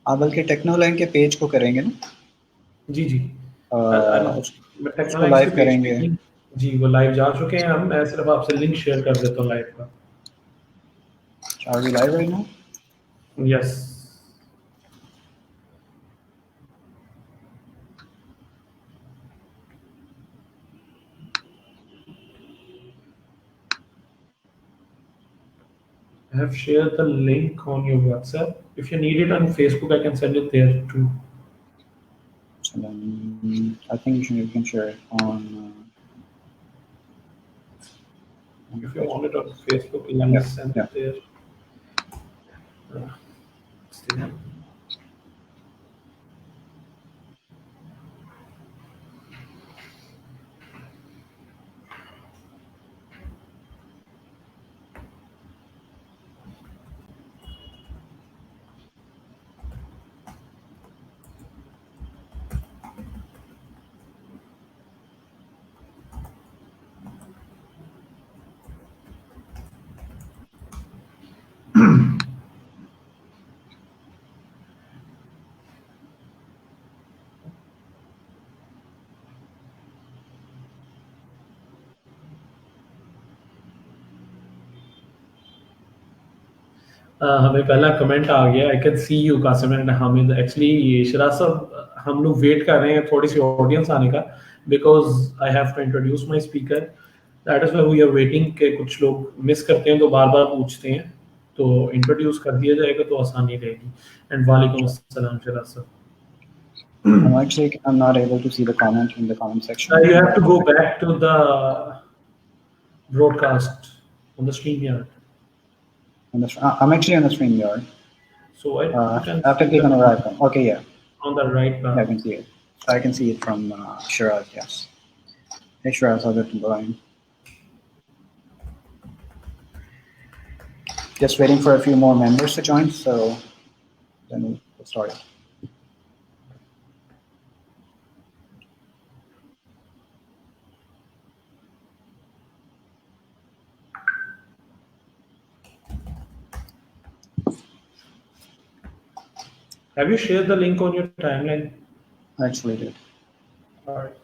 آپ بلکہ techno line کے پیج کو کریں گے نا؟ جی جی میں ٹیکنو لائنس کے پیج پہ جی وہ لائیو جا چکے ہیں ہم. میں صرف آپ سے لنک شیئر کر دیتا ہوں لائیو کا. Are we live right now? Yes. I have shared the link on your WhatsApp. If you need it on Facebook, I can send it there too. So then, I think you can share it on if you want it on Facebook, let me send it there. ہمیں پہلا comment آ گیا. I can see you Qasim and Hamid. Actually Shiraz صاحب ہم لوگ wait کر رہے ہیں تھوڑی سی آڈینس آنے کا, because I have to introduce my speaker. That is why we are waiting کہ کچھ لوگ مس کرتے ہیں تو بار بار پوچھتے ہیں, تو انٹروڈیوس کر دیا جائے گا تو آسانی رہے گی. اینڈ وعلیکم السلام شراز صاحب. I'm not able to see the comment in the comment section. You have to go back to the broadcast on the StreamYard. I'm actually on the StreamYard. So after click on the right one. Okay, yeah. On the right one. I can see it. I can see it from Shiraz, yes. Hey Shiraz, how's it going? Just waiting for a few more members to join, so then we'll start it. Have you shared the link on your timeline? I actually did. All right.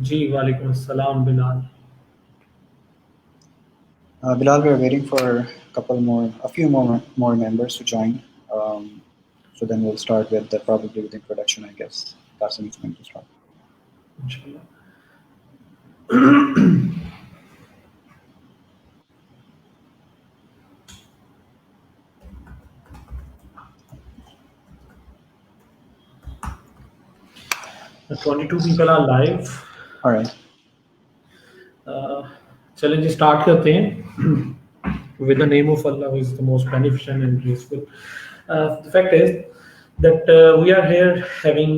جی وعلیکم السلام بلال. Bilal, we're waiting for a few more members to join. So then we'll start with probably with introduction, I guess. Qasim is going to start. Inshallah. The 22 people are live. All right. چلیں جی start کرتے ہیں. With the name of Allah, who is the most beneficent and graceful. The fact is that we are here having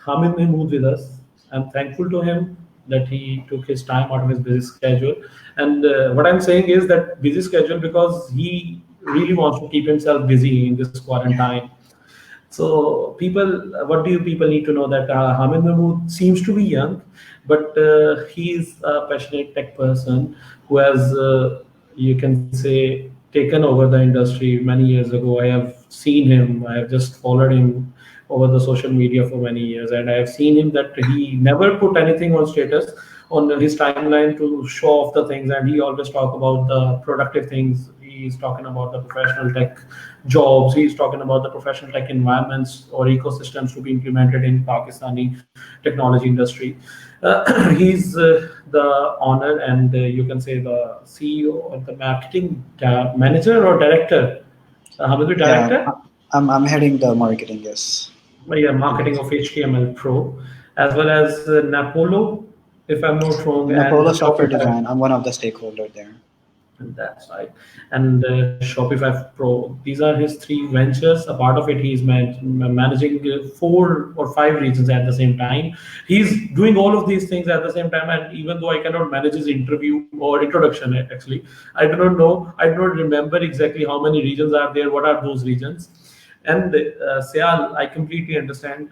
Hamid Mahmood with us. I'm thankful to him that he took his time out of his busy schedule. And what I'm saying is that busy schedule because he really wants to keep himself busy in this quarantine. So what do you people need to know that Hamid Mahmood seems to be young, but he is a passionate tech person who has, you can say, taken over the industry many years ago. I have seen him. I have just followed him over the social media for many years, and I have seen him that he never put anything on status on his timeline to show off the things, and he always talk about the productive things. He's talking about the professional tech jobs. He's talking about the professional tech environments or ecosystems to be implemented in Pakistani technology industry. He's the owner and you can say the CEO or the marketing manager or director. How is it director? Yeah, I'm heading the marketing, yes. Yeah, marketing of HTML Pro, as well as Napolo, if I'm not wrong. Napolo Software Design. I'm one of the stakeholders there. And that's right. And Shopify Pro, these are his 3 ventures. A part of it, he's managing 4 or 5 regions at the same time. He's doing all of these things at the same time. And even though I cannot manage his interview or introduction, actually, I do not know, I do not remember exactly how many regions are there, what are those regions. And Syal, I completely understand.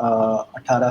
18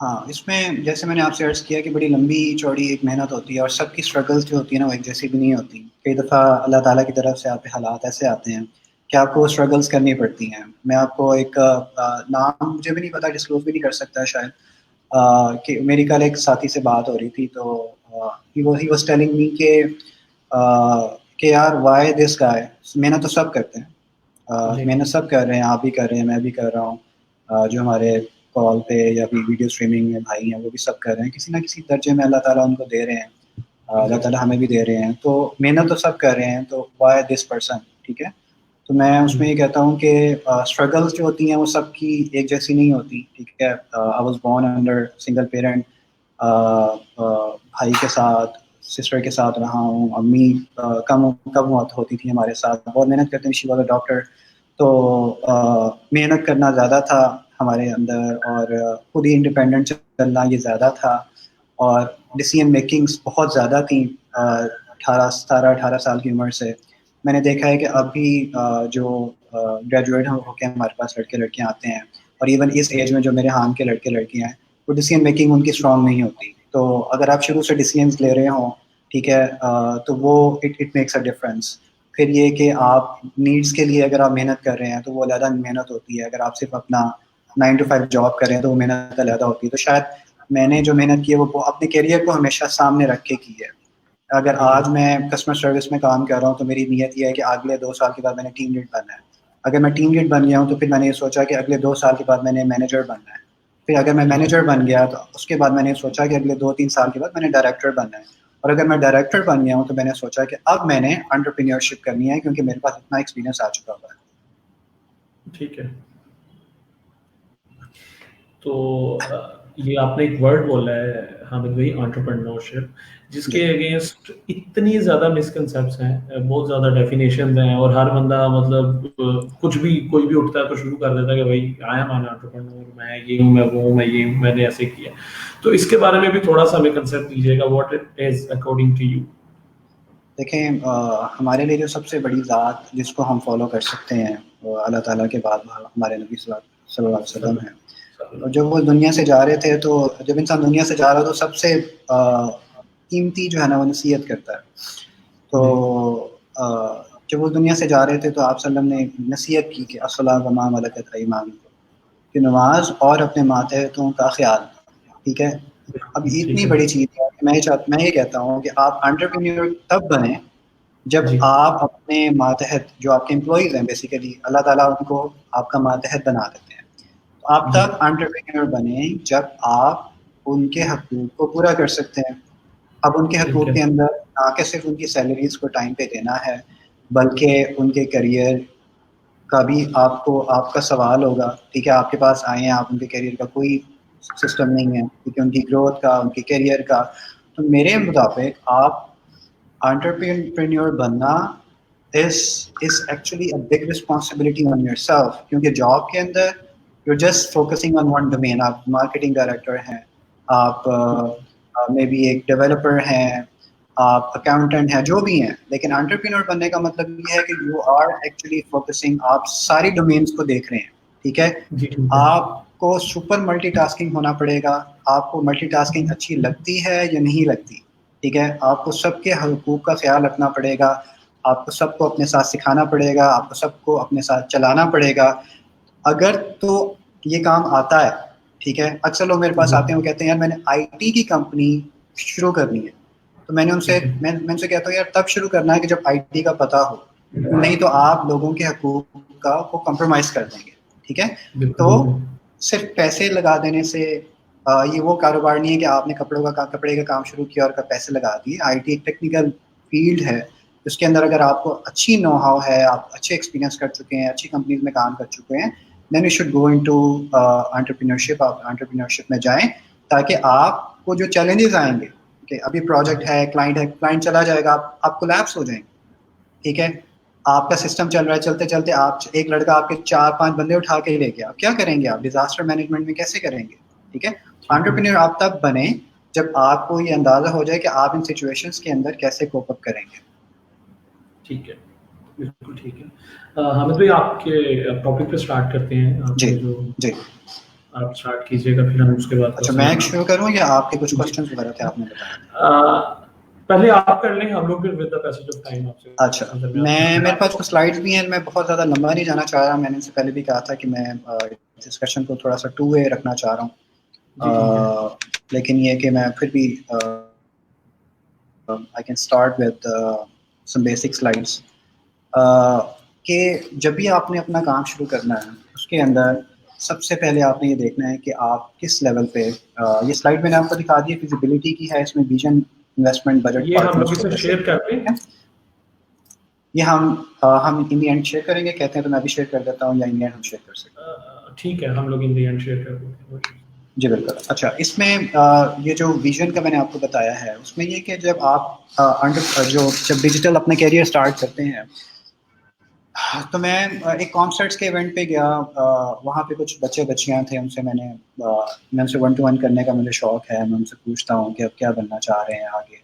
ہاں اس میں جیسے میں نے آپ سے عرض کیا کہ بڑی لمبی چوڑی ایک محنت ہوتی ہے، اور سب کی اسٹرگلس جو ہوتی ہے نا وہ ایک جیسی بھی نہیں ہوتی. کئی دفعہ اللہ تعالیٰ کی طرف سے آپ پہ حالات ایسے آتے ہیں کہ آپ کو اسٹرگلس کرنی پڑتی ہیں. میں آپ کو ایک نام مجھے بھی نہیں پتا، ڈسکلوز بھی نہیں کر سکتا شاید، کہ میری کل ایک ساتھی سے بات ہو رہی تھی تو ہی واز ٹیلنگ می کہ یار وائی دس گائے. محنت تو سب کرتے ہیں، جی محنت سب کر رہے ہیں، آپ بھی کر رہے ہیں، میں بھی کر رہا ہوں، جو ہمارے کال پہ یا ویڈیو اسٹریمنگ میں بھائی ہیں وہ بھی سب کر رہے ہیں، کسی نہ کسی درجے میں اللہ تعالیٰ ان کو دے رہے ہیں، اللہ تعالیٰ ہمیں بھی دے رہے ہیں. تو محنت تو سب کر رہے ہیں، تو وائی دس پرسن. ٹھیک ہے، تو میں اس میں یہ کہتا ہوں کہ اسٹرگلس جو ہوتی ہیں وہ سب کی ایک جیسی نہیں ہوتی. ٹھیک ہے، I was born under single parent, بھائی کے ساتھ سسٹر کے ساتھ رہا ہوں، امی کم ہوتی تھی ہمارے ساتھ، بہت محنت کرتے ہیں، شی واز اے ڈاکٹر. تو محنت کرنا زیادہ تھا ہمارے اندر، اور خود ہی انڈیپینڈنٹ چلنا یہ زیادہ تھا، اور ڈیسیژن میکنگس بہت زیادہ تھیں 18 سال کی عمر سے. میں نے دیکھا ہے کہ اب بھی جو گریجویٹ ہو کے ہمارے پاس لڑکے لڑکیاں آتے ہیں، اور ایون اس ایج میں جو میرے ہاں کے لڑکے لڑکیاں ہیں، وہ ڈیسیژن میکنگ ان کی اسٹرانگ نہیں ہوتی. تو اگر آپ شروع سے ڈیسیژنس لے رہے ہوں، ٹھیک ہے، تو وہ اٹ میکس اے ڈفرینس. پھر یہ کہ آپ نیڈس کے لیے اگر آپ محنت کر رہے ہیں تو وہ علیحدہ محنت ہوتی ہے، اگر آپ صرف اپنا 9 to 5 جاب کریں تو وہ محنت علیحدہ ہوتی ہے. تو شاید میں نے جو محنت کی ہے وہ اپنے کیریئر کو ہمیشہ سامنے رکھ کے کی ہے. اگر آج میں کسٹمر سروس میں کام کر رہا ہوں تو میری نیت یہ ہے کہ اگلے 2 سال کے بعد میں نے ٹیم لیڈ بننا ہے. اگر میں ٹیم لیڈ بن گیا ہوں تو پھر میں نے یہ سوچا کہ اگلے 2 سال کے بعد میں نے مینیجر بننا ہے. پھر اگر میں مینیجر بن گیا تو اس کے بعد میں نے سوچا کہ اگلے 2-3 سال کے بعد میں نے ڈائریکٹر بننا ہے. اور اگر میں ڈائریکٹر بن گیا ہوں تو میں نے سوچا کہ اب میں نے انٹرپرینیورشپ کرنی ہے، کیونکہ میرے پاس اتنا ایکسپیرینس آ چکا ہوا ہے. ٹھیک ہے. تو یہ آپ نے ایک ورڈ بولا ہے حامد بھائی، انٹرپرینورشپ، جس کے اگینسٹ اتنی زیادہ مسکنسیپٹس ہیں، بہت زیادہ ڈیفینیشنز ہیں، اور ہر بندہ مطلب کچھ بھی کوئی بھی اٹھتا ہے تو شروع کر دیتا ہے کہ بھائی آئی ایم این انٹرپرینور، میں یہ ہوں، میں وہ ہوں، میں یہ ہوں، میں نے ایسے کیا. تو اس کے بارے میں بھی تھوڑا سا ہمیں کنسیپٹ دیجیے گا، what it is according to you. دیکھیں، ہمارے لیے جو سب سے بڑی ذات جس کو ہم فالو کر سکتے ہیں وہ اللہ تعالیٰ کے بعد ہمارے نبی صلی اللہ علیہ وسلم ہیں. اور جب وہ دنیا سے جا رہے تھے، تو جب انسان دنیا سے جا رہا تو سب سے قیمتی جو ہے نا وہ نصیحت کرتا ہے. تو جب وہ دنیا سے جا رہے تھے تو آپ صلی اللہ علیہ وسلم نے نصیحت کی کہ الصلاۃ وما ملکت ایمانکم، کہ نماز اور اپنے ماتحتوں کا خیال. ٹھیک ہے، اب یہ اتنی بڑی چیز ہے کہ میں یہ کہتا ہوں کہ آپ انٹرپرینور تب بنیں جب آپ اپنے ماتحت جو آپ کے امپلائیز ہیں، بیسیکلی اللہ تعالیٰ ان کو آپ کا ماتحت بنا دیتے ہیں. تو آپ تب انٹرپرینور بنیں جب آپ ان کے حقوق کو پورا کر سکتے ہیں. اب ان کے حقوق کے اندر نہ کہ صرف ان کی سیلریز کو ٹائم پہ دینا ہے، بلکہ ان کے کیریئر کا بھی آپ کا سوال ہوگا. ٹھیک ہے، آپ کے پاس آئے ہیں، آپ ان کے کیریئر کا کوئی سسٹم نہیں ہے، کیونکہ ان کی گروتھ کا، ان کے کیریئر کا. تو میرے مطابق آپ انٹرپرینور بننا is actually a big responsibility on yourself، کیونکہ جاب کے اندر you're just focusing on one domain. آپ مارکیٹنگ ڈائریکٹر ہیں، آپ مے بی ایک ڈیولپر ہیں، آپ اکاؤنٹنٹ ہیں، جو بھی ہیں. لیکن انٹرپرینور بننے کا مطلب یہ ہے کہ یو آر ایکچولی فوکسنگ، آپ ساری ڈومینس کو دیکھ رہے ہیں. ٹھیک ہے، آپ کو سپر ملٹی ٹاسکنگ ہونا پڑے گا. آپ کو ملٹی ٹاسکنگ اچھی لگتی ہے یا نہیں لگتی، ٹھیک ہے، آپ کو سب کے حقوق کا خیال رکھنا پڑے گا، آپ کو سب کو اپنے ساتھ سکھانا پڑے گا، آپ کو سب کو اپنے ساتھ چلانا پڑے گا. اگر تو یہ کام آتا ہے، ٹھیک ہے. اکثر لوگ میرے پاس آتے ہیں، وہ کہتے ہیں یار میں نے آئی ٹی کی کمپنی شروع کرنی ہے. تو میں ان سے کہتا ہوں یار تب شروع کرنا ہے کہ جب آئی ٹی کا پتہ ہو، نہیں تو آپ لوگوں کے حقوق کا وہ کمپرومائز کر دیں گے. ٹھیک ہے، تو صرف پیسے لگا دینے سے یہ وہ کاروبار نہیں ہے کہ آپ نے کپڑے کا کام شروع کیا اور پیسے لگا دیے. آئی ٹی ایک ٹیکنیکل فیلڈ ہے، اس کے اندر اگر آپ کو اچھی نو ہاؤ ہے، آپ اچھے ایکسپیرینس کر چکے ہیں، اچھی کمپنیز میں کام کر چکے ہیں، then you should go into entrepreneurship. آپ انٹرپرینورشپ میں جائیں تاکہ آپ کو جو چیلنجز آئیں گے کہ ابھی پروجیکٹ ہے، کلائنٹ چلا جائے گا، آپ کولیپس ہو جائیں گے. ٹھیک ہے، آپ کا سسٹم چل رہا ہے، چلتے چلتے آپ ایک لڑکا آپ کے 4-5 بندے اٹھا کے لے گیا، کیا کریں گے آپ؟ ڈیزاسٹر مینجمنٹ میں کیسے کریں گے؟ ٹھیک ہے، انٹرپرینور آپ تب بنیں جب آپ کو یہ اندازہ ہو جائے کہ آپ ان سچویشنز کے اندر کیسے کوپ اپ کریں گے. ٹھیک ہے، بالکل ٹھیک ہے. حامد بھائی، آپ کے ٹاپک پہ اسٹارٹ کرتے ہیں. آپ جی نے جو جی آپ اسٹارٹ کیجیے گا, پھر ہم اس کے بعد. اچھا میں شروع کروں یا آپ کے کچھ کوسچنز وغیرہ تھے آپ نے بتایا؟ پہلے آپ کر لیں, ہم لوگ پھر with the passage of time آپ سے. اچھا میرے پاس کچھ سلائڈز بھی ہیں, میں بہت زیادہ لمبا نہیں جانا چاہ رہا, میں نے اس سے پہلے بھی کہا تھا کہ میں ڈسکشن کو تھوڑا سا 2 وے رکھنا چاہ رہا ہوں, لیکن یہ کہ میں پھر بھی I can start with some basic slides. کہ جب بھی آپ نے اپنا کام شروع کرنا ہے اس کے اندر سب سے پہلے آپ نے یہ دیکھنا ہے کہ آپ کس لیول پہ, یہ سلائڈ میں نے آپ کو دکھا دی ہے, فیزیبلٹی کی ہے, اس میں ویژن, انویسٹمنٹ, بجٹ, یہ ہم لوگ اسے شیئر کرتے ہیں, یہ ہم ان دی اینڈ شیئر کریں گے کہتے ہیں, تو میں بھی شیئر کر دیتا ہوں یا ان دی اینڈ ہم شیئر کر سکتے ہیں. ٹھیک ہے, ہم لوگ ان دی اینڈ شیئر کر دیتے ہیں. جی بالکل. اچھا اس میں یہ جو ویژن کا میں نے آپ کو بتایا ہے اس میں یہ کہ جب آپ جب ڈیجیٹل اپنا کیریئر سٹارٹ کرتے ہیں تو میں ایک کانسرٹس کے ایونٹ پہ گیا, وہاں پہ کچھ بچے بچیاں تھے, ان سے میں ان سے 1-to-1 کرنے کا مجھے شوق ہے, میں ان سے پوچھتا ہوں کہ اب کیا بننا چاہ رہے ہیں آگے.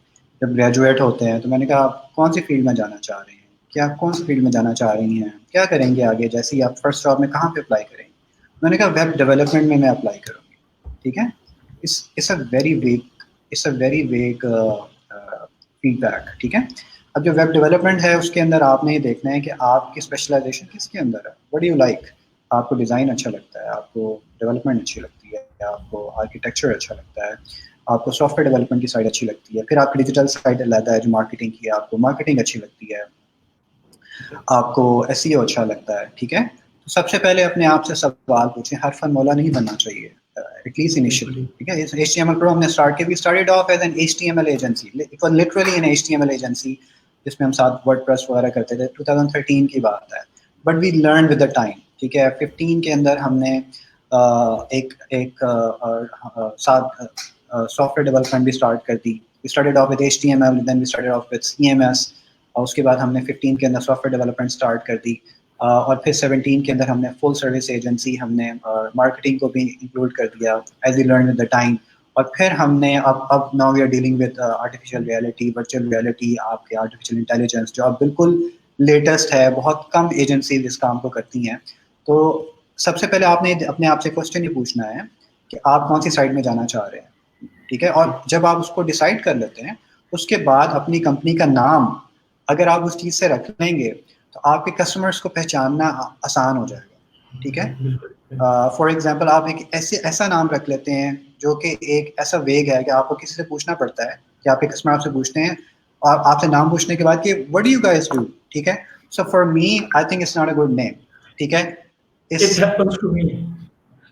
جب گریجویٹ ہوتے ہیں تو میں نے کہا کون سی فیلڈ میں جانا چاہ رہے ہیں, کیا کون سی فیلڈ میں جانا چاہ رہی ہیں, کیا کریں گے آگے, جیسے ہی آپ فرسٹ جاب میں کہاں پہ اپلائی کریں گے. میں نے کہا ویب ڈیولپمنٹ میں اپلائی کروں گی. ٹھیک ہے, it's a very vague feedback. ٹھیک ہے, اب جو ویب ڈیولپمنٹ ہے اس کے اندر آپ نے یہ دیکھنا ہے کہ آپ کی اسپیشلائزیشن کس کے اندر ہے. وٹ ڈو یو لائک, آپ کو ڈیزائن اچھا لگتا ہے, آپ کو ڈیولپمنٹ اچھی لگتی ہے, آپ کو آرکیٹیکچر اچھا لگتا ہے, آپ کو سافٹ ویئر ڈیولپمنٹ کی سائڈ اچھی لگتی ہے, پھر آپ کی ڈیجیٹل سائڈ علیحدہ ہے جو مارکیٹنگ کی ہے, آپ کو مارکیٹنگ اچھی لگتی ہے, آپ کو SEO اچھا لگتا ہے. ٹھیک ہے, تو سب سے پہلے اپنے آپ سے سوال پوچھیں, ہر فن مولا نہیں بننا چاہیے at least initially. ٹھیک ہے, HTML Pro ہم نے اسٹارٹ کیا, we started off as an HTML agency, it was literally an HTML agency جس میں ہم ساتھ WordPress وغیرہ کرتے تھے. 2013 کی بات ہے, but we learned with the time. ٹھیک ہے, 15 کے اندر ہم نے ایک ساتھ سافٹ ویئر ڈیولپمنٹ بھی اسٹارٹ کر دی. we started off with HTML, then we started off with CMS, اور اس کے بعد ہم نے 15 کے اندر سافٹ ویئر ڈیولپمنٹ اسٹارٹ کر دی, اور پھر 17 کے اندر ہم نے فل سروس ایجنسی, ہم نے مارکیٹنگ کو بھی انکلوڈ کر دیا as we learn with the time. اور پھر ہم نے اب now we are dealing with artificial reality, virtual reality, آپ کے آرٹیفیشیل انٹیلیجنس جو اب بالکل لیٹسٹ ہے, بہت کم ایجنسیز اس کام کو کرتی ہیں. تو سب سے پہلے آپ نے اپنے آپ سے کوشچن یہ پوچھنا ہے کہ آپ کون سی سائڈ میں جانا چاہ رہے ہیں. ٹھیک ہے, اور جب آپ اس کو ڈیسائیڈ کر لیتے ہیں اس کے بعد اپنی کمپنی کا نام اگر آپ اس چیز سے رکھ لیں گے تو آپ کے کسٹمرس کو پہچاننا آسان ہو جائے گا. ٹھیک ہے, فار ایگزامپل آپ ایک ایسا نام رکھ لیتے ہیں جو کہ ایک ایسا ویگ ہے کہ آپ کو کسی سے پوچھنا پڑتا ہے, کہ آپ کے کسٹمر آپ سے پوچھتے ہیں اور آپ سے نام پوچھنے کے بعد کہ what do you guys do. ٹھیک ہے, so for me I think it's not a good name. ٹھیک ہے, It happens to me.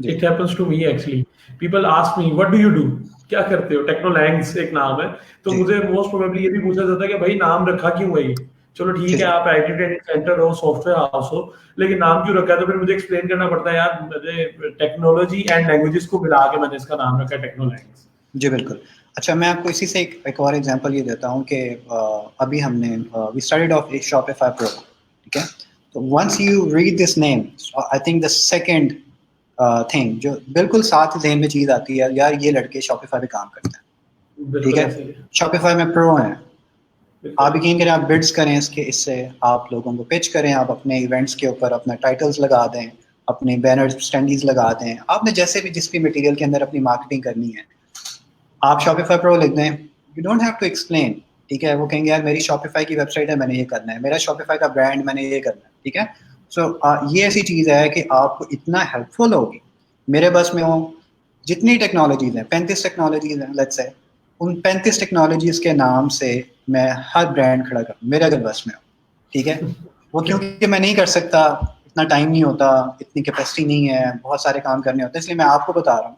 It happens to me actually. People ask me, what do you do? کیا کرتے ہو؟ ٹیکنولینگس ایک نام ہے, تو مجھے موسٹ پروبیبلی یہ بھی پوچھا جاتا ہے کہ بھائی نام رکھا کیوں ہے یہ. چلو ٹھیک ہے, آپ IT ٹریننگ سینٹر ہو, سافٹ ویئر ہاؤس ہو, لیکن نام کیوں رکھا ہے؟ تو پھر مجھے ایکسپلین کرنا پڑتا ہے, یار ٹیکنالوجی اینڈ لینگویجز کو ملا کے میں نے اس کا نام رکھا ہے ٹیکنولینگس. جی بالکل. اچھا میں آپ کو اسی سے ایک اور ایگزامپل یہ دیتا ہوں کہ ابھی ہم نے we started off Shopify Pro. ٹھیک ہے, تو once you read this name I think the second thing جو بالکل ساتھ ذہن میں چیز آتی ہے, یار یہ لڑکے شاپیفائی پہ کام کرتے ہیں. ٹھیک ہے, شاپیفائی میں پرو ہیں. آپ یقین کریں, آپ بڈس کریں اس سے آپ لوگوں کو پچ کریں, آپ اپنے ایونٹس کے اوپر اپنا ٹائٹلز لگا دیں, اپنے بینرز اسٹینڈیز لگا دیں, آپ نے جیسے بھی جس بھی مٹیریل کے اندر اپنی مارکیٹنگ کرنی ہے آپ شاپیفائی پرو لکھ دیں. You don't have to explain. ٹھیک ہے, وہ کہیں گے یار میری شاپیفائی کی ویب سائٹ ہے, میں نے یہ کرنا ہے, میرا شاپیفائی کا برانڈ, میں نے یہ کرنا ہے. ٹھیک ہے, سو یہ ایسی چیز ہے کہ آپ کو اتنا ہیلپ فل ہوگی. میرے بس میں ہوں جتنی ٹیکنالوجیز ہیں, 35 ٹیکنالوجیز ہیں لیٹس سے, ان 35 ٹیکنالوجیز کے نام سے میں ہر برانڈ کھڑا کروں میرے اگر بس میں ہو. ٹھیک ہے, وہ کیونکہ میں نہیں کر سکتا, اتنا ٹائم نہیں ہوتا, اتنی کیپیسٹی نہیں ہے, بہت سارے کام کرنے ہوتے ہیں, اس لیے میں آپ کو بتا رہا ہوں,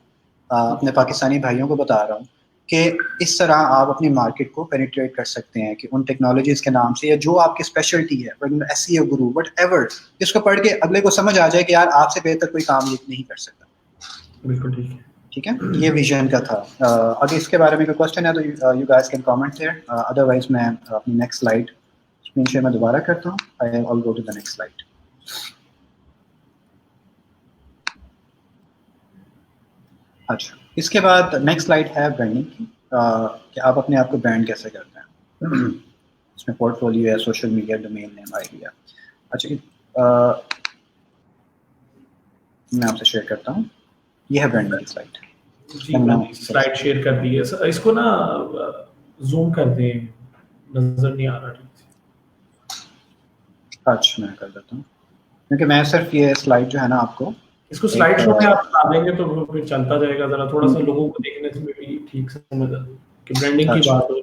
اپنے پاکستانی بھائیوں کو بتا رہا ہوں کہ اس طرح آپ اپنی مارکیٹ کو پینیٹریٹ کر سکتے ہیں کہ ان ٹیکنالوجیز کے نام سے, یا جو آپ کی اسپیشلٹی ہے, SEO گرو وٹ ایور, جس کو پڑھ کے اگلے کو سمجھ آ جائے کہ یار آپ سے بہتر کوئی کام نہیں کر سکتا. بالکل ٹھیک ہے. ٹھیک ہے, یہ ویژن کا تھا. اگر اس کے بارے میں کوئی کوشچن ہے تو you guys can comment there, otherwise میں اپنی نیکسٹ سلائڈ اسکرین شیئر میں دوبارہ کرتا ہوں. I will go to the next slide. اچھا, اس کے بعد نیکسٹ سلائڈ ہے برانڈنگ کی, کہ آپ اپنے آپ کو برانڈ کیسے کرتے ہیں. اس میں پورٹ فولیو ہے, social media, domain name, idea. اچھا میں آپ سے شیئر کرتا ہوں. یہ ہے برانڈنگ کی سلائڈ. جی میں نے سلائڈ شیئر کر دی ہے. اس کو نا زوم کر دیں, نظر نہیں آ رہا ٹھیک سے. اچھا میں کر دیتا ہوں, کیونکہ میں صرف یہ سلائڈ جو ہے نا آپ کو اس کو سلائڈ شو میں آپ بتا دیں گے تو پھر چلتا جائے گا, ذرا تھوڑا سا لوگوں کو دیکھنے سے بھی ٹھیک سے سمجھ آ کہ برانڈنگ کی بات ہو.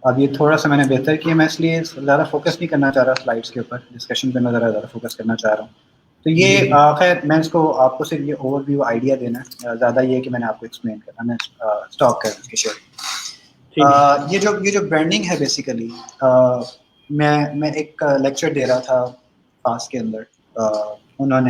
اب یہ تھوڑا سا میں نے بہتر کیا, میں اس لیے زیادہ فوکس نہیں کرنا چاہ رہا سلائڈس کے اوپر, ڈسکشن پہ میں زیادہ فوکس کرنا چاہ رہا ہوں. تو یہ خیر میں اس کو آپ کو صرف یہ اوور ویو آئیڈیا دینا ہے, زیادہ یہ کہ میں نے آپ کو ایکسپلین کرنا, میں اسٹاپ کر اس کی شیئر. یہ جو برانڈنگ ہے بیسیکلی, میں ایک لیکچر دے رہا تھا پاس کے اندر, میں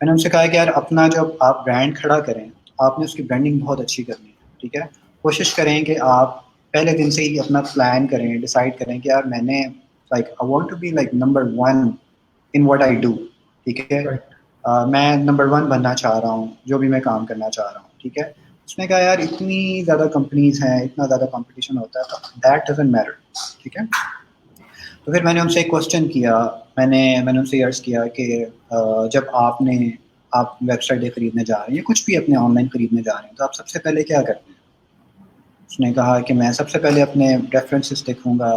نے ان سے کہا کہ یار اپنا جو آپ برانڈ کھڑا کریں, آپ نے اس کی برانڈنگ بہت اچھی کرنی ہے, ٹھیک ہے. کوشش کریں کہ آپ پہلے دن سے ہی اپنا پلان کریں, ڈیسائیڈ کریں کہ یار میں نے like I want to be like number 1 in what I do, ٹھیک ہے. میں نمبر 1 بننا چاہ رہا ہوں جو بھی میں کام کرنا چاہ رہا ہوں, ٹھیک ہے. اس نے کہا یار اتنی زیادہ کمپنیز ہیں, اتنا زیادہ کمپٹیشن ہوتا ہے, دیٹ ڈزنٹ میٹر, ٹھیک ہے. تو پھر میں نے ان سے ایک کوشچن کیا, میں نے ان سے عرض کیا کہ جب آپ ویب سائٹیں خریدنے جا رہے ہیں یا کچھ بھی اپنے آن لائن خریدنے جا رہے ہیں تو آپ سب سے پہلے کیا کرتے ہیں؟ اس نے کہا کہ میں سب سے پہلے اپنے ریفرنسز دیکھوں گا,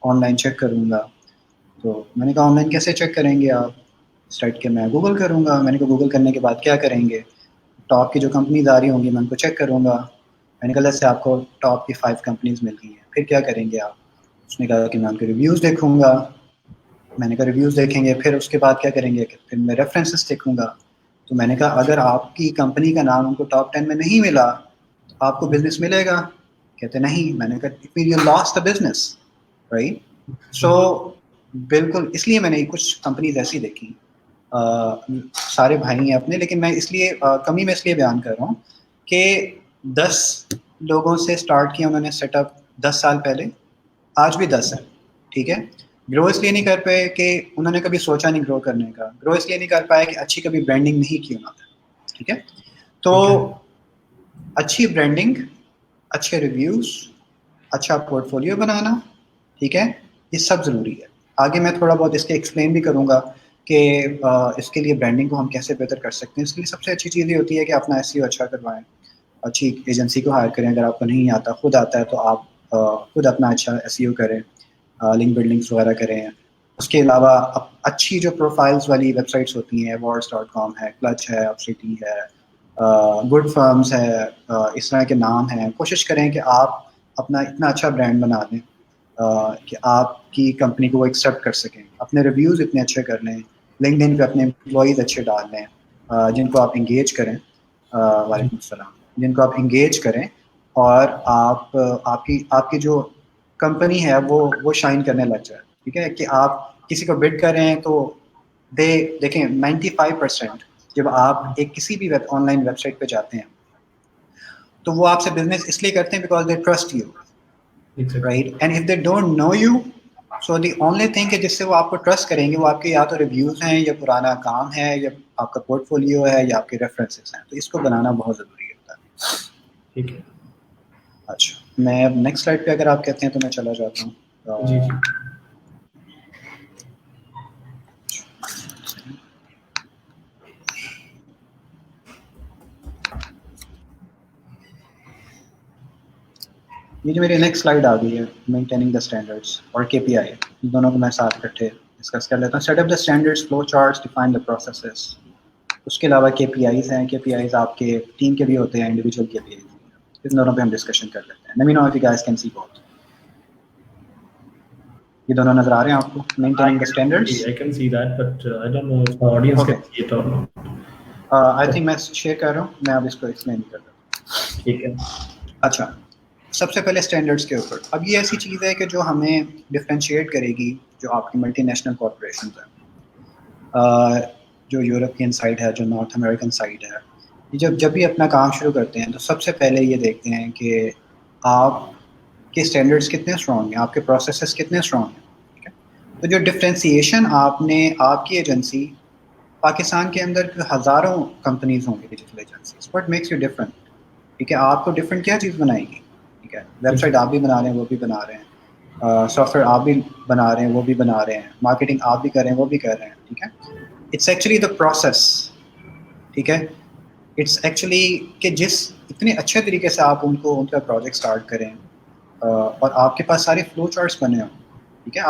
آن لائن چیک کروں گا. تو میں نے کہا آن لائن کیسے چیک کریں گے آپ؟ اسٹارٹ کے میں گوگل کروں گا. میں نے کہا گوگل کرنے کے بعد کیا کریں گے؟ ٹاپ کی جو کمپنیز آ رہی ہوں گی میں ان کو چیک کروں گا. میں نے کہا جیسے آپ کو ٹاپ کی 5 کمپنیز مل گئی ہیں, پھر کیا کریں گے آپ؟ اس نے کہا کہ میں ان کے ریویوز دیکھوں گا. میں نے کہا ریویوز دیکھیں گے, پھر اس کے بعد کیا کریں گے؟ پھر میں ریفرنسز دیکھوں گا. تو میں نے کہا اگر آپ کی کمپنی کا نام ان کو ٹاپ 10 میں نہیں ملا تو آپ کو بزنس ملے گا؟ کہتے نہیں. میں نے کہا you lost the business, right. So بالکل اس لیے میں نے کچھ کمپنیز ایسی دیکھی, سارے بھائی ہیں اپنے, لیکن میں اس لیے کمی میں اس لیے بیان کر رہا ہوں کہ 10 لوگوں سے سٹارٹ کیا انہوں نے سیٹ اپ 10 سال پہلے, آج بھی 10 ہے, ٹھیک ہے. گرو اس لیے نہیں کر پائے کہ انہوں نے کبھی سوچا نہیں گرو کرنے کا, گرو اس لیے نہیں کر پائے کہ اچھی کبھی برانڈنگ نہیں کی انہوں نے, ٹھیک ہے. تو اچھی برانڈنگ, اچھے ریویوز, اچھا پورٹ فولیو بنانا, ٹھیک ہے, یہ سب ضروری ہے. آگے میں تھوڑا بہت اس کے ایکسپلین بھی کروں گا کہ اس کے لیے برانڈنگ کو ہم کیسے بہتر کر سکتے ہیں. اس کے لیے سب سے اچھی چیز یہ ہوتی ہے کہ اپنا SEO اچھا کروائیں, اچھی ایجنسی کو ہائر کریں. اگر آپ کو نہیں آتا, خود آتا ہے تو آپ خود اپنا اچھا SEO کریں, لنک بلڈنگس وغیرہ کریں. اس کے علاوہ اچھی جو پروفائلز والی ویب سائٹس ہوتی ہیں, awards.com ہے, کلچ ہے, اپسٹی ہے, گڈ فرمز ہے, اس طرح کے نام ہیں. کوشش کریں کہ آپ اپنا اتنا اچھا برانڈ بنا دیں کہ آپ کی کمپنی کو وہ ایکسیپٹ کر سکیں. اپنے ریویوز اتنے اچھے کر لیں, لنکڈ ان پہ اپنے امپلائیز اچھے ڈال لیں جن کو آپ انگیج کریں. وعلیکم السلام. جن کو آپ انگیج کریں اور آپ کی جو کمپنی ہے وہ شائن کرنے لگ جائے, ٹھیک ہے. کہ آپ کسی کو بڈ کر رہے ہیں تو دیکھیں 95% جب آپ ایک کسی بھی آن لائن ویب سائٹ پہ جاتے ہیں تو وہ آپ سے بزنس اس لیے کرتے ہیں because they trust you, right. And if they don't know you, so the only thing کہ جس سے وہ آپ کو ٹرسٹ کریں گے وہ آپ کے یا تو ریویوز ہیں, یا پرانا کام ہے, یا آپ کا پورٹ فولیو ہے, یا آپ کے ریفرنسز ہیں. تو اس کو بنانا بہت ضروری ہوتا ہے, ٹھیک ہے. اچھا میں اب نیکسٹ سلائڈ پہ اگر آپ کہتے ہیں تو میں چلا جاتا ہوں. جی جی. یہ جو میری نیکسٹ سلائڈ آ گئی ہے, مینٹیننگ دا اسٹینڈرڈس اور KPI, ان دونوں کو میں ساتھ اکٹھے ڈسکس کر لیتا ہوں. Set up the standards, flow charts, define the processes. اس کے علاوہ KPIs ہیں. KPIs آپ کے ٹیم کے بھی ہوتے ہیں, انڈیویجول KPIs. ان دونوں پہ ہم ڈسکشن کر لیتے ہیں. Let me know if you guys can see both. یہ دونوں نظر آ رہے ہیں آپ کو, maintaining the standards. I can see that, but I don't know if the audience can see it or not. I think میں شیئر کر رہا ہوں, میں اب اس کو ایکسپلین کر رہا ہوں, ٹھیک ہے. اچھا سب سے پہلے اسٹینڈرڈس کے اوپر. اب یہ ایسی چیز ہے کہ جو ہمیں ڈفرینشیٹ کرے گی جو آپ کی ملٹی نیشنل کارپوریشنز ہیں, جو یورپین سائڈ ہے, جو نارتھ امریکن سائڈ ہے. جب بھی اپنا کام شروع کرتے ہیں تو سب سے پہلے یہ دیکھتے ہیں کہ آپ کے اسٹینڈرڈس کتنے اسٹرانگ ہیں, آپ کے پروسیسز کتنے اسٹرانگ ہیں, ٹھیک ہے. تو جو ڈفرینسیشن آپ کی ایجنسی, پاکستان کے اندر ہزاروں کمپنیز ہوں گی digital agencies, what makes you different, ٹھیک ہے. آپ کو ڈفرنٹ کیا چیز بنائے گی, ٹھیک ہے. ویب سائٹ آپ بھی بنا رہے ہیں, وہ بھی بنا رہے ہیں, سافٹ ویئر آپ بھی بنا رہے ہیں, وہ بھی بنا رہے ہیں, مارکیٹنگ آپ بھی کر رہے ہیں, وہ بھی کر رہے ہیں, ٹھیک ہے. اٹس ایکچولی دا پروسیس, ٹھیک ہے. اٹس ایکچولی کہ جس اتنے اچھے طریقے سے آپ ان کو ان کا پروجیکٹ اسٹارٹ کریں اور آپ کے پاس سارے فلو چارٹس بنے ہوں. ٹھیک ہے,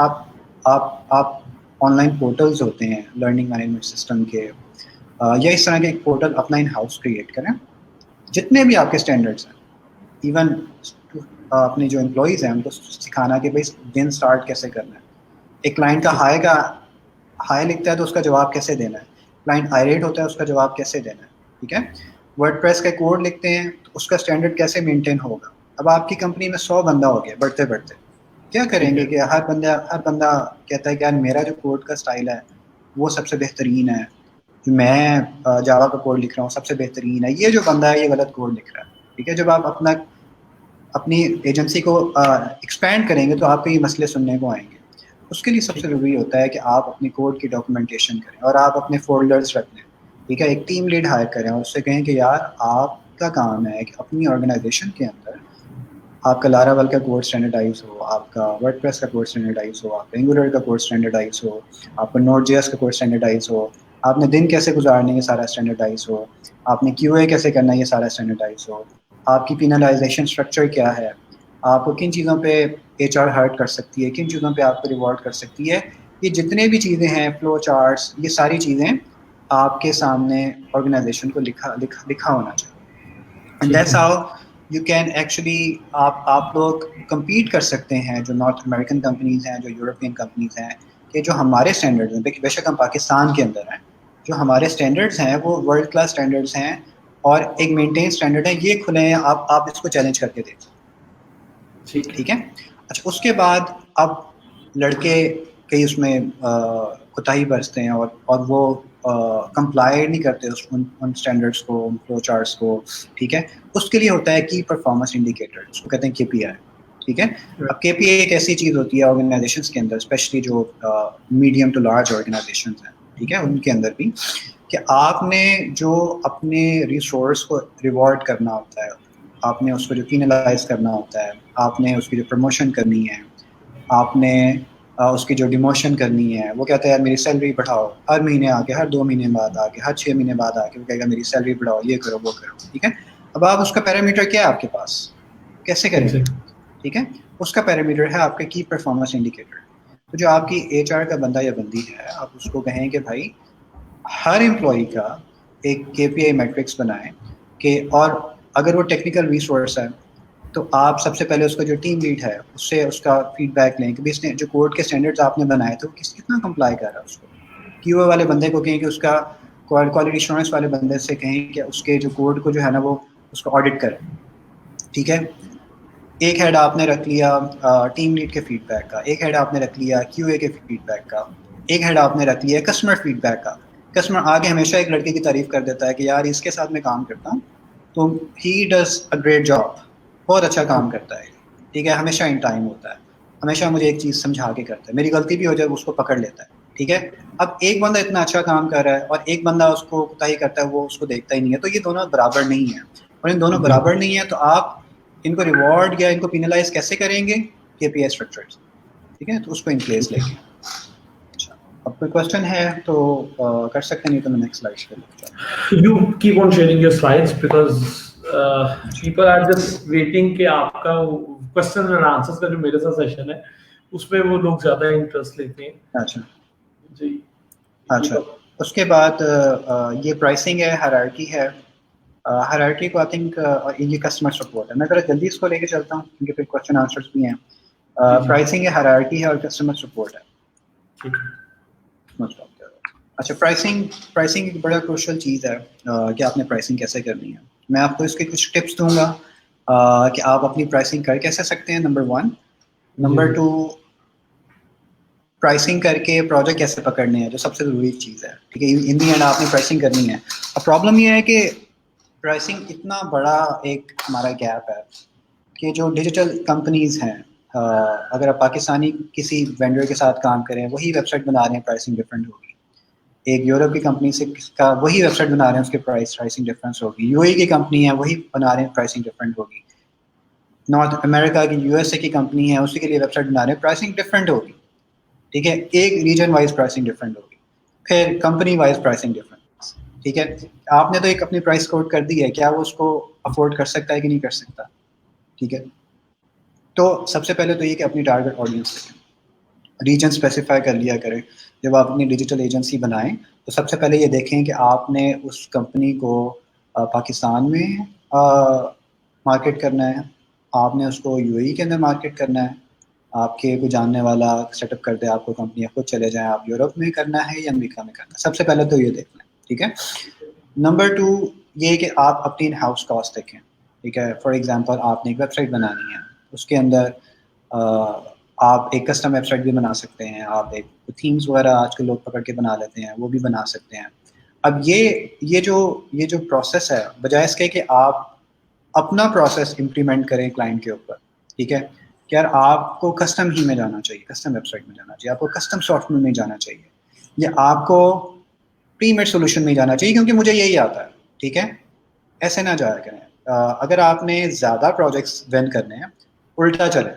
آپ آن لائن پورٹلز ہوتے ہیں لرننگ مینجمنٹ سسٹم کے, یا اس طرح کے ایک پورٹل اپنا ان ہاؤس کریٹ کریں جتنے بھی آپ کے اسٹینڈرڈس ہیں. ایون اپنے جو امپلائیز ہیں ان کو سکھانا کہ بھائی دن اسٹارٹ کیسے کرنا ہے. ایک کلائنٹ کا ہائی لکھتا ہے تو اس کا جواب کیسے دینا ہے, کلائنٹ آئریٹ ہوتا ہے اس کا جواب کیسے دینا ہے. ٹھیک ہے, ورڈ پریس کا کوڈ لکھتے ہیں تو اس کا اسٹینڈرڈ کیسے مینٹین ہوگا. اب آپ کی کمپنی میں 100 بندہ ہو گیا, بڑھتے کیا کریں گے کہ ہر بندہ کہتا ہے کہ یار میرا جو کوڈ کا اسٹائل ہے وہ سب سے بہترین ہے, میں جاوا کا کوڈ لکھ رہا ہوں سب سے بہترین ہے, یہ جو بندہ ہے یہ غلط کوڈ لکھ رہا ہے. ٹھیک ہے, جب آپ اپنی ایجنسی کو ایکسپینڈ کریں گے تو آپ کو یہ مسئلے سننے کو آئیں گے. اس کے لیے سب سے ضروری ہوتا ہے کہ آپ اپنی کوڈ کی ڈاکومنٹیشن کریں اور آپ اپنے فولڈرز رکھ لیں. ٹھیک ہے, ایک ٹیم لیڈ ہائر کریں اور اس سے کہیں کہ یار آپ کا کام ہے کہ اپنی آرگنائزیشن کے اندر آپ کا لاراول کا کوڈ اسٹینڈرڈائز ہو, آپ کا ورڈ پریس کا کوڈ اسٹینڈرڈائز ہو, آپ کا اینگولر کا کوڈ اسٹینڈرڈائز ہو, آپ کا نوٹ جے ایس کا کوڈ اسٹینڈرڈائز ہو, آپ نے دن کیسے گزارنے یہ سارا اسٹینڈرڈائز ہو, آپ نے کیو اے کیسے کرنا یہ سارا اسٹینڈرڈائز ہو, آپ کی پینلائزیشن اسٹرکچر کیا ہے, آپ کو کن چیزوں پہ ایچ آر ہرٹ کر سکتی ہے, کن چیزوں پہ آپ کو ریوارڈ کر سکتی ہے. یہ جتنے بھی چیزیں ہیں فلو چارٹس, یہ ساری چیزیں آپ کے سامنے آرگنائزیشن کو لکھا ہونا چاہیے. And that's how you can actually آپ لوگ کمپیٹ کر سکتے ہیں جو نارتھ امریکن کمپنیز ہیں, جو یورپین کمپنیز ہیں, کہ جو ہمارے اسٹینڈرڈ ہیں, بے شک ہم پاکستان کے اندر ہیں, جو ہمارے اسٹینڈرڈس ہیں وہ ورلڈ کلاس اسٹینڈرڈس ہیں اور ایک مینٹین اسٹینڈرڈ ہے, یہ کھلے ہیں, آپ اس کو چیلنج کر کے دیکھیں. ٹھیک ہے, اچھا اس کے بعد اب لڑکے کئی اس میں کوتاہی برتتے ہیں اور وہ کمپلائی نہیں کرتے ان اسٹینڈرڈس کو, ان فلو چارٹس کو. ٹھیک ہے, اس کے لیے ہوتا ہے کی پرفارمنس انڈیکیٹر, اس کو کہتے ہیں KPI. ٹھیک ہے, اب KPI ایک ایسی چیز ہوتی ہے آرگنائزیشنس کے اندر, اسپیشلی جو میڈیم ٹو لارج آرگنائزیشنز ہیں, ٹھیک ہے, ان کے اندر بھی, کہ آپ نے جو اپنے ریسورس کو ریوارڈ کرنا ہوتا ہے, آپ نے اس کو جو پینلائز کرنا ہوتا ہے, آپ نے اس کی جو پروموشن کرنی ہے, آپ نے اس کی جو ڈیموشن کرنی ہے, وہ کہتا ہے یار میری سیلری بڑھاؤ, ہر مہینے آ کے, ہر 2 مہینے بعد آ کے, ہر 6 مہینے بعد آ کے وہ کہے گا میری سیلری بڑھاؤ, یہ کرو وہ کرو. ٹھیک ہے, اب آپ اس کا پیرامیٹر کیا ہے آپ کے پاس, کیسے کریں گے. ٹھیک ہے, اس کا پیرامیٹر ہے آپ کا کی پرفارمنس انڈیکیٹر. تو جو آپ کی HR کا بندہ یا بندی ہے, آپ اس کو کہیں کہ بھائی ہر امپلائی کا ایک KPI میٹرکس بنائیں, کہ اور اگر وہ ٹیکنیکل ریسورس ہے تو آپ سب سے پہلے اس کا جو ٹیم لیڈ ہے اس سے اس کا فیڈ بیک لیں کہ اس نے جو کوڈ کے اسٹینڈرڈز آپ نے بنائے تھے وہ کتنا کمپلائی کر رہا ہے. اس کو QA والے بندے کو کہیں کہ اس کا کوالٹی ایشورنس والے بندے سے کہیں کہ اس کے جو کوڈ کو جو ہے نا وہ اس کو آڈٹ کریں. ٹھیک ہے, ایک ہیڈ آپ نے رکھ لیا ٹیم لیڈ کے فیڈ بیک کا, ایک ہیڈ آپ نے رکھ لیا QA کے فیڈ بیک کا, ایک ہیڈ آپ نے رکھ لیا کسٹمر فیڈ بیک کا. کسٹمر آگے ہمیشہ ایک لڑکے کی تعریف کر دیتا ہے کہ یار اس کے ساتھ میں کام کرتا ہوں تو he does a great job, بہت اچھا کام کرتا ہے. ٹھیک ہے, ہمیشہ ان ٹائم ہوتا ہے, ہمیشہ مجھے ایک چیز سمجھا کے کرتا ہے, میری غلطی بھی ہو جائے اس کو پکڑ لیتا ہے. ٹھیک ہے, اب ایک بندہ اتنا اچھا کام کر رہا ہے اور ایک بندہ اس کو کوتاہی کرتا ہے, وہ اس کو دیکھتا ہی نہیں ہے, تو یہ دونوں برابر نہیں ہیں. اور ان دونوں برابر نہیں ہیں تو آپ ان کو ریوارڈ یا ان کو پینلائز کیسے کریں گے, KPI اسٹرکچر. ٹھیک ہے, تو اس کو ان پلیس لے کے. اچھا, اب کوئی کوشچن ہے تو کر سکتے ہیں, نہیں تو میں نیکسٹ سلائڈ پہ لے جاتا ہوں. You keep on sharing your slides because people are just waiting کہ آپ کا question and answers کا جو میرے ساتھ سیشن ہے اس میں وہ لوگ زیادہ انٹرسٹ لیتے ہیں. اچھا جی, اچھا, اس کے بعد یہ پرائسنگ ہے, ہائرارکی ہے. ہائرارکی کو آئی تھنک یہ کسٹمر سپورٹ ہے. میں ذرا جلدی اس کو لے کے چلتا ہوں کیونکہ پھر کوشچن آنسرس بھی ہیں. پرائسنگ ہے, ہائرارکی ہے اور کسٹمر سپورٹ ہے. اچھا, پرائسنگ ایک بڑا کروشل چیز ہے کہ آپ نے پرائسنگ کیسے کرنی ہے. میں آپ کو اس کے کچھ ٹپس دوں گا کہ آپ اپنی پرائسنگ کر کیسے سکتے ہیں, نمبر 1. نمبر 2, پرائسنگ کر کے پروجیکٹ کیسے پکڑنے ہیں, جو سب سے ضروری چیز ہے. ٹھیک ہے, ان دی اینڈ آپ نے پرائسنگ کرنی ہے. اب پرابلم یہ ہے کہ پرائسنگ اتنا بڑا ایک ہمارا گیپ ہے کہ جو ڈیجیٹل کمپنیز ہیں, اگر آپ پاکستانی کسی وینڈر کے ساتھ کام کریں, وہی ویب سائٹ بنا رہے ہیں, پرائسنگ ڈفرینٹ ہوگی. ایک یورپ کی کمپنی سے کا وہی ویب سائٹ بنا رہے ہیں, اس کے پرائسنگ ڈفرینس ہوگی. UAE کی کمپنی ہے, وہی بنا رہے ہیں, پرائسنگ ڈفرینٹ ہوگی. نارتھ امریکہ کی USA کی کمپنی ہے, اسی کے لیے ویب سائٹ بنا رہے ہیں, پرائسنگ ڈفرینٹ ہوگی. ٹھیک ہے, ایک ریجن وائز پرائسنگ ڈفرینٹ ہوگی, پھر کمپنی وائز پرائسنگ ڈفرینس. ٹھیک ہے, آپ نے تو ایک اپنی پرائس کوٹ کر دی ہے, کیا وہ اس کو افورڈ کر سکتا ہے کہ نہیں کر سکتا؟ ٹھیک ہے, تو سب سے پہلے تو یہ کہ اپنی ٹارگیٹ آڈینس ریجن اسپیسیفائی کر لیا کریں. جب آپ اپنی ڈیجیٹل ایجنسی بنائیں تو سب سے پہلے یہ دیکھیں کہ آپ نے اس کمپنی کو پاکستان میں مارکیٹ کرنا ہے, آپ نے اس کو یو اے ای کے اندر مارکیٹ کرنا ہے, آپ کے کوئی جاننے والا سیٹ اپ کر دے آپ کو کمپنی, خود چلے جائیں, آپ یورپ میں کرنا ہے یا امریکہ میں کرنا ہے. سب سے پہلے تو یہ دیکھ لیں. ٹھیک ہے, نمبر 2 یہ کہ آپ اپنی ان ہاؤس کاسٹ دیکھیں. ٹھیک ہے, فار ایگزامپل آپ نے ایک ویب سائٹ بنانی ہے, اس کے اندر آپ ایک کسٹم ویب سائٹ بھی بنا سکتے ہیں, آپ ایک تھیمز وغیرہ آج کل لوگ پکڑ کے بنا لیتے ہیں, وہ بھی بنا سکتے ہیں. اب یہ جو پروسیس ہے, بجائے اس کے کہ آپ اپنا پروسیس امپلیمنٹ کریں کلائنٹ کے اوپر, ٹھیک ہے, کہ یار آپ کو کسٹم ہی میں جانا چاہیے, کسٹم ویب سائٹ میں جانا چاہیے, آپ کو کسٹم سافٹ ویئر میں جانا چاہیے, یا آپ کو پری میڈ سولوشن میں جانا چاہیے کیونکہ مجھے یہی آتا ہے. ٹھیک ہے, ایسے نہ جایا کریں. اگر آپ نے زیادہ پروجیکٹس ون کرنے ہیں, الٹا چلیں.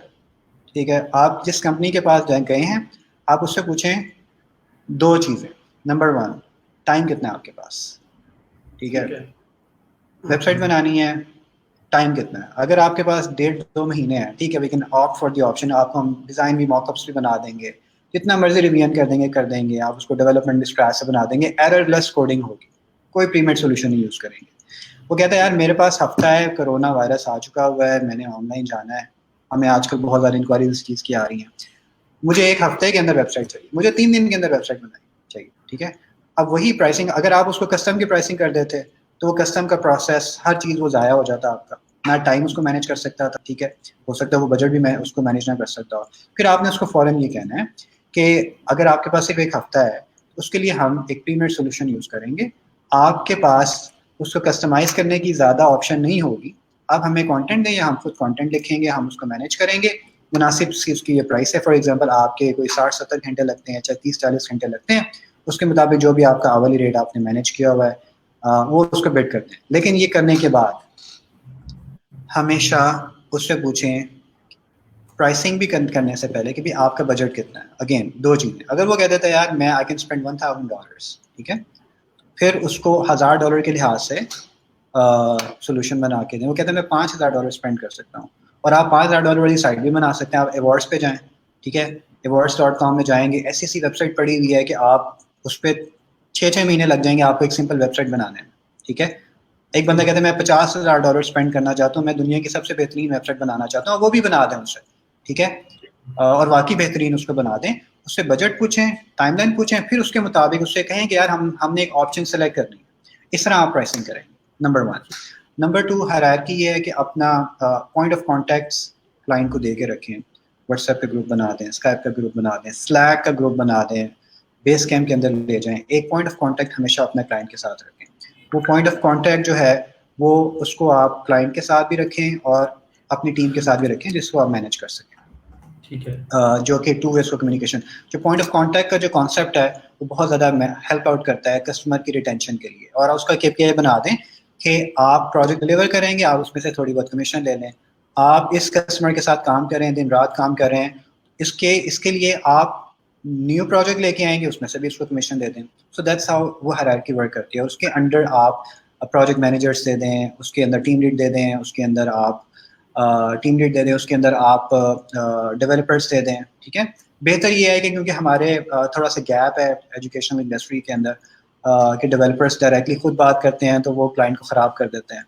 ٹھیک ہے, آپ جس کمپنی کے پاس گئے ہیں آپ اس سے پوچھیں 2 چیزیں. نمبر 1, ٹائم کتنا ہے آپ کے پاس. ٹھیک ہے, ویب سائٹ بنانی ہے, ٹائم کتنا ہے. اگر آپ کے پاس 1.5-2 مہینے ہیں, ٹھیک ہے, we can opt for the option, آپ کو ہم ڈیزائن بھی موک اپس بھی بنا دیں گے, جتنا مرضی ریویژن کر دیں گے, آپ اس کو ڈیولپمنٹ بھی اسکریچ سے بنا دیں گے, ایرر لیس کوڈنگ ہوگی, کوئی پری میڈ سولوشن نہیں یوز کریں گے. وہ کہتا ہے یار میرے پاس ہفتہ ہے, کرونا وائرس آ چکا ہوا ہے, میں نے آن لائن جانا ہے, ہمیں آج کل بہت زیادہ انکوائریز اس چیز کی آ رہی ہیں, مجھے 1 ہفتے کے اندر ویب سائٹ چاہیے, مجھے 3 دن کے اندر ویب سائٹ بنانی چاہیے. ٹھیک ہے, اب وہی پرائسنگ اگر آپ اس کو کسٹم کی پرائسنگ کر دیتے تو وہ کسٹم کا پروسیس ہر چیز وہ ضائع ہو جاتا آپ کا, نہ ٹائم اس کو مینیج کر سکتا تھا. ٹھیک ہے, ہو سکتا ہے وہ بجٹ بھی میں اس کو مینیج نہ کر سکتا ہو. پھر آپ نے اس کو فوراً یہ کہنا ہے کہ اگر آپ کے پاس صرف 1 ہفتہ ہے اس کے لیے ہم ایک پری میڈ سولوشن یوز کریں گے, آپ کے پاس اس کو کسٹمائز کرنے کی زیادہ آپشن نہیں ہوگی, آپ ہمیں کانٹینٹ دیں یا ہم خود کانٹینٹ لکھیں گے, ہم اس کو مینیج کریں گے, مناسب سی اس کی یہ پرائس ہے. فار ایگزامپل آپ کے کوئی 60-70 گھنٹے لگتے ہیں, 30-40 گھنٹے لگتے ہیں, اس کے مطابق جو بھی آپ کا اولی ریٹ آپ نے مینیج کیا ہوا ہے وہ اس کو بیٹ کرتے ہیں. لیکن یہ کرنے کے بعد ہمیشہ اس سے پوچھیں پرائسنگ بھی کرنے سے پہلے کہ بھی آپ کا بجٹ کتنا ہے. اگین 2 چیزیں, اگر وہ کہہ دیتا ہے یار میں آئی کین اسپینڈ $1,000, ٹھیک ہے, پھر اس کو $1,000 کے لحاظ سے سولوشن بنا کے دیں. وہ کہتے ہیں میں $5,000 اسپینڈ کر سکتا ہوں, اور آپ $5,000 والی سائٹ بھی بنا سکتے ہیں. آپ ایوارڈس پہ جائیں, ٹھیک ہے, awards.com میں جائیں گے, ایسی ویب سائٹ پڑی ہوئی ہے کہ آپ اس پہ 6 مہینے لگ جائیں گے آپ کو ایک سمپل ویب سائٹ بنانے میں. ٹھیک ہے, ایک بندہ کہتا ہے میں $50,000 اسپینڈ کرنا چاہتا ہوں, میں دنیا کی سب سے بہترین ویب سائٹ بنانا چاہتا ہوں, وہ بھی بنا دیں اسے. ٹھیک ہے, اور واقعی بہترین اس کو بنا دیں. اس سے بجٹ پوچھیں, ٹائم لائن پوچھیں, پھر اس کے مطابق اس سے کہیں کہ یار ہم نے ایک آپشن سلیکٹ کرنی ہے. اس طرح آپ پرائسنگ کریں. نمبر 1. نمبر 2 ہائرارکی یہ ہے کہ اپنا پوائنٹ آف کانٹیکٹس کلائنٹ کو دے کے رکھیں. واٹس ایپ کا گروپ بنا دیں, اسکائپ کا گروپ بنا دیں, سلیک کا گروپ بنا دیں, بیس کیمپ کے اندر لے جائیں. ایک پوائنٹ آف کانٹیکٹ ہمیشہ اپنے کلائنٹ کے ساتھ رکھیں. وہ پوائنٹ آف کانٹیکٹ جو ہے وہ اس کو آپ کلائنٹ کے ساتھ بھی رکھیں اور اپنی ٹیم کے ساتھ بھی رکھیں جس کو آپ مینیج کر سکیں. ٹھیک ہے, جو کہ 2 ویز کو کمیونیکیشن. جو پوائنٹ آف کانٹیکٹ کا جو کانسیپٹ ہے وہ بہت زیادہ ہیلپ آؤٹ کرتا ہے کسٹمر کی ریٹینشن کے لیے. اور اس کا KPI بنا دیں کہ آپ پروجیکٹ ڈلیور کریں گے, آپ اس میں سے تھوڑی بہت کمیشن لے لیں. آپ اس کسٹمر کے ساتھ کام کریں, دن رات کام کر رہے ہیں, اس کے لیے آپ نیو پروجیکٹ لے کے آئیں گے, اس میں سے بھی اس کو کمیشن دے دیں. سو دیٹس ہاؤ وہ ہائرارکی ورک کرتی ہے. اس کے انڈر آپ پروجیکٹ مینیجرس دے دیں, اس کے اندر ٹیم لیڈ دے دیں, اس کے اندر آپ اس کے اندر آپ ڈیولپرس دے دیں. ٹھیک ہے, بہتر یہ ہے کہ کیونکہ ہمارے تھوڑا سا گیپ ہے ایجوکیشنل انڈسٹری کے اندر کہ ڈیولپرس ڈائریکٹلی خود بات کرتے ہیں تو وہ کلائنٹ کو خراب کر دیتے ہیں,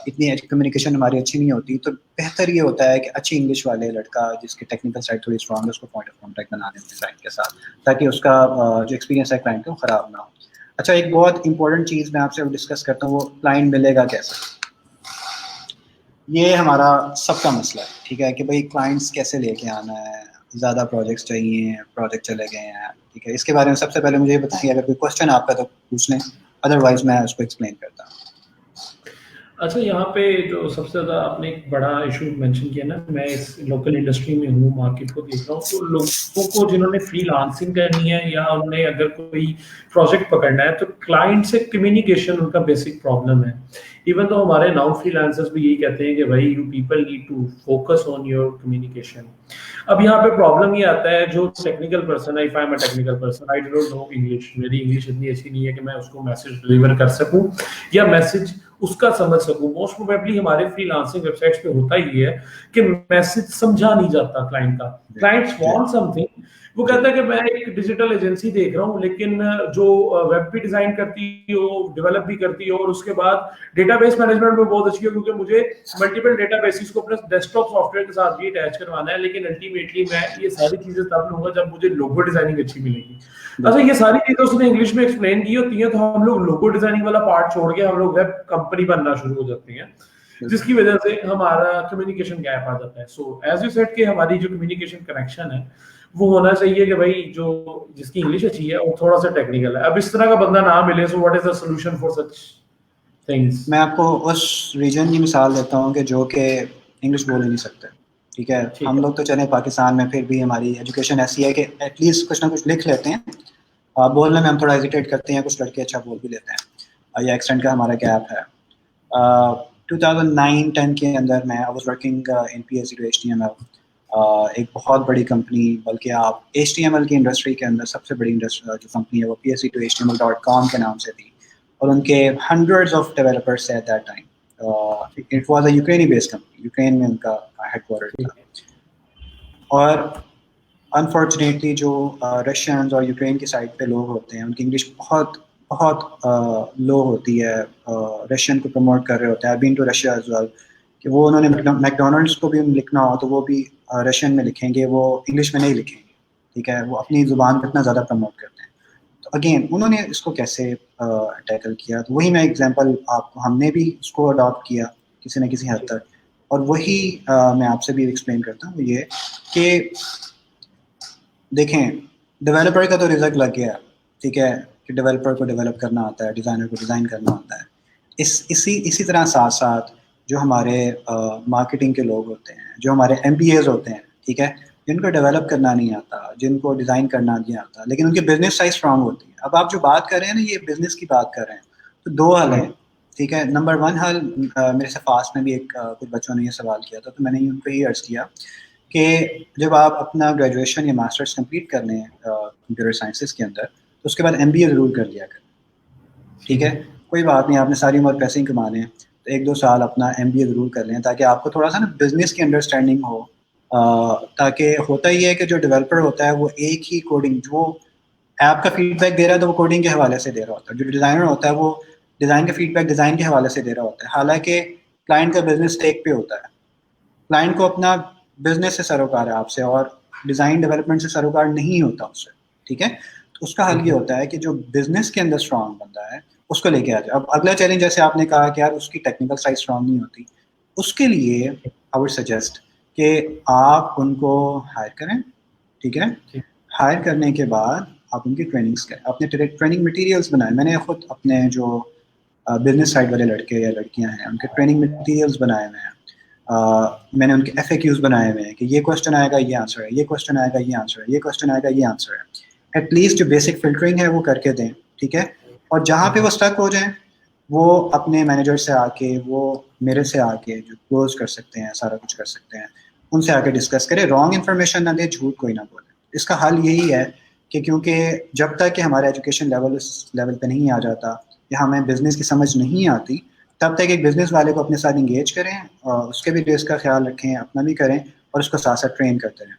اتنی کمیونیکیشن ہماری اچھی نہیں ہوتی. تو بہتر یہ ہوتا ہے کہ اچھی انگلش والے لڑکا جس کی ٹیکنیکل سائڈ تھوڑی اسٹرانگ ہے اس کو پوائنٹ آف کانٹیکٹ بنا دیں کلائنٹ کے ساتھ, تاکہ اس کا جو ایکسپیرینس ہے کلائنٹ کا وہ خراب نہ ہو. اچھا, ایک بہت امپورٹنٹ چیز میں آپ سے ڈسکس کرتا ہوں, وہ کلائنٹ ملے گا کیسے. یہ ہمارا سب کا مسئلہ ہے. ٹھیک ہے, کہ بھائی کلائنٹس کیسے لے کے آنا ہے, زیادہ پروجیکٹس چاہیے, پروجیکٹ چلے گئے ہیں. ٹھیک ہے, اس کے بارے میں سب سے پہلے مجھے یہ بتائیے, اگر کوئی کوشچن آپ کا تو پوچھ لیں, ادروائز میں اس کو ایکسپلین کرتا ہوں. اچھا, یہاں پہ جو سب سے زیادہ آپ نے ایک بڑا ایشو مینشن کیا نا, میں اس لوکل انڈسٹری میں ہوں, مارکیٹ کو دیکھ رہا ہوں, تو لوگوں کو جنہوں نے فری لانسنگ کرنی ہے یا انہوں نے اگر کوئی پروجیکٹ پکڑنا ہے تو کلائنٹ سے کمیونیکیشن ان کا بیسک پرابلم ہے. ایون تو ہمارے ناؤ فری لانسرز بھی یہی کہتے ہیں کہ بھائی you people need to focus on your communication. اب یہاں پہ پرابلم یہ آتا ہے جو ٹیکنیکل پرسن ہے, if I am a technical person I don't know English, میری انگلش اتنی اچھی نہیں ہے کہ میں اس کو میسج ڈلیور کر سکوں یا میسج اس کا سمجھ سکوں. موسٹ پروبیبلی ہمارے فری لانسنگ ویب سائٹس پہ ہوتا ہی ہے کہ میسج سمجھا نہیں جاتا کلائنٹ کا. کلائنٹس وانٹ سم تھنگ, وہ کہتا ہے کہ میں ایک ڈیجیٹل ایجنسی دیکھ رہا ہوں لیکن جو ویب بھی ڈیزائن کرتی ہو, ڈیولپ بھی کرتی ہو, اور اس کے بعد ڈیٹا بیس مینجمنٹ میں بہت اچھی ہے کیونکہ مجھے ملٹیپل ڈیٹا بیسز کو اپنے ڈیسک ٹاپ سافٹ ویئر کے ساتھ بھی اٹیچ کروانا ہے, لیکن الٹیمیٹلی میں یہ ساری چیزیں تب لوں گا جب مجھے لوگو ڈیزائننگ اچھی ملے گی. اچھا یہ ساری چیزیں اس نے انگلش میں ایکسپلین کی ہوتی ہیں, تو ہم لوگ لوگو ڈیزائننگ والا پارٹ چھوڑ کے ہم لوگ ویب کمپنی بننا شروع ہو جاتے ہیں, جس کی وجہ سے ہمارا کمیونیکیشن گیپ آ جاتا ہے. سو ایز یو سیڈ کہ ہماری جو کمیونیکیشن کنیکشن ہے وہ ہونا چاہیے کہ بھائی جو جس کی انگلش اچھی ہے وہ تھوڑا سا ٹیکنیکل ہے. اب اس طرح کا بندہ نہ ملے, so what is the solution for such things? میں آپ کو اس ریجن کی مثال دیتا ہوں کہ جو کہ انگلش بول ہی نہیں سکتے. ٹھیک ہے, ہم لوگ تو چلیں پاکستان میں, پھر بھی ہماری ایجوکیشن ایسی ہے کہ ایٹ لیسٹ کچھ نہ کچھ لکھ لیتے ہیں. بولنے میں ہم تھوڑا ہیزیٹیٹ کرتے ہیں, کچھ لڑکے اچھا بول بھی لیتے ہیں, یا ایکسٹینٹ کا ہمارا گیپ ہے. 2009-10 کے اندر میں I was working in PSC2HTML, ایک بہت بڑی کمپنی, بلکہ آپ HTML کی انڈسٹری کے اندر سب سے بڑی جو کمپنی ہے وہ PSC2HTML.com کے نام سے تھی, اور ان کے ہنڈریڈز آف ڈیولپرس تھے at that time. It was a Ukrainian based company, Ukraine میں ان کا ہیڈ کوارٹر تھا. اور انفارچونیٹلی جو رشینز اور یوکرین کی سائڈ پہ لوگ ہوتے ہیں ان کی انگلش بہت بہت لو ہوتی ہے. رشین کو پروموٹ کر رہے ہوتے ہیں, I've been to Russia as well, کہ وہ انہوں نے میکڈونلڈس کو بھی لکھنا ہو تو وہ بھی رشین میں لکھیں گے, وہ انگلش میں نہیں لکھیں گے. ٹھیک ہے, وہ اپنی زبان کو اتنا زیادہ پروموٹ کرتے ہیں. تو اگین انہوں نے اس کو کیسے ٹیکل کیا, تو وہی میں ایگزامپل آپ کو, ہم نے بھی اس کو اڈاپٹ کیا کسی نہ کسی حد تک, اور وہی میں آپ سے بھی ایکسپلین کرتا ہوں. یہ کہ دیکھیں ڈیولپر کا تو رزق لگ گیا, ٹھیک ہے, کہ ڈیولپر کو ڈیولپ کرنا آتا ہے, ڈیزائنر کو ڈیزائن کرنا آتا ہے. اسی طرح ساتھ ساتھ جو ہمارے مارکیٹنگ کے لوگ ہوتے ہیں, جو ہمارے MBAs ہوتے ہیں, ٹھیک ہے, جن کو ڈیولپ کرنا نہیں آتا, جن کو ڈیزائن کرنا نہیں آتا, لیکن ان کی بزنس سائز اسٹرانگ ہوتی ہے. اب آپ جو بات کر رہے ہیں نا, یہ بزنس کی بات کر رہے ہیں, تو دو حل ہیں. ٹھیک ہے, نمبر 1 حل, میرے سے فاسٹ میں بھی کچھ بچوں نے یہ سوال کیا تھا, تو میں نے ان کو یہ عرض کیا کہ جب آپ اپنا گریجویشن یا ماسٹرس کمپلیٹ کر لیں کمپیوٹر سائنسز کے اندر, تو اس کے بعد MBA ضرور کر لیا کریں. ٹھیک ہے, کوئی بات نہیں, آپ نے ساری عمر پیسے ہی کمانے ہیں, تو 1-2 سال اپنا MBA ضرور کر لیں, تاکہ آپ کو تھوڑا سا نا بزنس کی انڈرسٹینڈنگ ہو. تاکہ ہوتا ہی ہے کہ جو ڈیولپر ہوتا ہے وہ ایک ہی کوڈنگ, جو ایپ کا فیڈ بیک دے رہا ہے تو وہ کوڈنگ کے حوالے سے دے رہا ہوتا ہے, جو ڈیزائنر ہوتا ہے وہ ڈیزائن کا فیڈ بیک ڈیزائن کے حوالے سے دے رہا ہوتا ہے. حالانکہ کلائنٹ کا بزنس ٹیک پہ ہوتا ہے, کلائنٹ کو اپنا بزنس سے سروکار ہے آپ سے, اور ڈیزائن ڈیولپمنٹ سے سروکار نہیں ہوتا اس سے. ٹھیک ہے, تو اس کا حل یہ ہوتا ہے کہ جو بزنس کے اندر اسٹرانگ بندہ ہے اس کو لے کے آ جائے. اب اگلا چیلنج, جیسے آپ نے کہا کہ یار اس کی ٹیکنیکل سائڈ اسٹرانگ نہیں ہوتی, اس کے لیے آئی وڈ سجیسٹ کہ آپ ان کو ہائر کریں. ٹھیک ہے, ہائر کرنے کے بعد آپ ان کی ٹریننگس کریں, اپنے ٹریننگ مٹیریلس بنائیں. میں نے خود اپنے جو بزنس سائڈ والے لڑکے یا لڑکیاں ہیں ان کے ٹریننگ مٹیریلس بنائے ہوئے ہیں. میں نے ان کے FAQs بنائے ہوئے ہیں کہ یہ کوشچن آئے گا یہ آنسر ہے, یہ کوشچن آئے گا یہ آنسر ہے, یہ کوشچن آئے گا یہ آنسر ہے. ایٹ لیسٹ جو بیسک فلٹرنگ ہے وہ کر کے دیں. ٹھیک ہے, اور جہاں پہ وہ اسٹک ہو جائیں وہ اپنے مینیجر سے آ کے, وہ میرے سے آ کے جو کلوز کر سکتے ہیں, سارا کچھ کر سکتے ہیں, ان سے آ کے ڈسکس کریں. رانگ انفارمیشن نہ دیں, جھوٹ کوئی نہ بولے. اس کا حل یہی ہے کہ کیونکہ جب تک کہ ہمارا ایجوکیشن لیول اس لیول پہ نہیں آ جاتا یا ہمیں بزنس کی سمجھ نہیں آتی, تب تک ایک بزنس والے کو اپنے ساتھ انگیج کریں, اور اس کے بھی ریس کا خیال رکھیں, اپنا بھی کریں, اور اس کو ساتھ ساتھ ٹرین کرتے رہیں.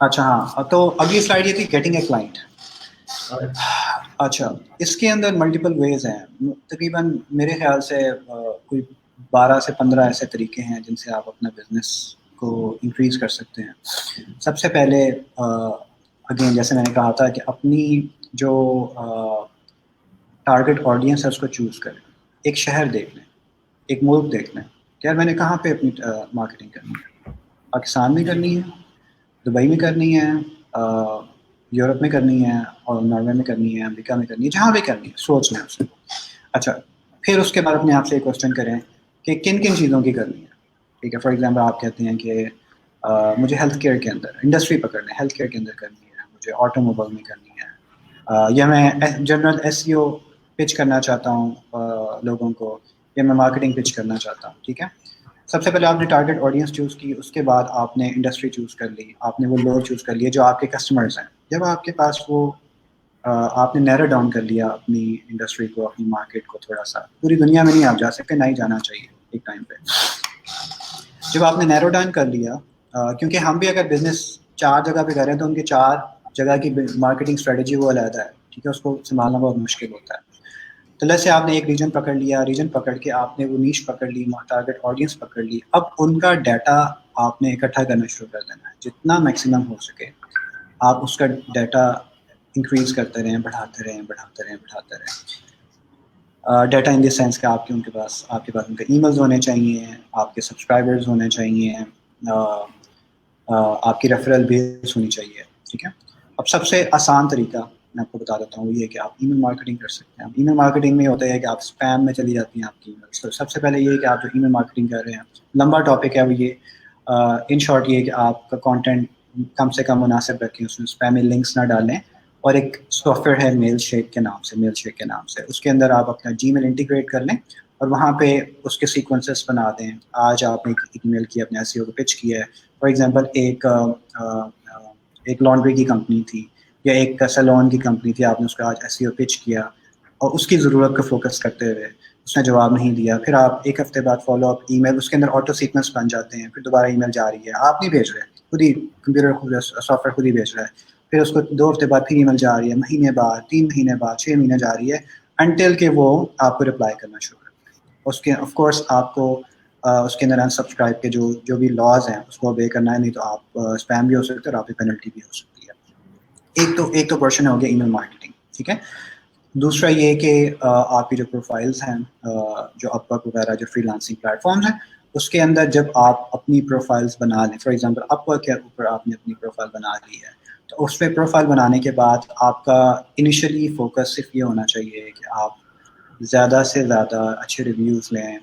اچھا ہاں, تو اگلی سلائڈ یہ تھی گیٹنگ اے کلائنٹ. اچھا, اس کے اندر ملٹیپل ویز ہیں. تقریباً میرے خیال سے کوئی 12 سے 15 ایسے طریقے ہیں جن سے آپ اپنا بزنس کو انکریز کر سکتے ہیں. سب سے پہلے اگین جیسے میں نے کہا تھا کہ اپنی جو ٹارگٹ آڈینس ہے اس کو چوز کریں. ایک شہر دیکھ لیں, ایک ملک دیکھ لیں کہ یار میں نے کہاں پہ اپنی مارکیٹنگ کرنی ہے. پاکستان میں کرنی ہے, دبئی میں کرنی ہے, یورپ میں کرنی ہے, اور ناروے میں کرنی ہے, امریکہ میں کرنی ہے, جہاں بھی کرنی ہے سوچ لیں اس سے. اچھا, پھر اس کے بعد اپنے آپ سے ایک کوشچن کریں کہ کن کن چیزوں کی کرنی ہے. ٹھیک ہے, فار ایگزامپل آپ کہتے ہیں کہ مجھے ہیلتھ کیئر کے اندر انڈسٹری پکڑ لیں, ہیلتھ کیئر کے اندر کرنی ہے, مجھے آٹو موبائل میں کرنی ہے, یا میں جنرل SEO پچ کرنا چاہتا ہوں لوگوں کو، یا میں مارکیٹنگ پچ کرنا چاہتا ہوں. ٹھیک ہے، سب سے پہلے آپ نے ٹارگیٹ آڈینس چوز کی، اس کے بعد آپ نے انڈسٹری چوز کر لی، آپ نے وہ لوگ چوز کر لیے جو آپ کے کسٹمرز ہیں. جب آپ کے پاس وہ آپ نے نیرو ڈاؤن کر لیا اپنی انڈسٹری کو، اپنی مارکیٹ کو تھوڑا سا، پوری دنیا میں نہیں آپ جا سکتے، نہ ہی جانا چاہیے ایک ٹائم پہ. جب آپ نے نیرو ڈاؤن کر لیا، کیونکہ ہم بھی اگر بزنس 4 جگہ پہ کر رہے ہیں تو ان کے 4 جگہ کی مارکیٹنگ اسٹریٹجی وہ علیحدہ ہے. ٹھیک ہے، اس کو سنبھالنا بہت مشکل ہوتا ہے. تو جیسے آپ نے ایک ریجن پکڑ لیا، ریجن پکڑ کے آپ نے وہ نیش پکڑ لی، ٹارگیٹ آڈینس پکڑ لی. اب ان کا ڈیٹا آپ نے اکٹھا کرنا شروع کر دینا ہے، جتنا میکسیمم ہو سکے آپ اس کا ڈیٹا انکریز کرتے رہیں، بڑھاتے رہیں. ڈیٹا ان دی سینس کہ آپ کے پاس ان کے ای میلز ہونے چاہیے، آپ کے سبسکرائبرز ہونے چاہیے، آپ کی ریفرل بیس ہونی چاہیے. ٹھیک ہے، اب سب سے آسان طریقہ میں آپ کو بتا دیتا ہوں، وہ یہ کہ آپ ای میل مارکیٹنگ کر سکتے ہیں. ای میل مارکیٹنگ میں ہوتا ہے کہ آپ اسپیم میں چلی جاتی ہیں آپ کی ای میلس. تو سب سے پہلے یہ کہ آپ جو ای میل مارکیٹنگ کر رہے ہیں، لمبا ٹاپک ہے وہ یہ، ان شارٹ یہ کہ آپ کا کانٹینٹ کم سے کم مناسب رکھیں، اس میں اسپیمی لنکس نہ ڈالیں. اور ایک سافٹ ویئر ہے میل شیک کے نام سے، اس کے اندر آپ اپنا جی میل انٹیگریٹ کر لیں اور وہاں پہ اس کے سیکوینسز بنا دیں. آج آپ نے ایک ای میل کی اپنے SEO کو پچ کیا ہے، فار ایگزامپل ایک لانڈری کی کمپنی تھی یا ایک سیلون کی کمپنی تھی، آپ نے اس کا آج SEO پچ کیا اور اس کی ضرورت کو فوکس کرتے ہوئے اس نے جواب نہیں دیا. پھر آپ ایک ہفتے بعد فالو اپ ای میل، اس کے اندر آٹو سیکوینس بن جاتے ہیں، پھر دوبارہ ای میل جا رہی ہے، آپ نہیں بھیج رہے، خود ہی کمپیوٹر سافٹ ویئر خود ہی بھیج رہا ہے. پھر اس کو 2 ہفتے بعد پھر ای میل جا رہی ہے، مہینے بعد، 3 مہینے بعد، 6 مہینے جا رہی ہے، انٹل کہ وہ آپ کو رپلائی کرنا شروع کر دے. اس کے آف کورس آپ کو اس کے اندر انسبسکرائب کے جو بھی لاز ہیں اس کو اوبے کرنا ہے، نہیں تو آپ اسپیم بھی ہو سکتے ہیں اور آپ کی پینلٹی بھی ہو سکتی ہے. ایک تو پورشن ہو گیا ای میل مارکیٹنگ. ٹھیک ہے، دوسرا یہ کہ آپ کی جو پروفائلز ہیں، جو اپ ورک وغیرہ جو فری لانسنگ پلیٹ فارمز ہیں، اس کے اندر جب آپ اپنی پروفائلز بنا لیں، فار ایگزامپل اپ ورک کے اوپر آپ نے اپنی پروفائل بنا لی ہے، تو اس پہ پروفائل بنانے کے بعد آپ کا انیشلی فوکس صرف یہ ہونا چاہیے کہ آپ زیادہ سے زیادہ اچھے ریویوز لیں.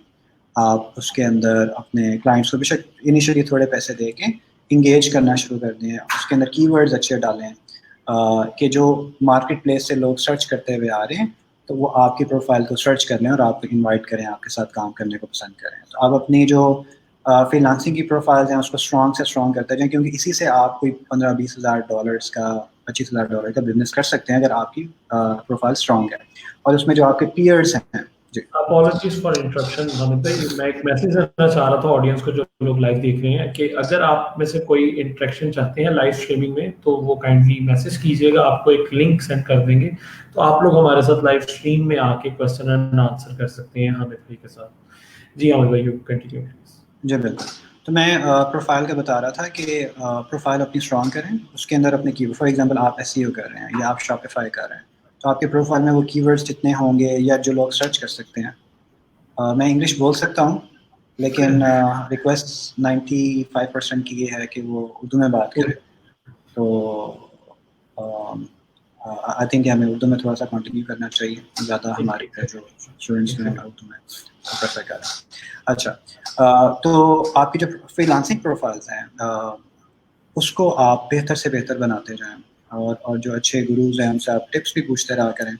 آپ اس کے اندر اپنے کلائنٹس کو بے شک انیشلی تھوڑے پیسے دے کے انگیج کرنا شروع کر دیں. اس کے اندر کی ورڈز اچھے ڈالیں کہ جو مارکیٹ پلیس سے لوگ سرچ کرتے ہوئے آ رہے ہیں تو وہ آپ کی پروفائل کو سرچ کر لیں اور آپ کو انوائٹ کریں، آپ کے ساتھ کام کرنے کو پسند کریں. تو آپ اپنی جو فری لانسنگ کی پروفائلز ہیں اس کو اسٹرانگ سے اسٹرانگ کرتے جائیں، کیونکہ اسی سے آپ کوئی $15,000-20,000 کا $25,000 کا بزنس کر سکتے ہیں اگر آپ کی پروفائل اسٹرانگ ہے. اور اس میں جو آپ کے پیئرس ہیں. جی اپالوجیز فار انٹرپشن حامد بھائی، میں ایک میسج دینا چاہ رہا تھا آڈینس کو جو لوگ لائیو دیکھ رہے ہیں، کہ اگر آپ میں سے کوئی انٹریکشن چاہتے ہیں لائیو اسٹریمنگ میں تو وہ کائنڈلی میسج کیجیے گا، آپ کو ایک لنک سینڈ کر دیں گے تو آپ لوگ ہمارے ساتھ لائیو اسٹریم میں آ کے کویسچن اینڈ آنسر کر سکتے ہیں حامد بھائی کے ساتھ. جی حامد بھائی، یو کنٹینیو. جی بالکل. تو میں پروفائل کا بتا رہا تھا کہ پروفائل اپنی اسٹرانگ کریں، اس کے اندر اپنے کی فار ایگزامپل آپ SEO کر رہے ہیں یا آپ شاپیفائی کر رہے ہیں، تو آپ کے پروفائل میں وہ کی ورڈز جتنے ہوں گے یا جو لوگ سرچ کر سکتے ہیں. میں انگلش بول سکتا ہوں لیکن ریکویسٹ 95% کی یہ ہے کہ وہ اردو میں بات کرے. تو آئی تھنک ہمیں اردو میں تھوڑا سا کنٹینیو کرنا چاہیے، زیادہ ہمارے جو اسٹوڈنٹس ہیں اردو میں پریفر کر رہے ہیں. اچھا، تو آپ کی جو فری لانسنگ پروفائلز ہیں اس کو آپ بہتر سے بہتر بناتے جائیں، اور جو اچھے گروز ہیں ان سے آپ ٹپس بھی پوچھتے رہا کریں.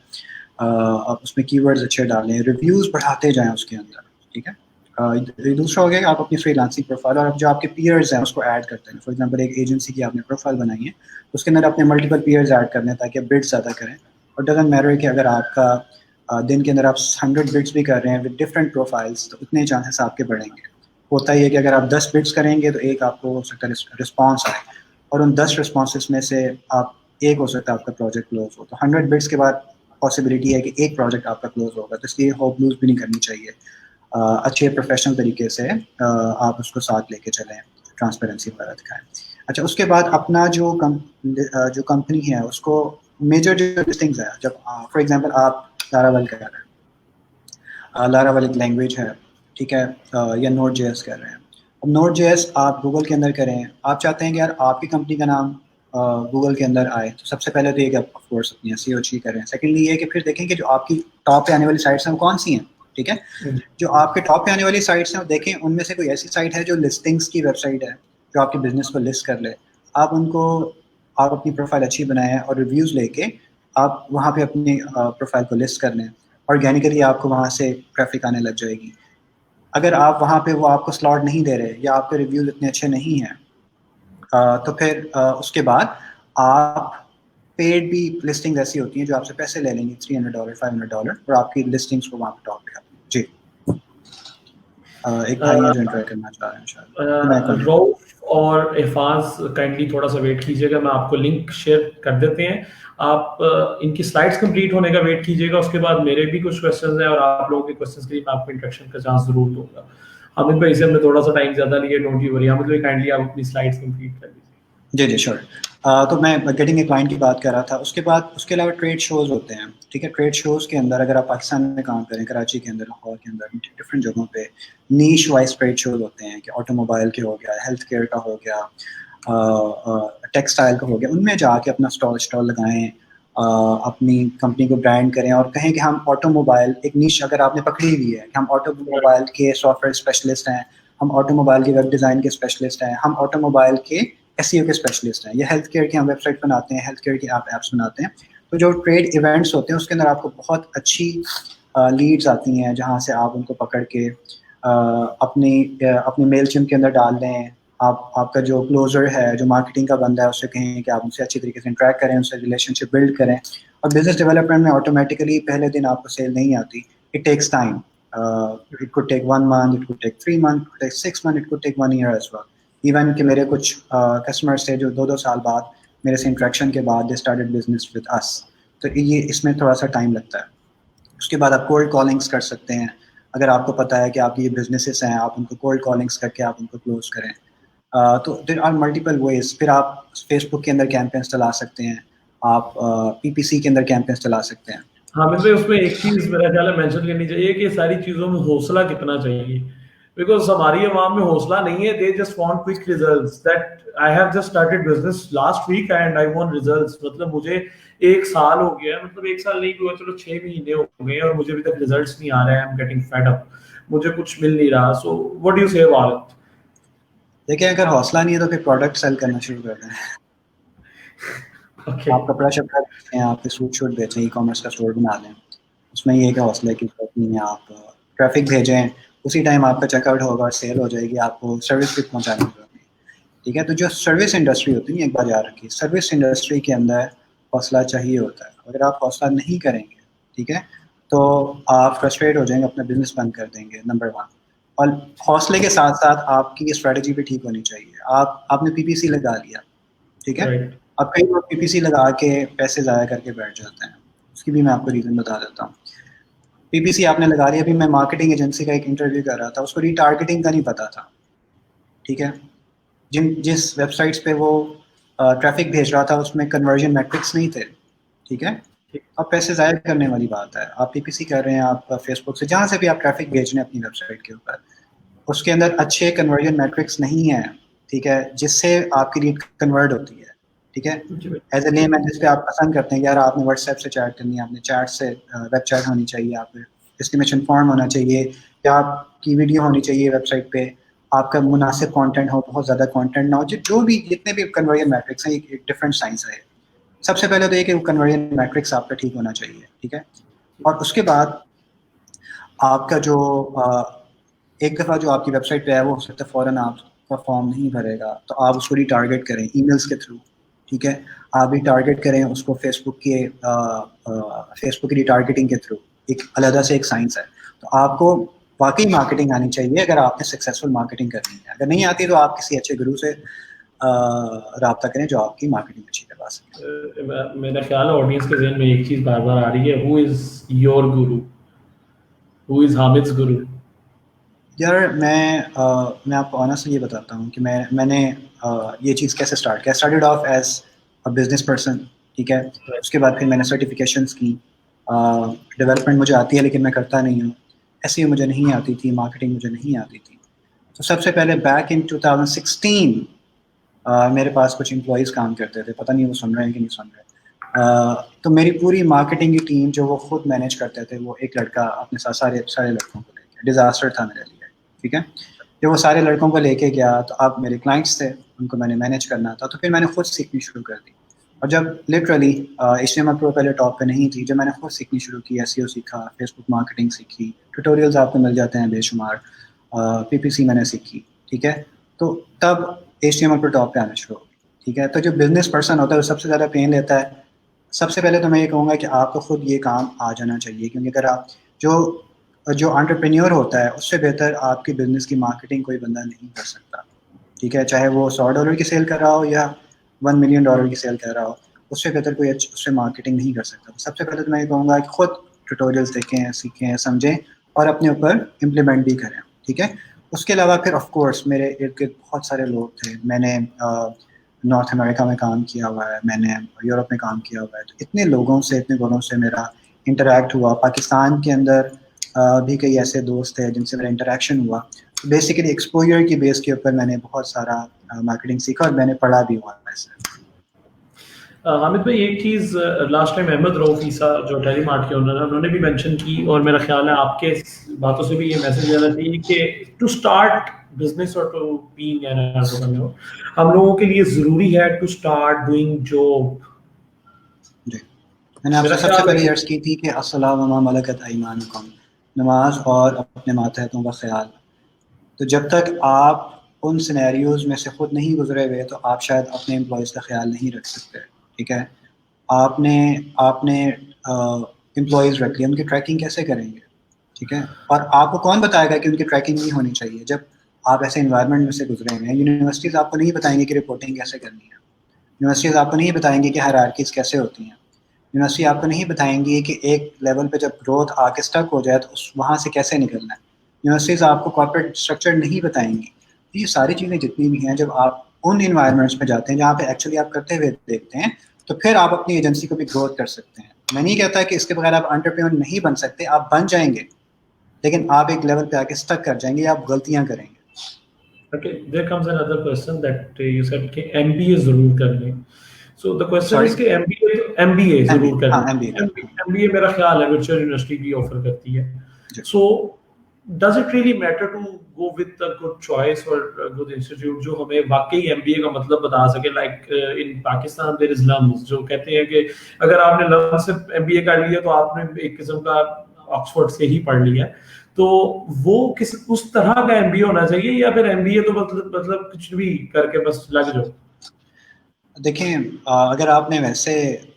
آپ اس میں کی ورڈز اچھے ڈالیں، ریویوز بڑھاتے جائیں اس کے اندر. ٹھیک ہے، دوسرا ہو گیا کہ آپ اپنی فری لانسنگ پروفائل اور جو آپ کے پیئرز ہیں اس کو ایڈ کرتے ہیں. فار ایگزامپل ایک ایجنسی کی آپ نے پروفائل بنائی ہے، اس کے اندر اپنے ملٹیپل پیئرز ایڈ کرنے تاکہ بڈ زیادہ کریں. اور ڈزنٹ میٹر کہ اگر آپ کا دن کے اندر آپ 100 بڈس بھی کر رہے ہیں ود ڈفرینٹ پروفائلس، تو اتنے چانسز آپ کے بڑھیں گے. ہوتا ہی ہے کہ اگر آپ 10 بڈس کریں گے تو ایک آپ کو ہو سکتا ہے رسپانس آئے، اور ان 10 رسپانسز میں سے آپ ایک ہو سکتا ہے آپ کا پروجیکٹ کلوز ہو. تو 100 بڈس کے بعد پاسبلٹی ہے کہ ایک پروجیکٹ آپ کا کلوز ہوگا. تو اس لیے ہوپ لوز بھی نہیں کرنی چاہیے. اچھے پروفیشنل طریقے سے آپ اس کو ساتھ لے کے چلیں، ٹرانسپیرنسی وغیرہ دکھائیں. اچھا، اس کے بعد اپنا جو کمپنی ہے اس کو میجر جو لسٹنگز ہے، جب فار ایگزامپل آپ لاراول کر رہے ہیں، لاراول ایک لینگویج ہے، ٹھیک ہے، یا نوٹ جے ایس کر رہے ہیں. اب نوٹ جے ایس آپ گوگل کے اندر کریں، آپ چاہتے ہیں کہ یار آپ کی کمپنی کا نام گوگل کے اندر آئے، تو سب سے پہلے تو یہ کہ آف کورس اپنی SEO اچھی کریں. سیکنڈلی یہ کہ پھر دیکھیں کہ جو آپ کی ٹاپ پہ آنے والی سائٹس ہیں وہ کون سی ہیں. ٹھیک ہے، جو آپ کے ٹاپ پہ آنے والی سائٹس ہیں دیکھیں ان میں سے کوئی ایسی سائٹ ہے جو لسٹنگس کی ویب سائٹ ہے جو آپ کے بزنس کو لسٹ کر لے. آپ ان کو آپ اپنی پروفائل اچھی بنائیں اور ریویوز لے کے آپ وہاں پہ اپنی پروفائل کو لسٹ کر لیں, آرگینیکلی آپ کو وہاں سے ٹریفک آنے لگ جائے گی. اگر آپ وہاں پہ وہ آپ کو سلاٹ نہیں دے رہے یا آپ کے ریویوز اتنے اچھے نہیں ہیں, تو پھر اس کے بعد آپ پیڈ بھی لسٹنگ ایسی ہوتی ہیں جو آپ سے پیسے لے لیں گے $300 $500 اور آپ کی لسٹنگس کو وہاں پہ ٹاپ پہ. جی ایک بھائی ہیں جو انٹر کرنا چاہ رہے ہیں انشاءاللہ. روف اور احفاظ کائنڈلی تھوڑا سا ویٹ کیجیے گا, میں آپ کو لنک شیئر کر دیتے ہیں. آپ ان کی سلائڈس کمپلیٹ ہونے کا ویٹ کیجیے گا, اس کے بعد میرے بھی کچھ کوشچنز ہیں اور آپ لوگوں کے کوشچنز کے لیے میں آپ کو انٹریکشن کا چانس ضرور دوں گا. حامد بھائی, اس سے ہم نے تھوڑا سا ٹائم زیادہ لیا, ڈونٹ یو وری. حامد بھائی کائنڈلی آپ اپنی سلائڈس کمپلیٹ کر لیجیے. جی جی شیور. تو میں گیٹنگ اے کلائنٹ کی بات کر رہا تھا. اس کے بعد اس کے علاوہ ٹریڈ شوز ہوتے ہیں, ٹھیک ہے. ٹریڈ شوز کے اندر اگر آپ پاکستان میں کام کریں, کراچی کے اندر, لاہور کے اندر, ڈفرینٹ جگہوں پہ نیش وائز ٹریڈ شوز ہوتے ہیں کہ آٹو موبائل کے ہو گیا, ہیلتھ کیئر کا ہو گیا, ٹیکسٹائل کا ہو گیا. ان میں جا کے اپنا اسٹال لگائیں, اپنی کمپنی کو برانڈ کریں اور کہیں کہ ہم آٹو موبائل, ایک نیش اگر آپ نے پکڑی ہوئی ہے کہ ہم آٹو موبائل کے سافٹ ویئر اسپیشلسٹ ہیں, ہم آٹو موبائل کے ویب ڈیزائن کے اسپیشلسٹ ہیں, ہم آٹو موبائل کے SEO کے اسپیشلسٹ ہیں, یا ہیلتھ کیئر کی ہم ویب سائٹ بناتے ہیں, ہیلتھ کیئر کی آپ ایپس بناتے ہیں. تو جو ٹریڈ ایونٹس ہوتے ہیں اس کے اندر آپ کو بہت اچھی لیڈز آتی ہیں جہاں سے آپ ان کو پکڑ کے اپنی میل چم کے اندر ڈال دیں. آپ کا جو کلوزر ہے, جو مارکیٹنگ کا بندہ ہے, اس سے کہیں کہ آپ ان سے اچھی طریقے سے انٹریکٹ کریں, ان سے ریلیشن شپ بلڈ کریں. اور بزنس ڈیولپمنٹ میں آٹومیٹکلی پہلے دن آپ کو سیل نہیں آتی. It takes time. It could take 1 month, it could take 3 months, it could take 6 months, it could take 1 year as well. Even کہ میرے کچھ کسٹمرس تھے جو 2 سال بعد میرے سے انٹریکشن کے بعد they started business with us. تو یہ اس میں تھوڑا سا ٹائم لگتا ہے. اس کے بعد آپ کولڈ کالنگس کر سکتے ہیں. اگر آپ کو پتہ ہے کہ آپ کی یہ بزنسز ہیں, آپ ان کو کولڈ کالنگس کر کے آپ ان کو کلوز کریں. تو دیر آر ملٹیپل ویز. پھر آپ فیس بک کے اندر کیمپینس چلا سکتے ہیں, آپ PPC کے اندر کیمپینس چلا سکتے ہیں. حامد بھائی, اس میں ایک چیز میرا خیال ہے مینشن کرنی چاہیے کہ ساری چیزوں میں حوصلہ کتنا چاہیے, بیکاز ہماری عوام میں حوصلہ نہیں ہے. They just want quick results. That I have just started business last week and I want results. مطلب مجھے 1 سال ہو گیا, مطلب 1 سال نہیں ہوا, چلو 6 مہینے ہو گئے اور مجھے ابھی تک ریزلٹس نہیں آ رہے ہیں. I am getting fed up, مجھے کچھ مل نہیں رہا. سو واٹ ڈو یو سے اباؤٹ اٹ؟ دیکھیں, اگر حوصلہ نہیں ہے تو پھر پروڈکٹ سیل کرنا شروع کر دیں. آپ کپڑا شپڑا بیچیں, آپ کے سوٹ شوٹ بیچیں, ای کامرس کا اسٹور بنا دیں. اس میں یہ کہ حوصلے کی ضرورت نہیں ہے. آپ ٹریفک بھیجیں, اسی ٹائم آپ کا چیک آؤٹ ہوگا اور سیل ہو جائے گی. آپ کو سروس بھی پہنچانے کی ضرورت نہیں. ٹھیک ہے. تو جو سروس انڈسٹری ہوتی ہے, ایک بار یاد رکھیے, سروس انڈسٹری کے اندر حوصلہ چاہیے ہوتا ہے. اگر آپ حوصلہ نہیں کریں گے, ٹھیک ہے, تو آپ فرسٹریٹ ہو جائیں گے, اپنا بزنس بند کر دیں گے. نمبر 1. اور حوصلے کے ساتھ ساتھ آپ کی اسٹریٹجی بھی ٹھیک ہونی چاہیے. آپ نے PPC لگا لیا, ٹھیک ہے. اب کئی لوگ PPC لگا کے پیسے ضائع کر کے بیٹھ جاتے ہیں. اس کی بھی میں آپ کو ریزن بتا دیتا ہوں. PPC آپ نے لگا لیا. ابھی میں مارکیٹنگ ایجنسی کا ایک انٹرویو کر رہا تھا, اس کو ری ٹارگیٹنگ کا نہیں پتا تھا, ٹھیک ہے. جس ویب سائٹس پہ وہ ٹریفک بھیج رہا تھا اس میں کنورژن میٹرکس نہیں تھے, ٹھیک ہے. اب پیسے ضائع کرنے والی بات ہے. آپ PPC کر رہے ہیں, آپ فیس بک سے جہاں سے بھی آپ ٹریفک بھیج رہے ہیں اپنی ویب سائٹ کے اوپر, اس کے اندر اچھے کنورژن میٹرکس نہیں ہیں, ٹھیک ہے, جس سے آپ کی لیڈ کنورٹ ہوتی ہے, ٹھیک ہے. ایز اے نیم ہے جس پہ آپ پسند کرتے ہیں, یار آپ نے واٹس ایپ سے چیٹ کرنی ہے, آپ نے چیٹ سے ویب چیٹ ہونی چاہیے, آپ پہ اسٹیمیشن فارم ہونا چاہیے, یا آپ کی ویڈیو ہونی چاہیے ویب سائٹ پہ, آپ کا مناسب کانٹینٹ ہو, بہت زیادہ کانٹینٹ نہ ہو. جو بھی جتنے بھی کنورژن میٹرکس ہیں, ایک ڈفرینٹ سائنس ہے. سب سے پہلے تو یہ کہ کنورژن میٹرکس آپ کا ٹھیک ہونا چاہیے, ٹھیک ہے. اور اس کے بعد آپ کا جو ایک دفعہ جو آپ کی ویب سائٹ پہ ہے, وہ ہو سکتا ہے فوراً آپ کا فارم نہیں بھرے گا, تو آپ اس کو ری ٹارگیٹ کریں ای میلس کے تھرو, ٹھیک ہے. آپ ری ٹارگیٹ کریں اس کو فیس بک کی ری ٹارگیٹنگ کے تھرو. ایک علیحدہ سے ایک سائنس ہے. تو آپ کو واقعی مارکیٹنگ آنی چاہیے اگر آپ نے سکسیزفل مارکیٹنگ کرنی ہے. اگر نہیں آتی تو آپ کسی اچھے گرو سے رابطہ کریں جو آپ کی مارکیٹنگ اچھی کروا سکے. میرا خیال ہے آڈینس کے ذہن میں ایک چیز بار بار آ رہی ہے, ہو از یور گرو, ہو از حامد's گرو؟ یار میں آپ کو آنیسٹلی یہ بتاتا ہوں کہ میں نے یہ چیز کیسے اسٹارٹ کیا. Started off as a business person, ٹھیک ہے. اس کے بعد پھر میں نے سرٹیفکیشنس کی. ڈیولپمنٹ مجھے آتی ہے لیکن میں کرتا نہیں ہوں. SEO مجھے نہیں آتی تھی, مارکیٹنگ مجھے نہیں آتی تھی. تو سب سے پہلے بیک ان 2016 میرے پاس کچھ امپلائیز کام کرتے تھے, پتہ نہیں وہ سن رہے ہیں کہ نہیں سن رہے. تو میری پوری مارکیٹنگ کی ٹیم جو وہ خود مینیج کرتے تھے, وہ ایک لڑکا اپنے ساتھ سارے لڑکوں کو لے کے, ڈیزاسٹر تھا میرے لیے, ٹھیک ہے. جب وہ سارے لڑکوں کو لے کے گیا تو اب میرے کلائنٹس تھے, ان کو میں نے مینیج کرنا تھا, تو پھر میں نے خود سیکھنی شروع کر دی. اور جب لٹرلی HTML Pro پہلے ٹاپ پہ نہیں تھی، جب میں نے خود سیکھنی شروع کی، SEO سیکھا، فیس بک مارکیٹنگ سیکھی، ٹیوٹوریلز آپ کو مل جاتے ہیں بے شمار، PPC میں نے سیکھی، ٹھیک ہے، تو تب HTML Pro ٹاپ پہ آنا شروع ہو گئی، ٹھیک ہے. تو جو بزنس پرسن ہوتا ہے وہ سب سے زیادہ پین لیتا ہے. سب سے پہلے تو میں یہ کہوں گا کہ آپ کو خود یہ کام آ جانا چاہیے، کیونکہ اگر آپ جو انٹرپرینیور ہوتا ہے اس سے بہتر آپ کی بزنس کی مارکیٹنگ کوئی بندہ نہیں کر سکتا، ٹھیک ہے، چاہے وہ $100 کی سیل کر رہا ہو یا $1 ملین کی سیل کر رہا ہو، اس سے بہتر کوئی اس سے مارکیٹنگ نہیں کر سکتا. سب سے پہلے تو میں یہ کہوں گا کہ خود ٹیوٹوریلز دیکھیں، سیکھیں، سمجھیں اور اپنے اوپر امپلیمنٹ بھی کریں، ٹھیک ہے. اس کے علاوہ پھر آف کورس میرے ارد گرد بہت سارے لوگ تھے. میں نے نارتھ امریکہ میں کام کیا ہوا ہے، میں نے یورپ میں کام کیا ہوا ہے، تو اتنے لوگوں سے، اتنے لوگوں سے میرا انٹریکٹ ہوا. پاکستان کے اندر بھی کئی ایسے دوست تھے جن سے میرا انٹریکشن ہوا. بیسیکلی ایکسپوجر کی بیس کے اوپر میں نے بہت سارا مارکیٹنگ سیکھا اور میں نے پڑھا بھی ہوا ایسے. حامد بھائی ایک چیز لاسٹ ٹائم احمد رؤف عیسیٰ جو ٹیلی مارٹ کے اونر ہیں انہوں نے بھی مینشن کی، اور میرا خیال ہے آپ کے باتوں سے بھی یہ میسج آنا چاہیے کہ ٹو اسٹارٹ بزنس اور ٹو بینگ این انٹرپرینیور ہم لوگوں کے لیے ضروری ہے ٹو اسٹارٹ ڈوئنگ جاب. جی، میں نے آپ سے سب سے پہلے عرض کی تھی کہ الصلاۃ وما ملکت ایمانکم، نماز اور اپنے ماتحتوں کا خیال. تو جب تک آپ ان سینیریوز میں سے خود نہیں گزرے ہوئے تو آپ شاید اپنے امپلائیز کا خیال نہیں رکھ سکتے، ٹھیک ہے. آپ نے امپلائیز رکھ لیا، ان کی ٹریکنگ کیسے کریں گے، ٹھیک ہے. اور آپ کو کون بتائے گا کہ ان کی ٹریکنگ نہیں ہونی چاہیے جب آپ ایسے انوائرمنٹ میں سے گزرے ہیں. یونیورسٹیز آپ کو نہیں بتائیں گے کہ رپورٹنگ کیسے کرنی ہے، یونیورسٹیز آپ کو نہیں بتائیں گے کہ ہائرارکیز کیسے ہوتی ہیں، یونیورسٹی آپ کو نہیں بتائیں گی کہ ایک لیول پہ جب گروتھ آ کے اسٹک ہو جائے تو وہاں سے کیسے نکلنا ہے. یونیورسٹیز آپ کو کارپوریٹ اسٹرکچر نہیں بتائیں گی. یہ ساری چیزیں جتنی بھی ہیں جب آپ ان انوائرمنٹس میں جاتے ہیں جہاں پہ ایکچولی آپ کرتے ہوئے دیکھتے ہیں تو پھر آپ اپنی ایجنسی کو بھی گروتھ کر سکتے ہیں. میں نہیں کہتا کہ اس کے بغیر آپ انٹرپرینور نہیں بن سکتے، آپ بن جائیں گے، لیکن آپ ایک لیول پہ آ کے اسٹک کر جائیں گے یا آپ غلطیاں کریں گے. Okay, there comes another question that you said کہ MBA ضرور کر لیں. So the question is کہ MBA ضرور کر لیں. MBA میرا خیال ہے ورچوئل یونیورسٹی بھی آفر کرتی ہے. So does it really matter to go with a good choice or a good institute جو ہمیں واقعی MBA کا مطلب بتا سکے. Like in Pakistan there is LUMS جو کہتے ہیں کہ اگر آپ نے LUMS سے MBA کر لیا تو آپ نے ایک قسم کا آکسفورڈ سے ہی پڑھ لیا. تو وہ اس طرح کا MBA ہونا چاہیے یا پھر MBA تو مطلب کچھ بھی کر کے بس لگ جاؤ. دیکھیں اگر آپ نے ویسے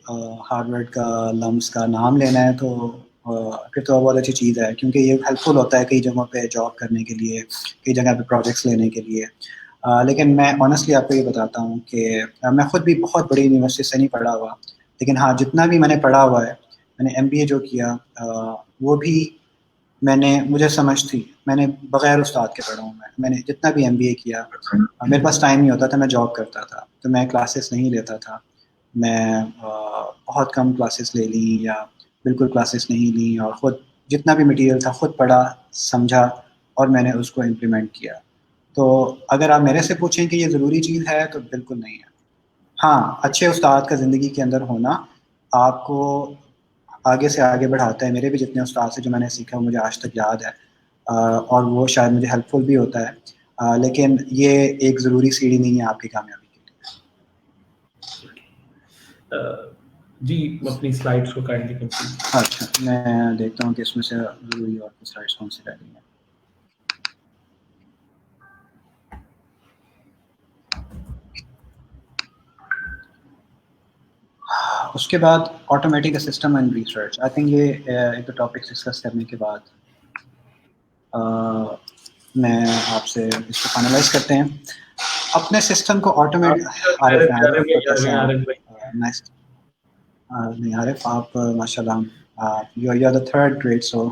ہارورڈ کا لمس کا نام لینا ہے تو پھر تو بہت اچھی چیز ہے، کیونکہ یہ ہیلپ فل ہوتا ہے کئی جگہوں پہ جاب کرنے کے لیے، کئی جگہ پہ پروجیکٹس لینے کے لیے. لیکن میں آنیسٹلی آپ کو یہ بتاتا ہوں کہ میں خود بھی بہت بڑی یونیورسٹی سے نہیں پڑھا ہوا، لیکن ہاں جتنا بھی میں نے پڑھا ہوا ہے، میں نے MBA جو کیا وہ بھی مجھے سمجھ تھی. میں نے بغیر استاد کے پڑھا ہوں. میں نے جتنا بھی MBA کیا میرے پاس ٹائم نہیں ہوتا تھا، میں جاب کرتا تھا تو میں کلاسز نہیں لیتا تھا. میں بہت کم کلاسز لے لیں یا بالکل کلاسز نہیں لیں، اور خود جتنا بھی مٹیریل تھا خود پڑھا، سمجھا اور میں نے اس کو امپلیمنٹ کیا. تو اگر آپ میرے سے پوچھیں کہ یہ ضروری چیز ہے تو بالکل نہیں ہے. ہاں اچھے استاد کا زندگی کے اندر ہونا آپ کو آگے سے آگے بڑھاتا ہے. میرے بھی جتنے استاد سے جو میں نے سیکھا وہ مجھے آج تک یاد ہے، اور وہ شاید مجھے ہیلپ فل بھی ہوتا ہے، لیکن یہ ایک ضروری سیڑھی نہیں ہے آپ کی کامیابی کے لیے. جی اپنی سلائڈس کو کائنڈلی کمپلیٹ. اچھا میں دیکھتا ہوں کہ اس میں سے ضروری اور کچھ سلائڈس کون سی رہ گئی ہیں. اس کے بعد automatic system and research. I think یہ ایک دو ٹاپکس ڈسکس کرنے کے بعد میں آپ سے اس کو فائنلائز کرتے ہیں. اپنے سسٹم کو آٹومیٹ نہیں عارف آپ ماشاء اللہ you are the third grade so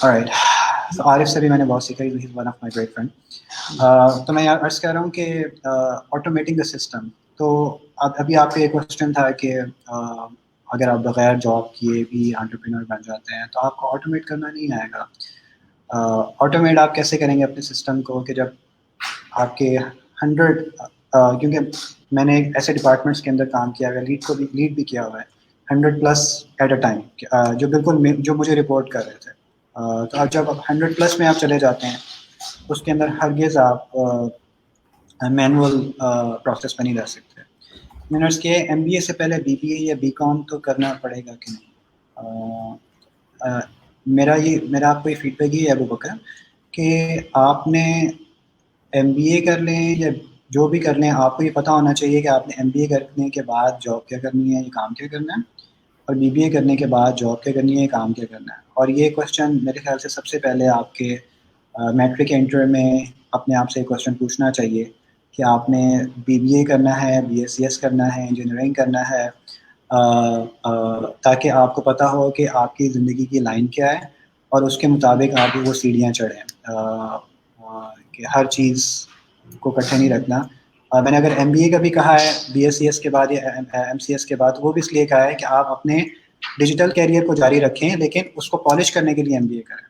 alright. Arif سے بھی میں نے بہت سیکھا، he one of my great friend. تو میں عرض کر رہا ہوں کہ آٹومیٹنگ دا سسٹم. تو ابھی آپ کا ایک کوشچن تھا کہ اگر آپ بغیر جاب کیے بھی انٹرپرینور بن جاتے ہیں تو آپ کو آٹومیٹ کرنا نہیں آئے گا. آٹومیٹ آپ کیسے کریں گے اپنے سسٹم کو کہ جب آپ کے 100 کیونکہ میں نے ایسے ڈپارٹمنٹس کے اندر کام کیا ہوا ہے، لیڈ بھی کیا ہوا ہے 100+ ایٹ اے ٹائم، جو بالکل جو مجھے رپورٹ کر رہے تھے. تو اب جب 100+ میں آپ چلے جاتے ہیں اس کے اندر ہرگز آپ مینول پروسیس پہ نہیں رہ سکتے. میں نے عرض کیا MBA سے پہلے BBA یا BCom تو کرنا پڑے گا کہ نہیں. میرا آپ کو یہ فیڈ بیک یہ ہے ابو بکر کہ آپ نے MBA کر لیں یا جو بھی کر لیں, آپ کو یہ پتہ ہونا چاہیے کہ آپ نے MBA کرنے کے بعد جاب کیا کرنی ہے, یہ کام کیا کرنا ہے, اور BBA کرنے کے بعد جاب کیا کرنی ہے, یہ کام کیا کرنا ہے. اور یہ کوشچن میرے خیال سے سب سے پہلے آپ کے میٹرک انٹر میں اپنے آپ سے ایک کوشچن پوچھنا چاہیے کہ آپ نے BBA کرنا ہے, BScs کرنا ہے, انجینئرنگ کرنا ہے, تاکہ آپ کو پتہ ہو کہ آپ کی زندگی کی لائن کیا ہے اور اس کے مطابق آپ وہ سیڑھیاں چڑھیں. کہ ہر چیز کو اکٹھے نہیں رکھنا. میں نے اگر MBA کا بھی کہا ہے BScs کے بعد یا MCS کے بعد, وہ بھی اس لیے کہا ہے کہ آپ اپنے ڈیجیٹل کیریئر کو جاری رکھیں لیکن اس کو پالش کرنے کے لیے MBA کریں.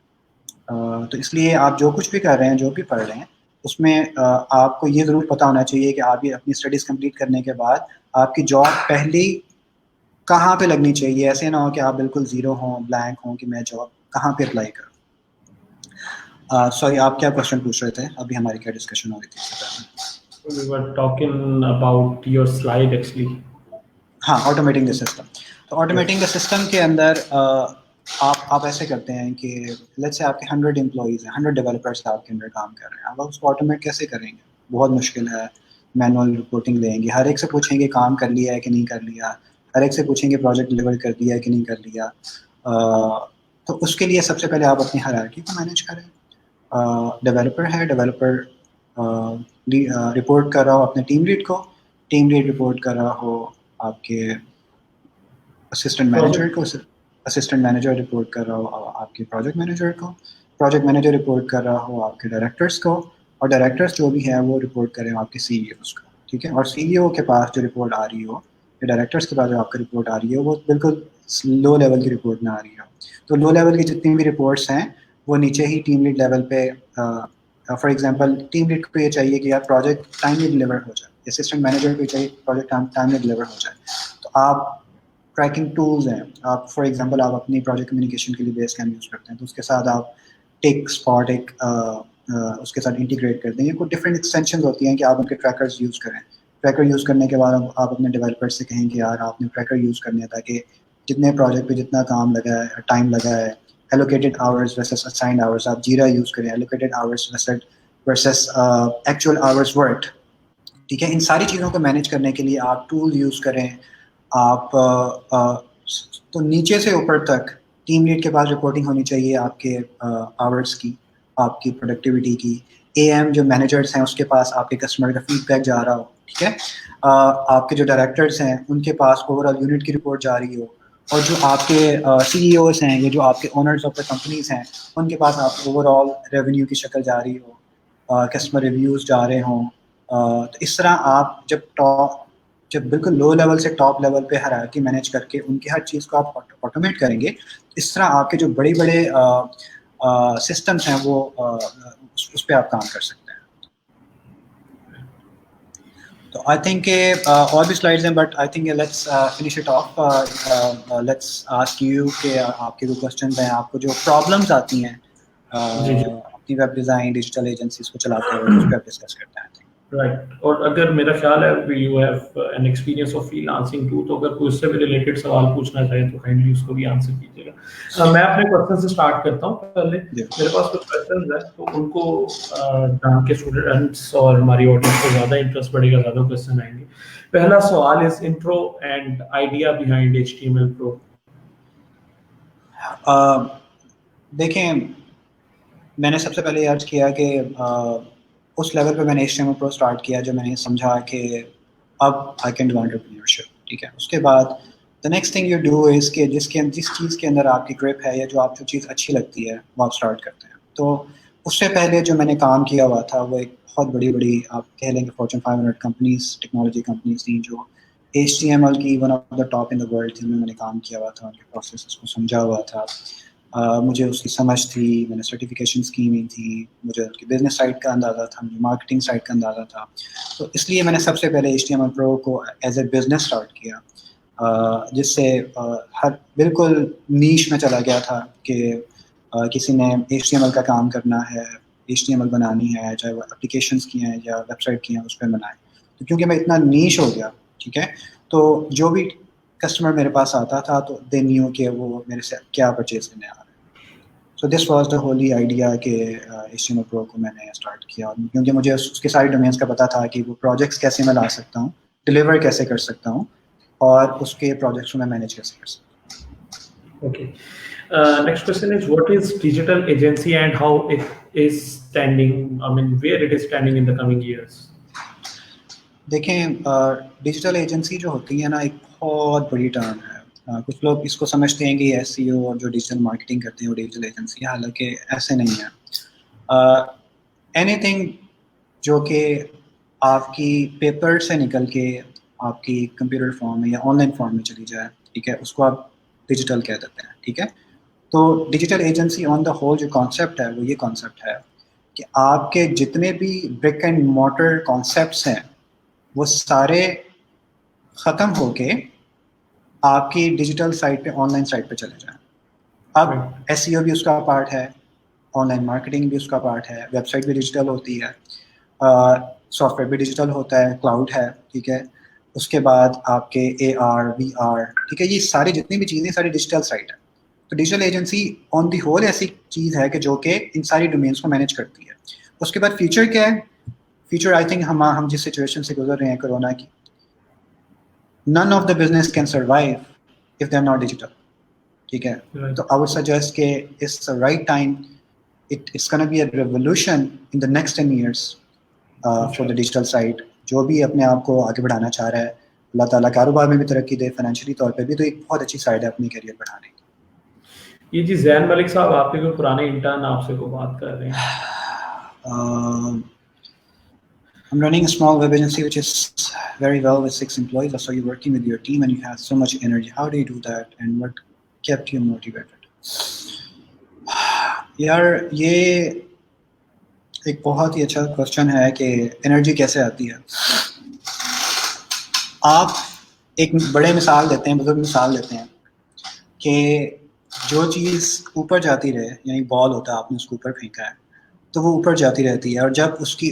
تو اس لیے آپ جو کچھ بھی کر رہے ہیں, جو بھی پڑھ رہے ہیں, اس میں آپ کو یہ ضرور پتہ ہونا چاہیے کہ آپ یہ اپنی اسٹڈیز کمپلیٹ کرنے کے بعد آپ کی جاب پہلی کہاں پہ لگنی چاہیے. ایسے نہ ہو کہ آپ بالکل زیرو ہوں, بلینک ہوں کہ میں جاب کہاں پہ اپلائی کروں. سوری, آپ کیا کوشچن پوچھ رہے تھے؟ ابھی ہماری کیا ڈسکشن ہو رہی تھی؟ We were talking about your slide actually. ہاں, آٹومیٹنگ دا سسٹم. تو آٹومیٹنگ دا سسٹم کے اندر آپ ایسے کرتے ہیں کہ لیٹس سے آپ کے 100 امپلائیز ہیں, 100 ڈیولپرس آپ کے اندر کام کر رہے ہیں. اب آپ اس کو آٹومیٹ کیسے کریں گے؟ بہت مشکل ہے. مینول رپورٹنگ لیں گے, ہر ایک سے پوچھیں گے کام کر لیا ہے کہ نہیں کر لیا, ہر ایک سے پوچھیں گے پروجیکٹ ڈلیور کر دیا ہے کہ نہیں کر لیا. تو اس کے لیے سب سے پہلے آپ اپنی ہائرارکی کو مینیج کریں. ڈیولپر ہے, ڈیولپر رپورٹ کر رہا ہو اپنے ٹیم لیڈ کو, ٹیم لیڈ رپورٹ کر رہا ہو آپ کے اسسٹنٹ مینیجر کو, اسسٹنٹ مینیجر رپورٹ کر رہا ہو آپ کے پروجیکٹ مینیجر کو, پروجیکٹ مینیجر رپورٹ کر رہا ہو آپ کے ڈائریکٹرس کو, اور ڈائریکٹرس جو بھی ہیں وہ رپورٹ کریں آپ کے CEOs کو. ٹھیک ہے, اور CEO کے پاس جو رپورٹ آ رہی ہو, یا ڈائریکٹرس کے پاس جو آپ کی رپورٹ آ رہی ہے, وہ بالکل لو لیول کی رپورٹ نہ آ رہی ہو. تو لو لیول کی جتنی بھی رپورٹس ہیں وہ نیچے ہی ٹیم لیڈ لیول پہ, فار ایگزامپل ٹیم لیڈ کو یہ چاہیے کہ یار پروجیکٹ ٹائملی ڈلیور ہو جائے, اسسٹنٹ مینیجر کو یہ چاہیے کہ پروجیکٹ ٹائملی ڈلیور ہو جائے. تو آپ ٹریکنگ ٹولز ہیں, آپ فار ایگزامپل آپ اپنی پروجیکٹ کمیونیکیشن کے لیے بیس کیمپ یوز کرتے ہیں, تو اس کے ساتھ آپ ٹیک اسپاٹ ایک اس کے ساتھ انٹیگریٹ کرتے ہیں. یہ کوئی ڈفرینٹ ایکسٹینشنز ہوتی ہیں کہ آپ ان کے ٹریکرز یوز کریں. ٹریکر یوز کرنے کے بعد آپ اپنے ڈیولپر سے کہیں کہ یار آپ نے ٹریکر یوز کرنے ہے تاکہ جتنے پروجیکٹ پہ جتنا کام لگا ہے, ٹائم لگا ہے, allocated hours versus assigned hours, آپ جیرا یوز کریں, allocated hours versus actual hours worked. ٹھیک ہے, ان ساری چیزوں کو مینیج کرنے کے لیے آپ ٹول یوز کریں. آپ تو نیچے سے اوپر تک ٹیم لیڈ کے پاس رپورٹنگ ہونی چاہیے آپ کے آورس کی, آپ کی پروڈکٹیوٹی کی. AM جو مینیجرس ہیں اس کے پاس آپ کے کسٹمر کا فیڈ بیک جا رہا ہو. ٹھیک ہے, آپ کے جو ڈائریکٹرس ہیں ان کے پاس اوور آل یونٹ کی رپورٹ جا رہی ہو, اور جو آپ کے CEOs ہیں یا جو آپ کے اونرز آف دا کمپنیز ہیں ان کے پاس آپ اوور آل ریونیو کی شکل جا رہی ہو, کسٹمر ریویوز جا رہے ہوں. تو اس طرح آپ جب بالکل لو لیول سے ٹاپ لیول پہ ہائرارکی مینیج کر کے ان کی ہر چیز کو آپ آٹومیٹ کریں گے, اس طرح آپ کے جو بڑے بڑے سسٹمس ہیں وہ اس پہ آپ کام کر سکتے ہیں. تو آئی تھنک کہ اور بھی سلائڈز ہیں, but I think let's finish it of. Let's ask you کہ آپ کے جو کوشچنز ہیں, آپ کو جو پرابلمس آتی ہیں اپنی ویب ڈیزائن ڈیجیٹل ایجنسیز کو چلاتے ہوئے, اس پہ آپ ڈسکس کرتے ہیں. رائٹ, اور اگر میرا خیال ہے you have an experience of freelancing too, تو اگر کوئی اس سے بھی ریلیٹڈ سوال پوچھنا چاہے تو کائنڈلی اس کو بھی آنسر کیجیے گا. میں اپنے کوشچن سے اسٹارٹ کرتا ہوں. پہلے میرے پاس کچھ کوشچنز ہیں تو ان کو جان کے اسٹوڈنٹس اور ہماری آڈینس کو زیادہ انٹرسٹ بڑھے گا, زیادہ کوشچن آئیں گے. پہلا سوال is intro and idea behind HTML Pro. دیکھیں, میں نے سب سے پہلے یاد کیا کہ اس لیول پہ میں نے HTML Pro اسٹارٹ کیا جو میں نے سمجھا کہ اب آئی کین ڈو انٹرپرینیورشپ. ٹھیک ہے, اس کے بعد the next thing you do is کہ جس چیز کے اندر آپ کی گرپ ہے یا جو آپ کو چیز اچھی لگتی ہے وہ آپ اسٹارٹ کرتے ہیں. تو اس سے پہلے جو میں نے کام کیا ہوا تھا وہ ایک بہت بڑی آپ کہہ لیں کہ Fortune 500 کمپنیز, ٹیکنالوجی کمپنیز تھیں جو HTML کی one of the top in the world تھی. میں نے کام کیا ہوا تھا, ان کے پروسیسز کو سمجھا ہوا تھا, مجھے اس کی سمجھ تھی, میں نے سرٹیفکیشنس کی ہوئی تھی, مجھے ان کی بزنس سائڈ کا اندازہ تھا, مجھے مارکیٹنگ سائڈ کا اندازہ تھا. تو اس لیے میں نے سب سے پہلے HTML Pro کو ایز اے بزنس اسٹارٹ کیا, جس سے ہر بالکل نیش میں چلا گیا تھا کہ کسی نے HTML کا کام کرنا ہے, HTML بنانی ہے, چاہے وہ اپلیکیشنس کی ہیں یا ویب سائٹ کی ہیں اس پہ بنائیں. تو کیونکہ میں اتنا نیش ہو گیا, ٹھیک ہے. تو جو بھی کسٹمر میرے پاس آتا تھا تو دے نیو کہ وہ میرے سے کیا پرچیز کرنے آ رہا ہے. So this was the whole idea کہ HTML Pro کو میں نے اسٹارٹ کیا, کیونکہ مجھے اس کے سارے ڈومینس کا پتا تھا کہ وہ پروجیکٹس کیسے میں لا سکتا ہوں, ڈلیور کیسے کر سکتا ہوں, اور اس کے پروجیکٹس کو میں مینیج کیسے کر سکتا ہوں. Okay. Next question is, what is digital agency and how it is standing? I mean, where it is standing in the coming years? دیکھیں, ڈیجیٹل ایجنسی جو ہوتی ہے نا ایک بہت بڑی ٹرم ہے. کچھ لوگ اس کو سمجھتے ہیں کہ SEO اور جو ڈیجیٹل مارکیٹنگ کرتے ہیں وہ ڈیجیٹل ایجنسی ہے, حالانکہ ایسے نہیں ہے. اینی تھنگ جو کہ آپ کی پیپر سے نکل کے آپ کی کمپیوٹر فارم میں یا آن لائن فارم میں چلی جائے, ٹھیک ہے, اس کو آپ ڈیجیٹل کہہ دیتے ہیں. ٹھیک ہے, تو digital agency on the whole جو کانسیپٹ ہے وہ یہ کانسیپٹ ہے کہ آپ کے جتنے بھی برک اینڈ مورٹر کانسیپٹس ہیں وہ سارے ختم ہو کے آپ کی ڈیجیٹل سائٹ پہ, آن لائن سائٹ پہ چلے جائیں. اب SEO بھی اس کا پارٹ ہے, آن لائن مارکیٹنگ بھی اس کا پارٹ ہے, ویب سائٹ بھی ڈیجیٹل ہوتی ہے, سافٹ ویئر بھی ڈیجیٹل ہوتا ہے, کلاؤڈ ہے, ٹھیک ہے, اس کے بعد آپ کے AR VR, ٹھیک ہے, یہ ساری جتنی بھی چیزیں ساری ڈیجیٹل سائٹ ہے. تو digital agency on the whole ایسی چیز ہے کہ جو کہ ان ساری ڈومینس کو مینیج کرتی ہے. اس کے بعد فیچر کیا ہے؟ فیچر آئی تھنک ہم جس سچویشن سے گزر رہے ہیں کرونا کی, none of the business can survive if they are not digital. ٹھیک ہے, تو I would suggest کہ it's the right time, it's going to be a revolution in the next 10 years for the digital side. جو بھی اپنے آپ کو آگے بڑھانا چاہ رہا ہے, اللہ تعالیٰ کاروبار میں بھی ترقی دے, فائنینشلی طور پہ بھی, تو ایک بہت اچھی سائڈ ہے اپنی کیریئر بڑھانے کی. یہ جی زین ملک صاحب آپ کے کوئی پرانے انٹرن آپ سے کو بات کر رہے ہیں. I'm running a small web agency which is very well with 6 employees. I saw you working with your team and you have so much energy. How do you do that and what kept you motivated? یار یہ ایک بہت ہی اچھا question ہے کہ energy کیسے آتی ہے. آپ ایک بڑے مثال دیتے ہیں, بزرگ مثال دیتے ہیں کہ جو چیز اوپر جاتی رہے, یعنی بال ہوتا ہے, آپ نے اس کو اوپر پھینکا ہے تو وہ اوپر جاتی رہتی ہے, اور جب اس کی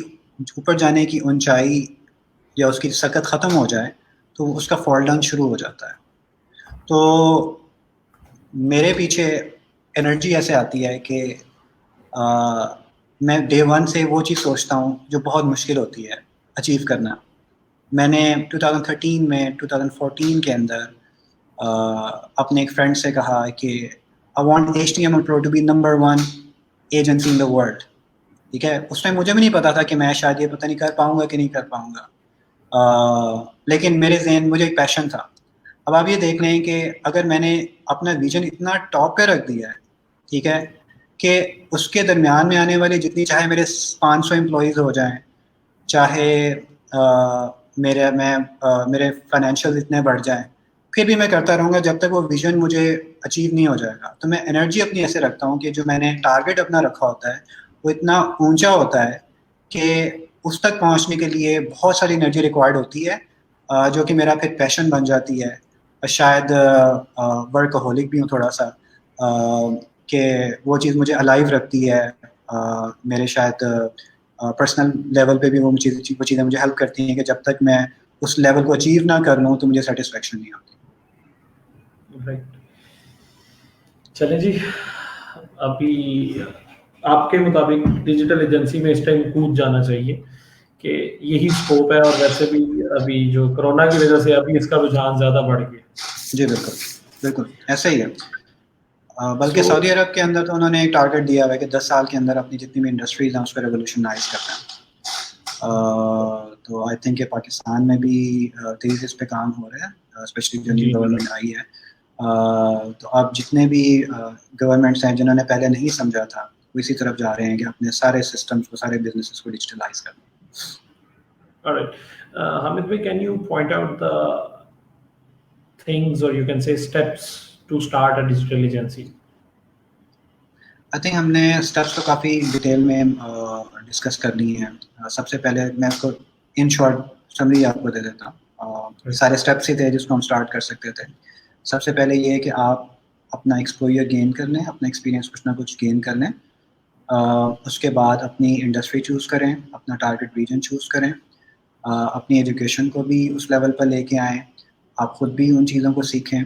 اوپر جانے کی اونچائی یا اس کی سکت ختم ہو جائے تو اس کا فال ڈاؤن شروع ہو جاتا ہے. تو میرے پیچھے انرجی ایسے آتی ہے کہ میں ڈے ون سے وہ چیز سوچتا ہوں جو بہت مشکل ہوتی ہے اچیو کرنا. میں نے 2013 میں 2014 کے اندر اپنے ایک فرینڈ سے کہا کہ I want HTML Pro to be number 1 agency in the world. ٹھیک ہے, اس میں مجھے بھی نہیں پتا تھا کہ میں شاید یہ پتہ نہیں کر پاؤں گا کہ نہیں کر پاؤں گا, لیکن میرے ذہن مجھے ایک پیشن تھا. اب آپ یہ دیکھ لیں کہ اگر میں نے اپنا ویژن اتنا ٹاپ پہ رکھ دیا ہے, ٹھیک ہے, کہ اس کے درمیان میں آنے والی جتنی چاہے میرے 500 امپلائیز ہو جائیں, چاہے میرے فائنینشیل اتنے بڑھ جائیں, پھر بھی میں کرتا رہوں گا جب تک وہ ویژن مجھے اچیو نہیں ہو جائے گا. تو میں انرجی اپنی ایسے رکھتا ہوں کہ جو میں نے ٹارگیٹ اپنا رکھا ہوتا ہے وہ اتنا اونچا ہوتا ہے کہ اس تک پہنچنے کے لیے بہت ساری انرجی ریکوائرڈ ہوتی ہے, جو کہ میرا پھر پیشن بن جاتی ہے. شاید ورکہولک بھی ہوں تھوڑا سا, کہ وہ چیز مجھے الائیو رکھتی ہے. میرے شاید پرسنل لیول پہ بھی وہ چیزیں مجھے ہیلپ کرتی ہیں کہ جب تک میں اس لیول کو اچیو نہ کر لوں تو مجھے سیٹسفیکشن نہیں ہوتی. چلیں جی, ابھی آپ کے مطابق ڈیجیٹل ایجنسی میں اس ٹائم کود جانا چاہیے کہ یہی اسکوپ ہے, اور ویسے بھی ابھی جو کرونا کی وجہ سے ابھی اس کا رجحان زیادہ بڑھ گیا. جی بالکل بالکل ایسا ہی ہے. بلکہ سعودی عرب کے اندر تو انہوں نے ایک ٹارگیٹ دیا ہوا ہے کہ 10 سال کے اندر اپنی جتنی بھی انڈسٹریز ہیں اس کو ریولیوشنائز کرنا ہے. تو آئی تھنک کہ پاکستان میں بھی تیزی اس پہ کام ہو رہا ہے, اسپیشلی جو نیو گورنمنٹ آئی ہے. تو اب جتنے بھی گورنمنٹس ہیں جنہوں نے پہلے نہیں سمجھا تھا وہ اسی طرف جا رہے ہیں کہ اپنے سارے سسٹمس کو, سارے بزنسز کو ڈیجیٹلائز کرنا. Alright, Hamid bhai, can you point out the things or you can say steps to start a digital agency? I think ہم نے اسٹیپس تو کافی ڈیٹیل میں ڈسکس کر لی ہیں. سب سے پہلے میں اس کو ان شارٹ سمری آپ کو دے دیتا ہوں. سارے اسٹیپس ہی تھے جس کو ہم اسٹارٹ کر سکتے تھے. سب سے پہلے یہ ہے کہ آپ اپنا ایکسپوجر گین کر لیں, اپنا ایکسپیرینس کچھ نہ کچھ گین کر لیں. اس کے بعد اپنی انڈسٹری چوز کریں, اپنا ٹارگیٹ ریجن چوز کریں, اپنی ایجوکیشن کو بھی اس لیول پر لے کے آئیں, آپ خود بھی ان چیزوں کو سیکھیں.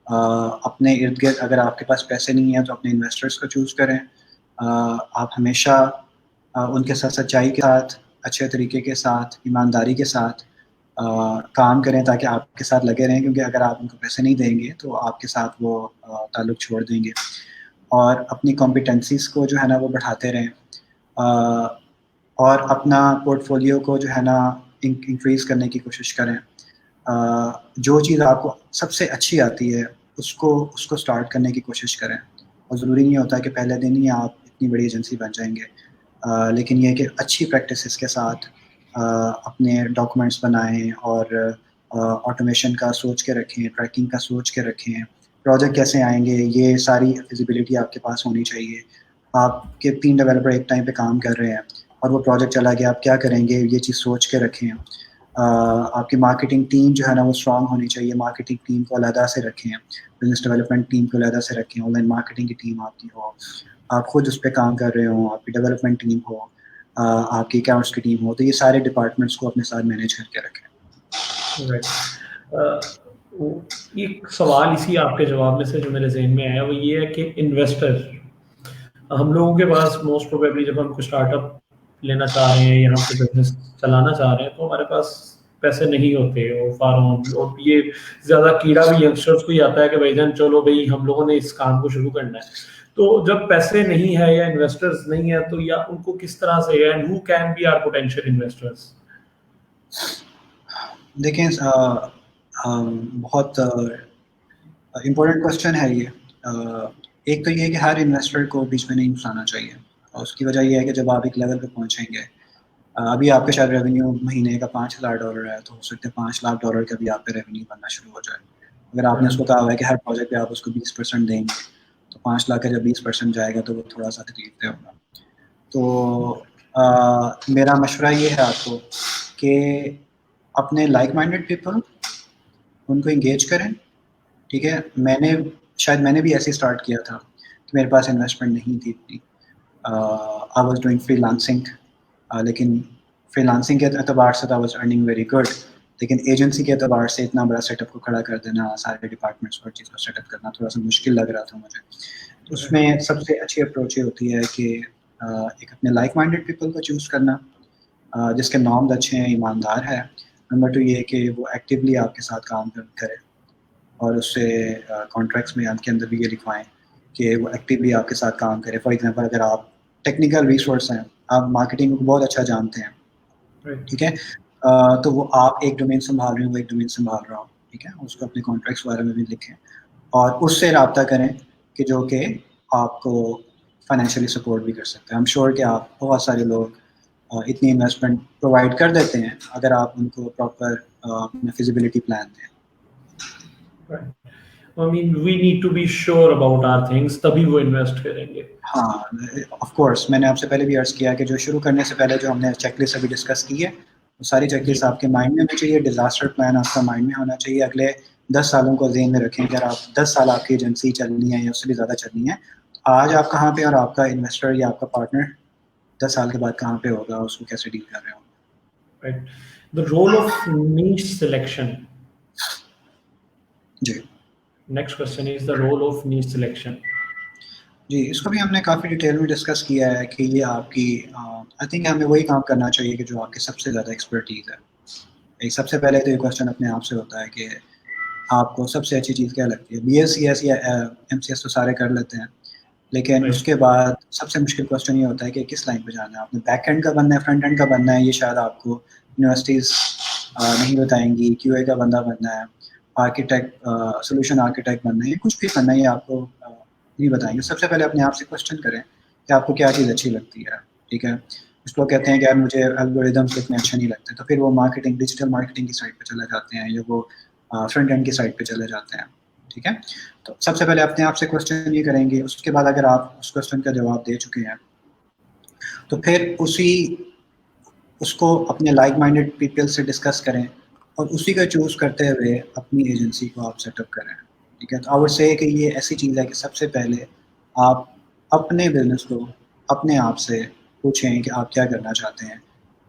اپنے ارد گرد اگر آپ کے پاس پیسے نہیں ہیں تو اپنے انویسٹرس کو چوز کریں. آپ ہمیشہ ان کے ساتھ سچائی کے ساتھ, اچھے طریقے کے ساتھ, ایمانداری کے ساتھ کام کریں تاکہ آپ کے ساتھ لگے رہیں, کیونکہ اگر آپ ان کو پیسے نہیں دیں گے تو آپ کے ساتھ وہ تعلق چھوڑ دیں گے. اور اپنی کمپیٹنسیز کو جو ہے نا وہ بڑھاتے رہیں, اور اپنا پورٹ فولیو کو جو ہے نا انکریز کرنے کی کوشش کریں. جو چیز آپ کو سب سے اچھی آتی ہے اس کو سٹارٹ کرنے کی کوشش کریں. اور ضروری نہیں ہوتا کہ پہلے دن ہی آپ اتنی بڑی ایجنسی بن جائیں گے, لیکن یہ کہ اچھی پریکٹسز کے ساتھ اپنے ڈاکومنٹس بنائیں اور آٹومیشن کا سوچ کے رکھیں, ٹریکنگ کا سوچ کے رکھیں, پروجیکٹ کیسے آئیں گے یہ ساری فیزیبلٹی آپ کے پاس ہونی چاہیے. آپ کے 3 ڈیولپر ایک ٹائم پہ کام کر رہے ہیں اور وہ پروجیکٹ چلا گیا, آپ کیا کریں گے یہ چیز سوچ کے رکھیں. آپ کی مارکیٹنگ ٹیم جو ہے نا وہ اسٹرانگ ہونی چاہیے, مارکیٹنگ ٹیم کو علیحدہ سے رکھیں, بزنس ڈیولپمنٹ ٹیم کو علیحدہ سے رکھیں, آن لائن مارکیٹنگ کی ٹیم آپ کی ہو, آپ خود اس پہ کام کر رہے ہوں, آپ کی ڈیولپمنٹ ٹیم ہو, آپ کی اکاؤنٹس کی ٹیم ہو, تو یہ سارے ڈپارٹمنٹس کو اپنے ساتھ مینیج کر کے رکھیں. ایک سوال اسی آپ کے جواب میں سے جو میرے ذہن میں آیا وہ یہ ہے کہ انویسٹر, ہم لوگوں کے پاس موسٹ پروبیبلی جب ہم کوئی اسٹارٹ اپ لینا چاہ رہے ہیں یا ہم کوئی بزنس چلانا چاہ رہے ہیں تو ہمارے پاس پیسے نہیں ہوتے, اور یہ زیادہ کیڑا بھی ینگسٹرس کو ہی آتا ہے کہ بھائی جان چلو بھائی ہم لوگوں نے اس کام کو شروع کرنا ہے. تو جب پیسے نہیں ہے یا انویسٹرز نہیں ہے تو یا ان کو کس طرح سے, and who can be our potential investors? دیکھیں بہت امپورٹنٹ کوشچن ہے یہ. ایک تو یہ ہے کہ ہر انویسٹر کو بیچ میں نہیں گھسانا چاہیے, اور اس کی وجہ یہ ہے کہ جب آپ ایک لیول پہ پہنچیں گے, ابھی آپ کا شاید ریونیو مہینے کا $5,000 ہے, تو ہو سکتا ہے $5 کا بھی آپ کا ریونیو بننا شروع ہو جائے. اگر آپ نے اس کو کہا ہوا ہے کہ ہر پروجیکٹ پہ آپ اس کو 20% دیں گے, تو 5 لاکھ کا جب 20% جائے گا تو وہ تھوڑا سا تکلیف دہ ہوگا. تو میرا مشورہ یہ ہے آپ کو کہ اپنے لائک مائنڈیڈ پیپل ان کو انگیج کریں. ٹھیک ہے, میں نے بھی ایسے اسٹارٹ کیا تھا کہ میرے پاس انویسٹمنٹ نہیں تھی اتنی. I was doing free lancing, لیکن فری لانسنگ کے اعتبار سے I was earning very good, لیکن ایجنسی کے اعتبار سے اتنا بڑا سیٹ اپ کو کھڑا کر دینا, سارے ڈپارٹمنٹس کو چیز کو سیٹ اپ کرنا تھوڑا سا مشکل لگ رہا تھا مجھے. تو اس میں سب سے اچھی اپروچ یہ ہوتی ہے کہ ایک اپنے لائک مائنڈیڈ پیپل کو چوز کرنا جس کے نارمز اچھے ہیں, ایماندار ہے. نمبر 2 یہ کہ وہ ایکٹیولی آپ کے ساتھ کام کرے, اور اس سے کانٹریکٹس میں آپ کے اندر بھی یہ لکھوائیں کہ وہ ایکٹیولی آپ کے ساتھ کام کرے. فار ایگزامپل اگر آپ ٹیکنیکل ریسورس ہیں, آپ مارکیٹنگ کو بہت اچھا جانتے ہیں, ٹھیک ہے, تو وہ آپ ایک ڈومین سنبھال رہے ہیں, وہ ایک ڈومین سنبھال رہا ہو, ٹھیک ہے, اس کو اپنے کانٹریکٹس وغیرہ میں بھی لکھیں اور اس سے رابطہ کریں کہ جو کہ آپ کو فائنینشیلی سپورٹ بھی کر سکتے ہیں. I'm sure کہ آپ بہت سارے لوگ اتنی انویسٹمنٹ پرووائڈ کر دیتے ہیں اگر آپ ان کو پراپر اپنا فیزیبلٹی پلان دیں. I mean, we need to be sure about our things, تبھی وہ انویسٹ کریں گے. ہاں آف کورس, میں نے آپ سے پہلے بھی عرض کیا کہ جو شروع کرنے سے پہلے جو ہم نے چیک لسٹ ابھی ڈسکس کی ہے وہ ساری چیک لسٹ آپ کے مائنڈ میں ہونی چاہیے. ڈیزاسٹر پلان آپ کا مائنڈ میں ہونا چاہیے. اگلے 10 سالوں کو ذہن میں رکھیں. اگر آپ 10 سال آپ کی ایجنسی چلنی ہے یا اس سے بھی زیادہ چلنی ہے, آج آپ کہاں پہ اور آپ کا انویسٹر یا آپ کا پارٹنر 10 سال کے بعد کہاں پہ ہوگا, اس کو کیسے ڈیل کر رہے ہوں. Right. The role of niche selection. G, Next question is the role of niche selection. جی, اس کو بھی ہم نے کافی ڈیٹیل میں ڈسکس کیا ہے کہ یہ آپ کی آئی تھنک ہمیں وہی کام کرنا چاہیے کہ جو آپ کی سب سے زیادہ ایکسپرٹیز ہے. ایک سب سے پہلے تو یہ کوشچن اپنے آپ سے ہوتا ہے کہ آپ کو سب سے اچھی چیز کیا لگتی ہے. بی ایس سی ایس یا ایم سی ایس تو سارے کر لیتے ہیں, لیکن اس کے بعد سب سے مشکل کوشچن یہ ہوتا ہے کہ کس لائن پہ جانا ہے. آپ نے بیک اینڈ کا بننا ہے, فرنٹ اینڈ کا بننا ہے, یہ شاید آپ کو یونیورسٹیز نہیں بتائیں گی. کیو اے کا بندہ بننا ہے, آرکیٹیکٹ, سولوشن آرکیٹیکٹ بننا ہے, کچھ بھی کرنا ہے, یہ آپ کو نہیں بتائیں گے. سب سے پہلے اپنے آپ سے کوشچن کریں کہ آپ کو کیا چیز اچھی لگتی ہے. ٹھیک ہے, کچھ لوگ کہتے ہیں کہ یار مجھے الگوریدمس اتنے اچھے نہیں لگتے, تو پھر وہ مارکیٹنگ, ڈیجیٹل مارکیٹنگ کی سائڈ پہ چلے جاتے ہیں یا وہ فرنٹ اینڈ کی سائڈ پہ چلے جاتے ہیں. ٹھیک ہے, تو سب سے پہلے اپنے آپ سے کوشچن یہ کریں گے. اس کے بعد اگر آپ اس کوشچن کا جواب دے چکے ہیں تو پھر اس کو اپنے لائک مائنڈیڈ پیپل سے ڈسکس کریں اور اسی کا چوز کرتے ہوئے اپنی ایجنسی کو آپ سیٹ اپ کریں. ٹھیک ہے, تو آئی وڈ سے کہ یہ ایسی چیز ہے کہ سب سے پہلے آپ اپنے بزنس کو اپنے آپ سے پوچھیں کہ آپ کیا کرنا چاہتے ہیں,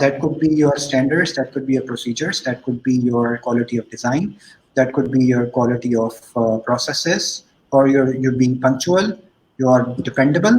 that could be your standards, that could be your procedures, that could be your quality of design, that could be your quality of processes, or you're being punctual, you are dependable.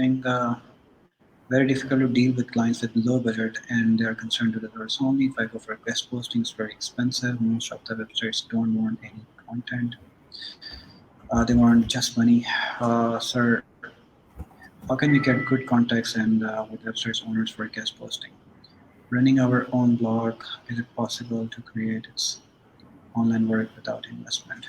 being very difficult to deal with clients with low budget, and they are concerned with others only. If I go for guest posting, it's very expensive. Most of the websites don't want any content. They want just money. Sir, how can we get good contacts and with websites owners for guest posting? Running our own blog, is it possible to create its online work without investment?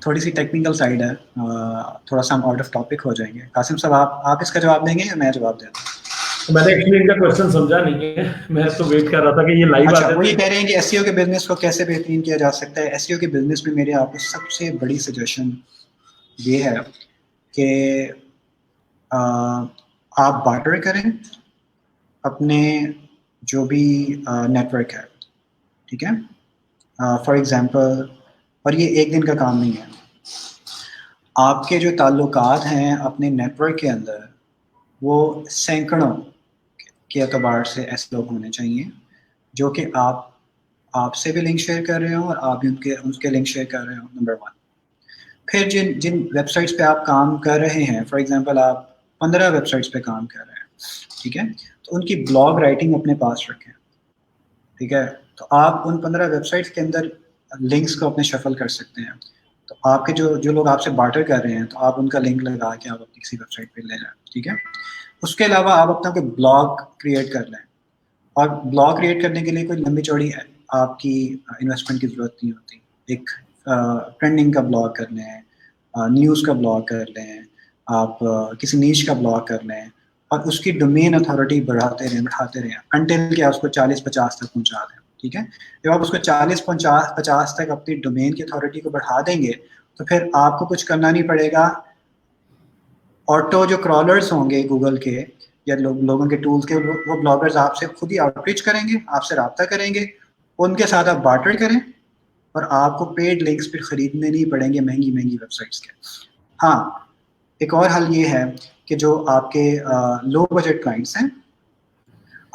تھوڑی سی technical side ہے, تھوڑا سا ہم out of topic ہو جائیں گے. قاسم صاحب آپ اس کا جواب دیں گے یا میں جواب دیں؟ میں نے ایکچولی ان کا کوشچن سمجھا نہیں ہے, میں تو ویٹ کر رہا تھا کہ یہ لائیو اچھا, آتے وہ یہ تھے. کہہ رہے ہیں کہ ایس ای او کے بزنس کو کیسے بہترین کیا جا سکتا ہے. ایس ای او کے بزنس میں میرے آپ کو سب سے بڑی سجیشن یہ ہے کہ آپ بارٹر کریں اپنے جو بھی نیٹ ورک ہے, ٹھیک ہے. فار ایگزامپل, اور یہ ایک دن کا کام نہیں ہے, آپ کے جو تعلقات ہیں اپنے نیٹ ورک کے اندر وہ سینکڑوں کے اعتبار سے ایسے لوگ ہونے چاہیے جو کہ آپ سے بھی لنک شیئر کر رہے ہوں اور آپ بھی ان کے لنک شیئر کر رہے ہوں, نمبر 1. پھر جن ویب سائٹس پہ آپ کام کر رہے ہیں, فار ایگزامپل آپ 15 ویب سائٹس پہ کام کر رہے ہیں, ٹھیک ہے, تو ان کی بلاگ رائٹنگ اپنے پاس رکھیں, ٹھیک ہے. تو آپ ان 15 ویب سائٹس کے اندر لنکس کو اپنے شفل کر سکتے ہیں. تو آپ کے جو لوگ آپ سے بارٹر کر رہے ہیں تو آپ ان کا لنک لگا کے آپ اپنی کسی ویب سائٹ پہ لے جائیں, ٹھیک ہے. اس کے علاوہ آپ اپنا کوئی بلاگ کریٹ کر لیں, اور بلاگ کریٹ کرنے کے لیے کوئی لمبی چوڑی آپ کی انویسٹمنٹ کی ضرورت نہیں ہوتی. ایک ٹرینڈنگ کا بلاگ کر لیں, نیوز کا بلاگ کر لیں, آپ کسی نیش کا بلاگ کر لیں, اور اس کی ڈومین اتھارٹی بڑھاتے رہیں انٹل کہ اس کو 40-50 تک پہنچا دیں, ٹھیک ہے. جب آپ اس کو 40-50 تک اپنی ڈومین کی اتھارٹی کو بڑھا دیں گے تو پھر آپ کو کچھ کرنا نہیں پڑے گا. آٹو جو کرالرز ہوں گے گوگل کے یا لوگوں کے ٹولز کے, وہ بلاگرز آپ سے خود ہی آؤٹ ریچ کریں گے, آپ سے رابطہ کریں گے, ان کے ساتھ آپ بارٹر کریں, اور آپ کو پیڈ لنکس پھر خریدنے نہیں پڑیں گے مہنگی ویب سائٹس کے. ہاں, ایک اور حل یہ ہے کہ جو آپ کے لو بجٹ کلائنٹس ہیں,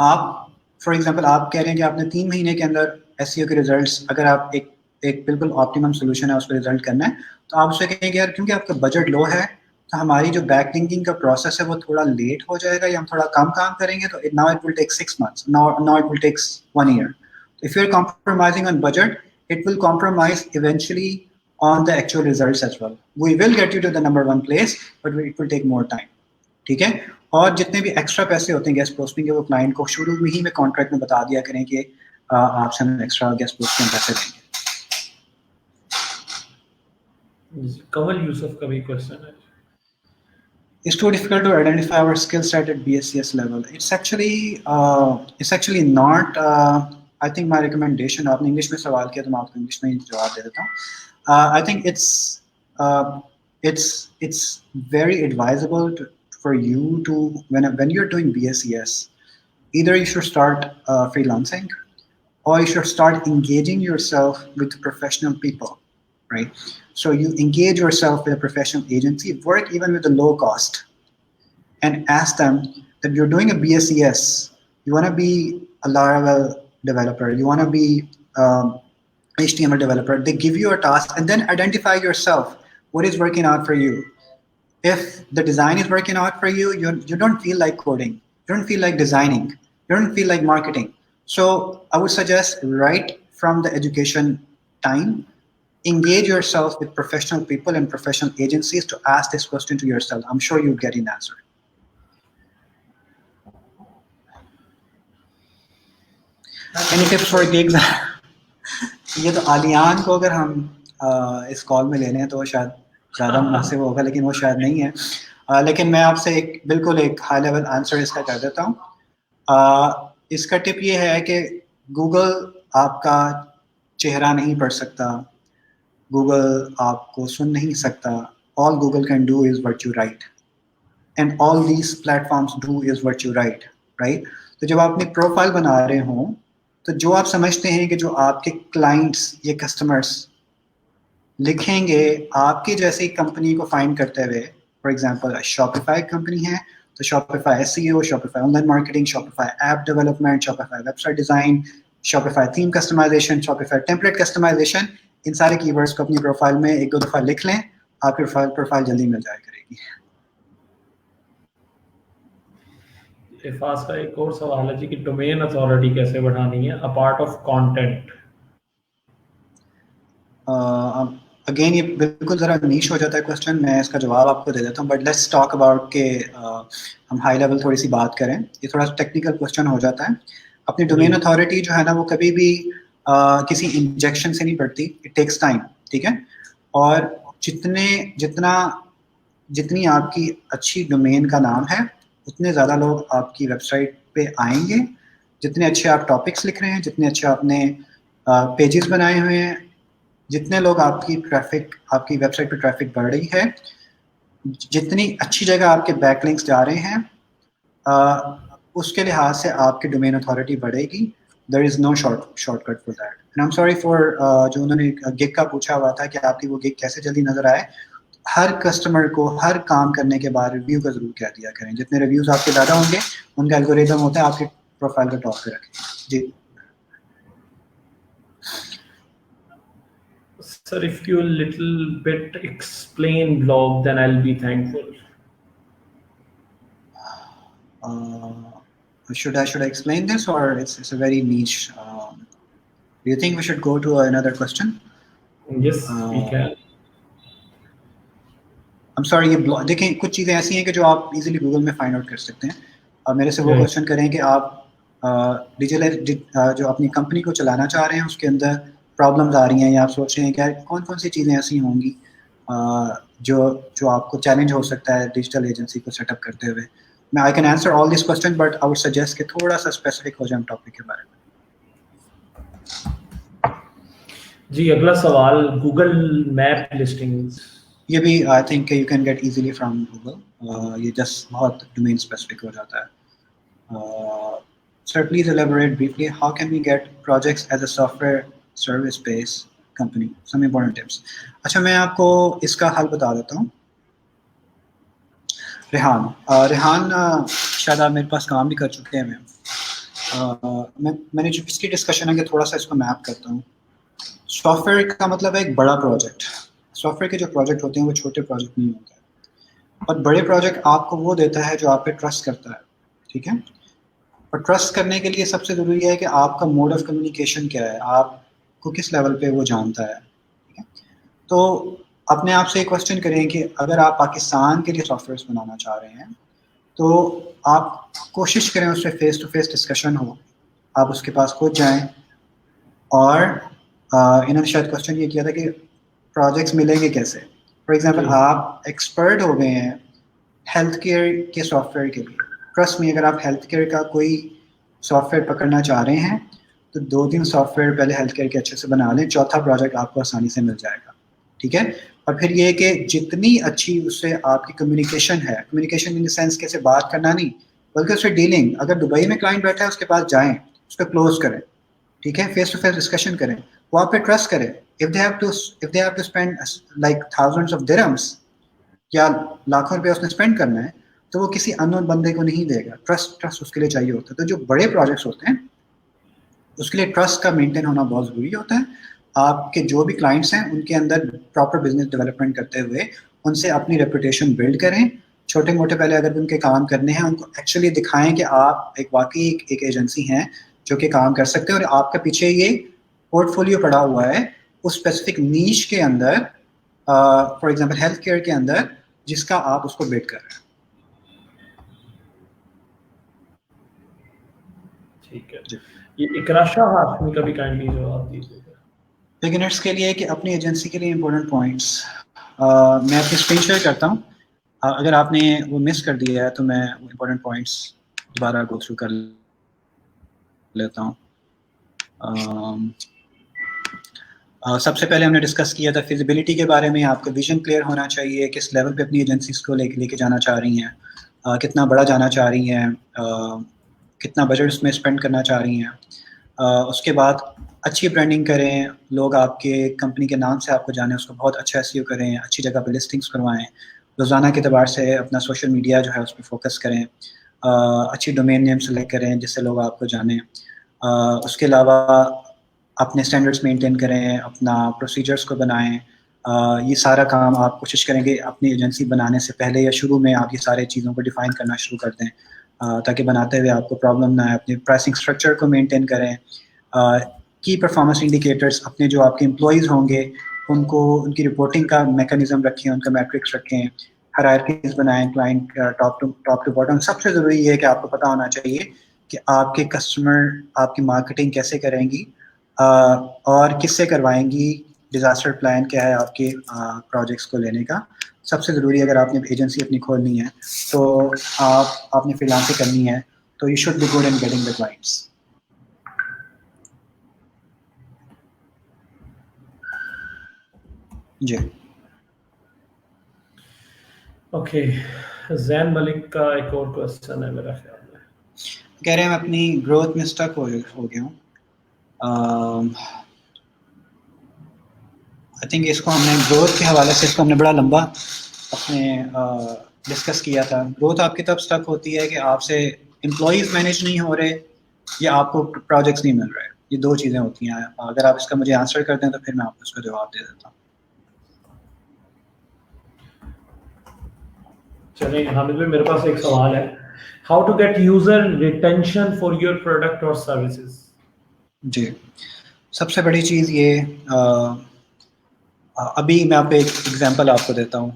آپ فار ایگزامپل آپ کہہ رہے ہیں کہ آپ نے 3 مہینے کے اندر ایس ای او کے ریزلٹس, اگر آپ ایک بالکل آپٹیمم سولوشن ہے اس کو ریزلٹ کرنا ہے, تو آپ اسے کہیں گے یار کیونکہ آپ کا بجٹ لو ہے تو ہماری جو بیک لنکنگ کا پروسیس ہے وہ تھوڑا لیٹ ہو جائے گا, یا ہم تھوڑا کم کام کریں گے, تو now it will take 6 months, now it will take 1 year. If you're compromising on budget, it will compromise eventually on the actual results as well. We will get you to the number 1 place, but it will take more time. ٹھیک ہے. اور جتنے بھی extra پیسے ہوتے ہیں guest posting کے, وہ کلائنٹ کو شروع میں ہی میں کانٹریکٹ میں بتا دیا کریں کہ آپ سے ہم ایکسٹرا گیسٹ پوسٹنگ پیسے دیں گے. کمل یوسف کا بھی کوشچن ہے. It's too difficult to identify our skill set at BScs level. It's actually not. I think my recommendation, آپ نے انگلش میں سوال کیا تو میں آپ کو انگلش میں ہی جواب دے دیتا ہوں. I think it's very advisable for you to when you're doing BScs, either you should start freelancing, or you should start engaging yourself with professional people, right? So you engage yourself with a professional agency, work even with a low cost, and ask them that you're doing a BScs, you want to be a Laravel developer, you want to be HTML developer. They give you a task and then identify yourself what is working out for you. If the design is working out for you, you don't feel like coding, you don't feel like designing, you don't feel like marketing. So I would suggest right from the education time, engage yourself with professional people and professional agencies to ask this question to yourself. I'm sure you'll get an answer. Any tips for gigs? یہ تو عالیان کو اگر ہم اس کال میں لینے ہیں تو شاید زیادہ مناسب ہوگا, لیکن وہ شاید نہیں ہے. لیکن میں آپ سے بالکل ایک ہائی لیول آنسر اس کا کر دیتا ہوں. اس کا ٹپ یہ ہے کہ گوگل آپ کا چہرہ نہیں پڑھ سکتا, گوگل آپ کو سن نہیں سکتا. All Google can do is what you write, and all these platforms do is what you write, right? تو جب آپ اپنی پروفائل بنا رہے ہوں تو جو آپ سمجھتے ہیں کہ جو آپ کے کلائنٹس یا کسٹمرس لکھیں گے آپ کی جیسی کمپنی کو فائنڈ کرتے ہوئے, فار ایگزامپل شاپیفائی کمپنی ہے تو Shopify S E O, Shopify online marketing, Shopify app development, Shopify website design, Shopify theme customisation, Shopify template customisation, ان سارے کی ورڈس کو اپنی پروفائل میں 1-2 دفعہ لکھ لیں, آپ کی پروفائل جلدی مل جائے کرے گی. افاظ کا ایک اور سوال ہے جی کہ ڈومین اتھارٹی کیسے بڑھانی ہے اپارٹ آف کانٹینٹ. اگین یہ بالکل ذرا نیش ہو جاتا ہے کوشچن, میں اس کا جواب آپ کو دے دیتا ہوں, بٹ لیٹس ٹاک اباؤٹ کہ ہم ہائی لیول تھوڑی سی بات کریں. یہ تھوڑا سا ٹیکنیکل کوشچن ہو جاتا ہے. اپنی ڈومین اتھارٹی جو ہے نا وہ کبھی بھی کسی انجیکشن سے نہیں بڑھتی, اٹ ٹیکس ٹائم, ٹھیک ہے. اور جتنی آپ کی اچھی ڈومین کا نام ہے اتنے زیادہ لوگ آپ کی ویب سائٹ پہ آئیں گے. جتنے اچھے آپ ٹاپکس لکھ رہے ہیں, جتنے اچھے آپ نے پیجز بنائے ہوئے ہیں, جتنے لوگ آپ کی ویب سائٹ پہ ٹریفک بڑھ رہی ہے, جتنی اچھی جگہ آپ کے بیک لنکس جا رہے ہیں, اس کے لحاظ سے آپ کی ڈومین اتھارٹی بڑھے گی. There is no shortcut for that. And I am sorry for جو انہوں نے گگ کا پوچھا ہوا تھا کہ آپ کی وہ گگ کیسے جلدی نظر آئے. ہر کسٹمر کو ہر کام کرنے کے بعد ریویو کا ضرور کہہ دیا کریں. جتنے ریویوز آپ کے زیادہ ہوں گے ان کا الگوریتم ہوتا ہے آپ کی پروفائل کو ٹاپ پہ رکھیں. جی Sir, if you little bit explain blog, then I'll be thankful. Should I explain this, or it's a very niche? Do you think we should go to another question? Yes, we can. I'm sorry, یہ blog دیکھیں کچھ چیزیں ایسی ہیں کہ جو آپ easily Google میں فائنڈ آؤٹ کر سکتے ہیں. آپ میرے سے وہ کوشچن کریں کہ آپ جو اپنی کمپنی کو چلانا چاہ رہے ہیں اس کے اندر پرابلمز آ رہی ہیں, یا آپ سوچ رہے ہیں کہ کون سی چیزیں ایسی ہوں گی جو آپ کو چیلنج ہو سکتا ہے ڈیجیٹل ایجنسی کو سیٹ اپ کرتے ہوئے. میں I can answer all these question, but I would suggest کہ تھوڑا سا اسپیسیفک ہو جائے ٹاپک کے بارے میں. جی اگلا سوال, گوگل میپ لسٹنگز. یہ بھی I think you can get easily from Google. یہ جسٹ بہت ڈومین اسپیسیفک ہو جاتا ہے. Sir please elaborate briefly how can we get projects as a software service base company, some important tips. اچھا میں آپ کو اس کا حل بتا دیتا ہوں. ریحان شاید آپ میرے پاس کام بھی کر چکے ہیں. میں نے جو پچھلی ڈسکشن ہے کہ تھوڑا سا اس کو میپ کرتا ہوں. سافٹ ویئر کا مطلب ہے ایک بڑا پروجیکٹ. سافٹ ویئر کے جو پروجیکٹ ہوتے ہیں وہ چھوٹے پروجیکٹ نہیں ہوتے ہیں, اور بڑے پروجیکٹ آپ کو وہ دیتا ہے جو آپ پہ ٹرسٹ کرتا ہے. ٹھیک ہے, اور ٹرسٹ کرنے کے لیے سب سے ضروری ہے کہ آپ کا موڈ آف کمیونیکیشن کیا ہے, آپ کو کس لیول پہ وہ جانتا ہے. ٹھیک ہے, تو اپنے آپ سے ایک کوشچن کریں کہ اگر آپ پاکستان کے لیے سافٹ ویئرس بنانا چاہ رہے ہیں تو آپ کوشش کریں اس سے فیس ٹو فیس ڈسکشن ہو, آپ اس کے پاس خود جائیں. اور انہوں نے شاید کوشچن یہ کیا تھا کہ پروجیکٹس ملیں گے کیسے. فار ایگزامپل آپ ایکسپرٹ ہو گئے ہیں ہیلتھ کیئر کے سافٹ ویئر کے لیے. ٹرسٹ میں اگر آپ ہیلتھ کیئر کا کوئی سافٹ ویئر پکڑنا چاہ رہے ہیں تو 2-3 سافٹ ویئر پہلے ہیلتھ کیئر کے اچھے سے بنا لیں, چوتھا پروجیکٹ آپ کو آسانی سے مل جائے گا. ٹھیک ہے, اور پھر یہ کہ جتنی اچھی اس سے آپ کی کمیونیکیشن ہے, کمیونیکیشن ان دا سینس کیسے بات کرنا نہیں بلکہ اس سے ڈیلنگ, اگر دبئی میں کلائنٹ بیٹھا ہے اس کے پاس جائیں, اس کو کلوز کریں. ٹھیک ہے, فیس ٹو فیس ڈسکشن کریں, وہ آپ پہ ٹرسٹ کریں. if they have to spend like thousands of dirhams یا لاکھوں روپے اس نے اسپینڈ کرنا ہے تو وہ کسی انون بندے کو نہیں دے گا. ٹرسٹ اس کے لیے چاہیے ہوتا ہے. تو جو بڑے پروجیکٹس ہوتے ہیں اس کے لیے ٹرسٹ کا مینٹین ہونا بہت ضروری ہوتا ہے. آپ کے جو بھی کلائنٹس ہیں ان کے اندر پراپر بزنس ڈیولپمنٹ کرتے ہوئے ان سے اپنی ریپوٹیشن بلڈ کریں. چھوٹے موٹے پہلے اگر ان کے کام کرنے ہیں ان کو ایکچولی دکھائیں کہ آپ ایک واقعی ایک ایجنسی ہیں جو کہ کام کر سکتے ہیں, اور آپ کے پیچھے یہ پورٹ فولیو پڑا ہوا ہے اس اسپیسیفک نیش کے اندر, فار ایگزامپل ہیلتھ کیئر کے اندر, جس کا آپ اس کو بیٹ کر رہے ہیں. ٹھیک ہے, یہ اقرا شاہ ہاشمی کا بھی کائنڈلی جواب دیجیے گا. بگنرس کے لیے کہ اپنی ایجنسی کے لیے امپورٹنٹ پوائنٹس میں اپنی اسکرین شیئر کرتا ہوں. اگر آپ نے وہ مس کر دیا ہے تو میں امپورٹنٹ پوائنٹس دوبارہ گو تھرو کر لیتا ہوں. سب سے پہلے ہم نے ڈسکس کیا تھا فیزیبلٹی کے بارے میں. آپ کا ویژن کلیئر ہونا چاہیے, کس لیول پہ اپنی ایجنسیز کو لے کے جانا چاہ رہی ہیں, کتنا بڑا جانا چاہ رہی ہیں, کتنا بجٹ اس میں اسپینڈ کرنا چاہ رہی ہیں. اس کے بعد اچھی برانڈنگ کریں, لوگ آپ کے کمپنی کے نام سے آپ کو جانیں, اس کو بہت اچھا SEO کریں, اچھی جگہ پہ لسٹنگس کروائیں. روزانہ کے اعتبار سے اپنا سوشل میڈیا جو ہے اس پہ فوکس کریں. اچھی ڈومین نیم سلیکٹ کریں جس سے لوگ آپ کو جانیں. اس کے علاوہ اپنے اسٹینڈرڈس مینٹین کریں, اپنا پروسیجرس کو بنائیں. یہ سارا کام آپ کوشش کریں گے اپنی ایجنسی بنانے سے پہلے یا شروع میں آپ یہ سارے چیزوں کو ڈیفائن کرنا شروع کر دیں تاکہ بناتے ہوئے آپ کو پرابلم نہ آئے. اپنے پرائسنگ اسٹرکچر کو مینٹین کریں. کی پرفارمنس انڈیکیٹرس اپنے جو آپ کے امپلائیز ہوں گے ان کو ان کی رپورٹنگ کا میکانزم رکھیں, ان کا میٹرکس رکھیں, ہائرارکیز بنائیں کلائنٹ ٹاپ ٹو باٹم. سب سے ضروری یہ ہے کہ آپ کو پتہ ہونا چاہیے کہ آپ کے کسٹمر آپ کی مارکیٹنگ کیسے کریں گی اور کس سے کروائیں گی, ڈیزاسٹر پلان کیا ہے آپ کے پروجیکٹس کو لینے کا. سب سے ضروری اگر آپ نے ایجنسی اپنی کھولنی ہے تو آپ نے فری لانسنگ کرنی ہے تو you should be good in getting the clients. جی اوکے، زین ملک کا ایک اور کوشچن ہے میرا خیال میں. کہہ رہے ہیں میں اپنی گروتھ میں اسٹک ہو گیا ہوں. آئی تھنک اس کو ہم نے گروتھ کے حوالے سے اس کو ہم نے بڑا لمبا اپنے ڈسکس کیا تھا. گروتھ آپ کی طرف اسٹک ہوتی ہے کہ آپ سے امپلائیز مینیج نہیں ہو رہے یا آپ کو پروجیکٹس نہیں مل رہے. یہ دو چیزیں ہوتی ہیں. اگر آپ اس کا مجھے آنسر کر دیں تو پھر میں آپ کو اس کا جواب دے دیتا ہوں. چلیں حامد بھائی، میرے پاس ایک سوال ہے. How to get user retention for your product اور سروسز؟ جی سب سے بڑی چیز یہ ابھی میں آپ کو ایک ایگزامپل آپ کو دیتا ہوں.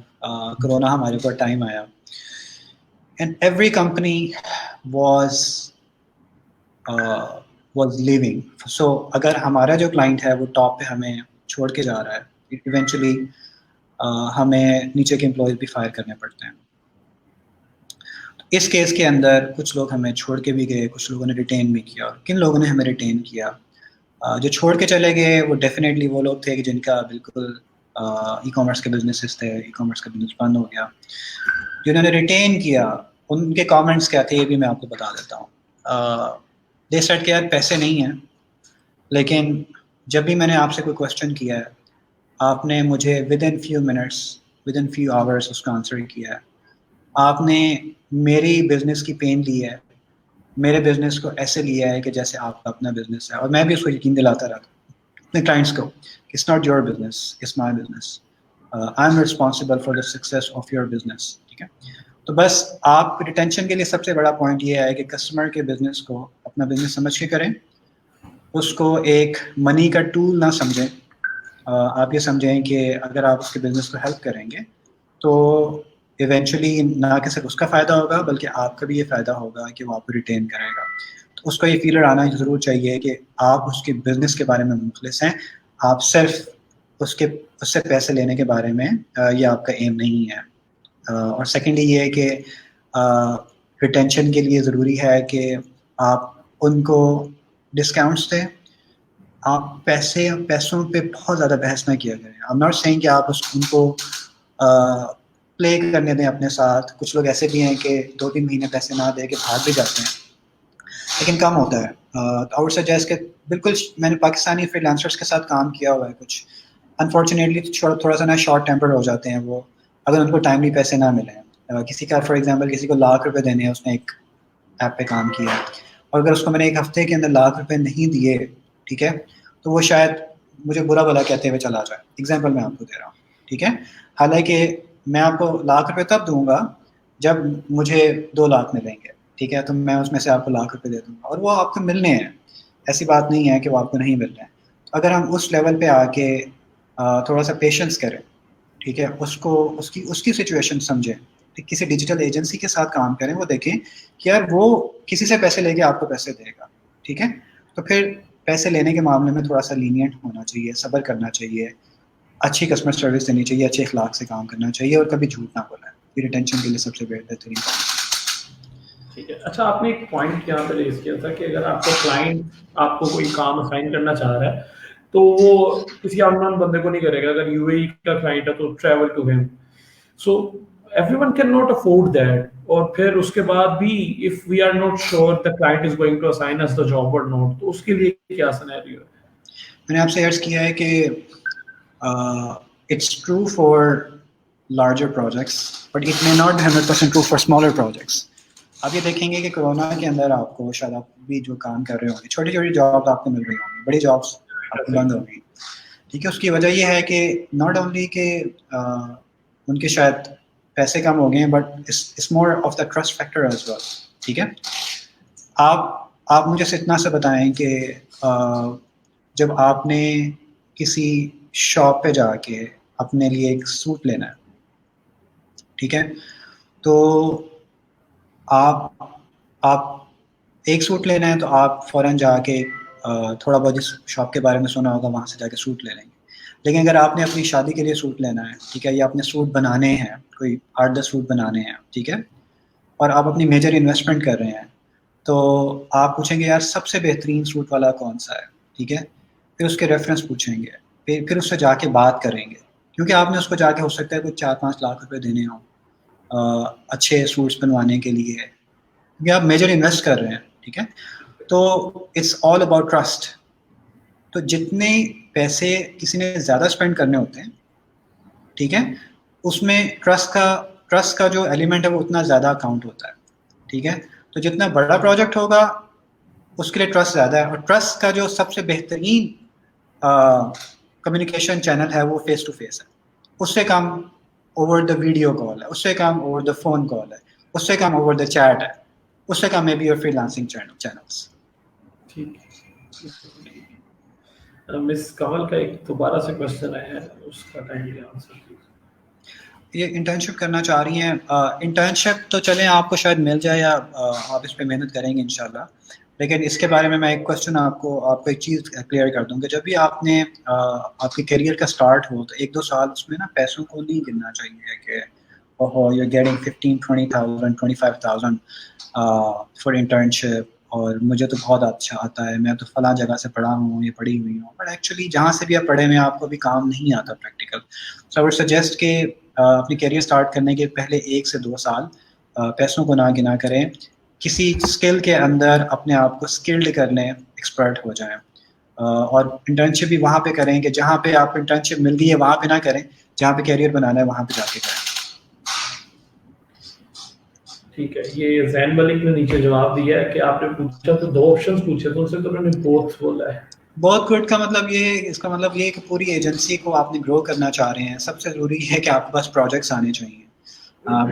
کرونا ہمارے اوپر ٹائم آیا and every company was leaving. سو اگر ہمارا جو کلائنٹ ہے وہ ٹاپ پہ ہمیں چھوڑ کے جا رہا ہے ایونچولی ہمیں نیچے کے امپلائیز بھی فائر کرنے پڑتے ہیں. اس کیس کے اندر کچھ لوگ ہمیں چھوڑ کے بھی گئے, کچھ لوگوں نے ریٹین بھی کیا. کن لوگوں نے ہمیں ریٹین کیا؟ جو چھوڑ کے چلے گئے وہ ڈیفینیٹلی وہ لوگ تھے کہ جن کا بالکل ای کامرس کے بزنسز تھے, ای کامرس کا بزنس بند ہو گیا. جنہوں نے ریٹین کیا ان کے کامنٹس کیا تھے یہ بھی میں آپ کو بتا دیتا ہوں. دے سیڈ کہ یار پیسے نہیں ہیں, لیکن جب بھی میں نے آپ سے کوئی کویشچن کیا ہے آپ نے مجھے within few minutes, within few hours اس کا آنسر کیا ہے. آپ نے میری بزنس کی پین لی ہے, میرے بزنس کو ایسے لیا ہے کہ جیسے آپ کا اپنا بزنس ہے. اور میں بھی اس کو یقین دلاتا رہتا ہوں اپنے کلائنٹس کو, it's not your business, it's my business. I am responsible for the success of your business. ٹھیک ہے, تو بس آپ ریٹینشن کے لیے سب سے بڑا پوائنٹ یہ ہے کہ کسٹمر کے بزنس کو اپنا بزنس سمجھ کے کریں, اس کو ایک منی کا ٹول نہ سمجھیں. آپ یہ سمجھیں کہ اگر آپ اس کے بزنس کو ہیلپ کریں گے تو ایونچولی نہ کہ صرف اس کا فائدہ ہوگا بلکہ آپ کا بھی یہ فائدہ ہوگا کہ وہ آپ کو ریٹین کرے گا. تو اس کو یہ فیلر آنا ضرور چاہیے کہ آپ اس کے بزنس کے بارے میں مخلص ہیں, آپ صرف اس سے پیسے لینے کے بارے میں یہ آپ کا ایم نہیں ہے. اور سیکنڈلی یہ ہے کہ ریٹینشن کے لیے ضروری ہے کہ آپ ان کو ڈسکاؤنٹس دیں. آپ پیسوں پہ بہت زیادہ بحث نہ کیا کریں. آئی ایم ناٹ سیئنگ کہ آپ ان کو پلے کرنے دیں اپنے ساتھ. کچھ لوگ ایسے بھی ہیں کہ 2-3 مہینے پیسے نہ دے کے بھاگ بھی جاتے ہیں, لیکن کم ہوتا ہے. آئی وڈ سجیسٹ کہ بالکل میں نے پاکستانی فری لانسرس کے ساتھ کام کیا ہوا ہے کچھ, انفارچونیٹلی تھوڑا سا نا شارٹ ٹیمپر ہو جاتے ہیں وہ اگر ان کو ٹائملی پیسے نہ ملیں. کسی کا فار ایگزامپل کسی کو ₹1,00,000 دینے ہیں, اس نے ایک ایپ پہ کام کیا, اور اگر اس کو میں نے ایک ہفتے کے اندر ₹1,00,000 نہیں دیے, ٹھیک ہے, تو وہ شاید مجھے برا بھلا کہتے ہوئے چلا جائے. ایگزامپل میں آپ کو دے رہا ہوں, ٹھیک ہے. حالانکہ میں آپ کو ₹1,00,000 تب دوں گا جب مجھے 2,00,000 ملیں گے, ٹھیک ہے, تو میں اس میں سے آپ کو ₹1,00,000 دے دوں گا اور وہ آپ کو ملنے ہیں. ایسی بات نہیں ہے کہ وہ آپ کو نہیں مل رہے ہیں. اگر ہم اس لیول پہ آ کے تھوڑا سا پیشنس کریں, ٹھیک ہے, اس کی سچویشن سمجھیں, کسی ڈیجیٹل ایجنسی کے ساتھ کام کریں, وہ دیکھیں کہ یار وہ کسی سے پیسے لے کے آپ کو پیسے دے گا, ٹھیک ہے, تو پھر پیسے لینے کے معاملے میں تھوڑا سا لینینٹ ہونا چاہیے, صبر کرنا چاہیے, اچھی کسٹمر سروس دینی چاہیے, اچھے اخلاق سے کام کرنا چاہیے, اور کبھی جھوٹ نہ بولنا ہے. یہ ریٹینشن کے لیے سب سے بہترین بات. ٹھیک ہے. اچھا, آپ نے ایک پوائنٹ یہاں پہ ریز کیا تھا کہ اگر آپ کا کلائنٹ آپ کو کوئی کام اسائن کرنا چاہ رہا ہے تو وہ کسی ان نون بندے کو نہیں کرے گا. اگر یو اے ای کا کلائنٹ ہے تو ٹریول ٹو ہم. So every one can not afford that. اور پھر اس کے بعد بھی if we are not sure the client is going to assign us the job or not, تو اس کے لیے کیا سینیریو ہے؟ میں نے آپ سے عرض کیا ہے کہ it's true for larger projects but it may not 100% true for smaller projects. آپ یہ دیکھیں گے کہ کورونا کے اندر آپ کو شاید آپ بھی جو کام کر رہے ہوں گے, چھوٹی چھوٹی جاب آپ کو مل رہی ہوں گی, بڑی جابس آپ کو بند ہو گئی, ٹھیک ہے. اس کی وجہ یہ ہے کہ ناٹ اونلی کہ ان کے شاید پیسے کم ہو گئے ہیں, but it's more of the trust factor as well, ٹھیک ہے. آپ مجھے اتنا سے بتائیں کہ جب آپ نے کسی شاپ پہ جا کے اپنے لیے ایک سوٹ لینا ہے, ٹھیک ہے, تو آپ ایک سوٹ لینا ہے تو آپ فوراً جا کے تھوڑا بہت جس شاپ کے بارے میں سنا ہوگا وہاں سے جا کے سوٹ لے لیں گے. لیکن اگر آپ نے اپنی شادی کے لیے سوٹ لینا ہے، ٹھیک ہے، یا اپنے سوٹ بنانے ہیں، کوئی 8-10 سوٹ بنانے ہیں، ٹھیک ہے، اور آپ اپنی میجر انویسٹمنٹ کر رہے ہیں، تو آپ پوچھیں گے یار سب سے بہترین سوٹ والا کون سا ہے، ٹھیک ہے، پھر اس کے ریفرنس پوچھیں گے، پھر اس سے جا کے بات کریں گے، کیونکہ آپ نے اس کو جا کے ہو سکتا ہے کوئی 4-5 لاکھ روپے دینے ہوں اچھے سوٹس بنوانے کے لیے، کیونکہ آپ میجر انویسٹ کر رہے ہیں، ٹھیک ہے. تو اٹس آل اباؤٹ ٹرسٹ. تو جتنے پیسے کسی نے زیادہ اسپینڈ کرنے ہوتے ہیں، ٹھیک ہے، اس میں ٹرسٹ کا جو ایلیمنٹ ہے وہ اتنا زیادہ اکاؤنٹ ہوتا ہے، ٹھیک ہے. تو جتنا بڑا پروجیکٹ ہوگا اس کے لیے ٹرسٹ زیادہ ہے، اور ٹرسٹ کا جو سب سے بہترین کمیونیکیشن چینل ہے وہ فیس ٹو فیس ہے. اس سے کام اوور دا ویڈیو کال ہے، اس سے کام اوور دا فون کال ہے، اس سے کام اوور دا چیٹ ہے، اس سے کام میں بھی اور فری لانسنگ چینلس. ٹھیک ہے. مس کمل کا ایک دوبارہ سے کوشچن آیا ہے، اس کا کائنڈلی آنسر پلیز. یہ انٹرنشپ کرنا چاہ رہی ہیں. انٹرنشپ تو چلیں آپ کو شاید مل جائے، یا آپ اس پہ محنت کریں گے انشاءاللہ. لیکن اس کے بارے میں ایک کوشچن آپ کو ایک چیز کلیئر کر دوں کہ جب بھی آپ نے آپ کے کیریئر کا سٹارٹ ہو تو 1-2 سال اس میں نا پیسوں کو نہیں گننا چاہیے کہ اوہو یو گیٹنگ 15-20,000 25,000 فار انٹرنشپ، اور مجھے تو بہت اچھا آتا ہے، میں تو فلاں جگہ سے پڑھا ہوں، یہ پڑھی ہوئی ہوں. بٹ ایکچولی جہاں سے بھی آپ پڑھے ہوئے آپ کو بھی کام نہیں آتا practical. So I would suggest کہ اپنی کیریئر سٹارٹ کرنے کے پہلے 1 سے 2 سال پیسوں کو نہ گنا کریں، کسی اسکل کے اندر اپنے آپ کو اسکلڈ کر لیں، ایکسپرٹ ہو جائیں. اور انٹرنشپ بھی وہاں پہ کریں کہ جہاں پہ آپ کو انٹرنشپ مل گئی ہے وہاں پہ نہ کریں، جہاں پہ کیریئر بنانا ہے وہاں پہ جا کے کریں. ٹھیک ہے. یہ زین ملک نے نیچے جواب دیا ہے کہ آپ نے پوچھا تو 2 آپشنز پوچھے تو ان سے تو انہوں نے بوتھ بولا ہے. بہت گڈ کا مطلب یہ، اس کا مطلب یہ کہ پوری ایجنسی کو آپ نے گرو کرنا چاہ رہے ہیں. سب سے ضروری ہے کہ آپ کے پاس پروجیکٹس آنے چاہیے.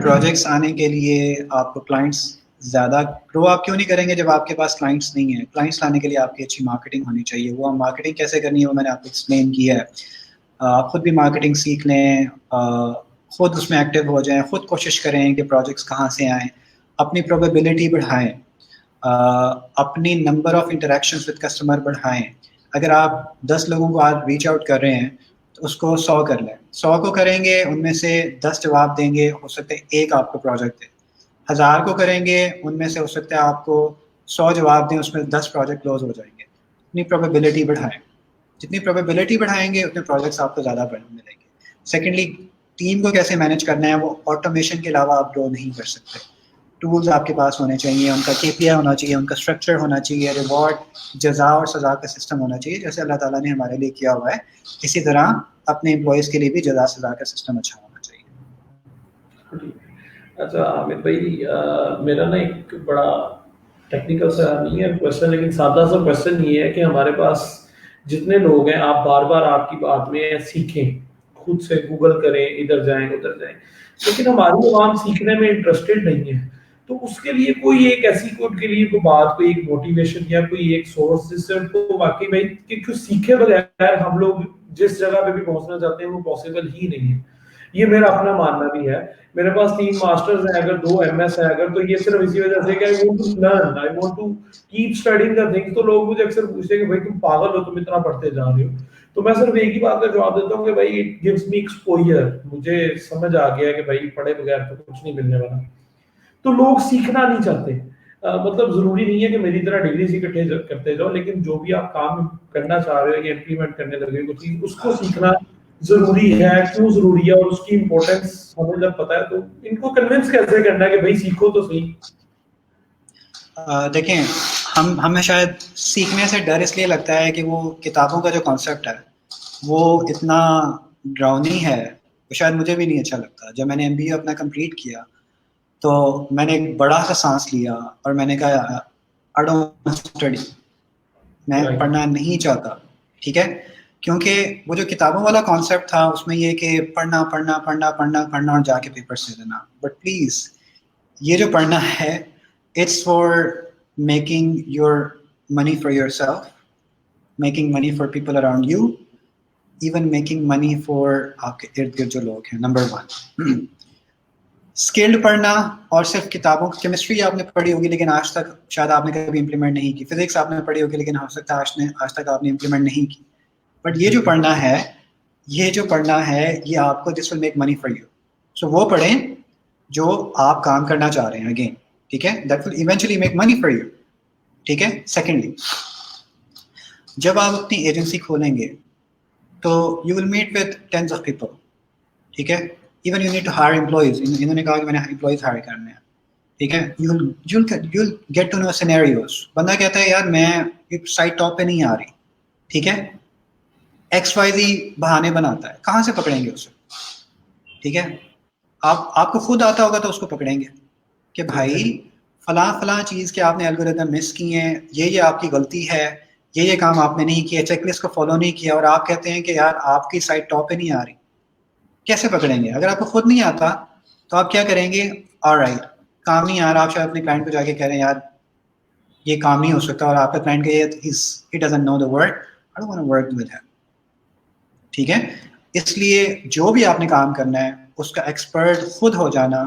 پروجیکٹس آنے کے لیے آپ کو کلائنٹس زیادہ گرو آپ کیوں نہیں کریں گے جب آپ کے پاس کلائنٹس نہیں ہیں. کلائنٹس لانے کے لیے آپ کی اچھی مارکیٹنگ ہونی چاہیے. وہ مارکیٹنگ کیسے کرنی ہے وہ میں نے آپ کو ایکسپلین کیا ہے. آپ خود بھی مارکیٹنگ سیکھ لیں، خود اس میں ایکٹیو ہو جائیں، خود کوشش کریں کہ پروجیکٹس کہاں سے آئیں، اپنی پروبیبلٹی بڑھائیں، اپنی number of interactions with customer بڑھائیں. اگر آپ 10 لوگوں کو آج ریچ آؤٹ کر رہے ہیں تو اس کو 100 کر لیں. 100 کو کریں گے، ان میں سے 10 جواب دیں گے، ہو سکتا ہے 1 آپ کو پروجیکٹ دے. 1000 کو کریں گے، ان میں سے ہو سکتا ہے آپ کو 100 جواب دیں، اس میں 10 پروجیکٹ کلوز ہو جائیں گے. اپنی پروبیبلٹی بڑھائیں. جتنی پروبیبلٹی بڑھائیں گے اتنے پروجیکٹس آپ کو زیادہ ملیں گے. سیکنڈلی، ٹیم کو کیسے مینیج کرنا ہے، وہ آٹومیشن کے علاوہ آپ گرو نہیں کر سکتے. ٹولز آپ کے پاس ہونے چاہیے، ان کا KPI ہونا چاہیے، ان کا اسٹرکچر ہونا چاہیے، ریوارڈ، جزا اور سزا کا سسٹم ہونا چاہیے. جیسے اللہ تعالیٰ نے ہمارے لیے کیا ہوا ہے، اسی طرح اپنے امپلائیز کے لیے بھی جزا سزا کا سسٹم اچھا ہونا چاہیے. اچھا عامر بھائی، میرا نا ایک بڑا ٹیکنیکل سا نہیں ہے کوشچن، لیکن سادہ سا کوشچن یہ ہے کہ ہمارے پاس جتنے لوگ ہیں، آپ بار بار آپ کی بات میں سیکھیں، خود سے گوگل کریں، ادھر جائیں ادھر جائیں، لیکن ہماری عوام سیکھنے میں انٹرسٹڈ نہیں ہے. تو اس کے لیے کوئی ایک ایسی کوئی کے لیے کوئی بات، کوئی ایک موٹیویشن یا کوئی ایک سورس جس سے ان کو واقعی بھائی کہ کچھ سیکھے بغیر ہم لوگ جس جگہ پہ بھی پہنچنا چاہتے ہیں وہ پاسبل ہی نہیں ہے. یہ میرا اپنا ماننا بھی ہے. میرے پاس 3 ماسٹرز ہیں، اگر 2 MS ہیں اگر، تو یہ صرف اسی وجہ سے کہ I want to learn, I want to keep studying the things. تو لوگ مجھے اکثر پوچھتے ہیں کہ بھائی تم پاگل ہو، تم اتنا پڑھتے جا رہے ہو. تو میں صرف ایک ہی بات کا جواب دیتا ہوں کہ بھائی اٹ گیوز می ایکسپوجر. مجھے سمجھ آ گیا کہ بھائی پڑھے بغیر تو کچھ نہیں ملنے والا. تو لوگ سیکھنا نہیں چاہتے. مطلب ضروری نہیں ہے کہ میری طرح ڈگری سے اکٹھے کرتے جاؤ، لیکن جو بھی آپ کام کرنا چاہ رہے ہو یا امپلیمنٹ کرنے لگے کچھ چیز، اس کو سیکھنا ضروری ہے. کیوں ضروری ہے اور اس کی امپورٹینس ہمیں جب پتا ہے تو ان کو کنونس کیسے کرنا ہے کہ بھائی سیکھو تو صحیح. دیکھیں، ہمیں شاید سیکھنے سے ڈر اس لیے لگتا ہے کہ وہ کتابوں کا جو کانسیپٹ ہے وہ اتنا ڈراؤنی ہے. شاید مجھے بھی نہیں اچھا لگتا. جب میں نے MBA اپنا کمپلیٹ کیا تو میں نے ایک بڑا سا سانس لیا اور میں نے کہا I don't want to study. میں پڑھنا نہیں چاہتا، ٹھیک ہے. کیونکہ وہ جو کتابوں والا کانسیپٹ تھا اس میں یہ کہ پڑھنا پڑھنا پڑھنا پڑھنا پڑھنا اور جا کے پیپر سے دینا. بٹ پلیز، یہ جو پڑھنا ہے it's for making your money for yourself, making money for people around you, even making money for آپ کے ارد گرد جو لوگ ہیں. نمبر 1 اسکلڈ پڑھنا اور صرف کتابوں کی کیمسٹری آپ نے پڑھی ہوگی لیکن آج تک شاید آپ نے کبھی امپلیمنٹ نہیں کی. فزکس آپ نے پڑھی ہوگی لیکن ہو سکتا ہے آج تک آپ نے امپلیمنٹ نہیں کی. بٹ یہ جو پڑھنا ہے یہ جو پڑھنا ہے یہ آپ کو this will make money for you. So وہ پڑھیں جو آپ کام کرنا چاہ رہے ہیں اگین, ٹھیک ہے, that will eventually make money for you, ٹھیک ہے. سیکنڈلی, جب آپ اپنی ایجنسی کھولیں گے تو you will meet with tens of people, ٹھیک ہے. Even you need to hire employees, انہوں نے کہا کہ میں نے امپلائیز ہائر کرنے ہیں, ٹھیک ہے. you'll get to know scenarios. بندہ کہتا ہے یار میں سائٹ ٹاپ پہ نہیں آ رہی, ٹھیک ہے, ایکس وائی زی بہانے بناتا ہے, کہاں سے پکڑیں گے اسے, ٹھیک ہے. آپ کو خود آتا ہوگا تو اس کو پکڑیں گے کہ بھائی فلاں فلاں چیز کے آپ نے الگوریتم مس کی ہیں, یہ آپ کی غلطی ہے, یہ کام آپ نے نہیں کیا, چیک لسٹ کو فالو نہیں کیا, اور آپ کہتے ہیں کہ یار آپ کی سائٹ ٹاپ پہ نہیں آ رہی. کیسے پکڑیں گے؟ اگر آپ کو خود نہیں آتا تو آپ کیا کریں گے, آلرائٹ کام نہیں آ رہا, آپ شاید اپنے کلائنٹ کو جا کے کہہ رہے ہیں یار یہ کام نہیں ہو سکتا, اور آپ کا کلائنٹ کہ he doesn't know the word, I don't want to work with him, ٹھیک ہے. اس لیے جو بھی آپ نے کام کرنا ہے اس کا ایکسپرٹ خود ہو جانا,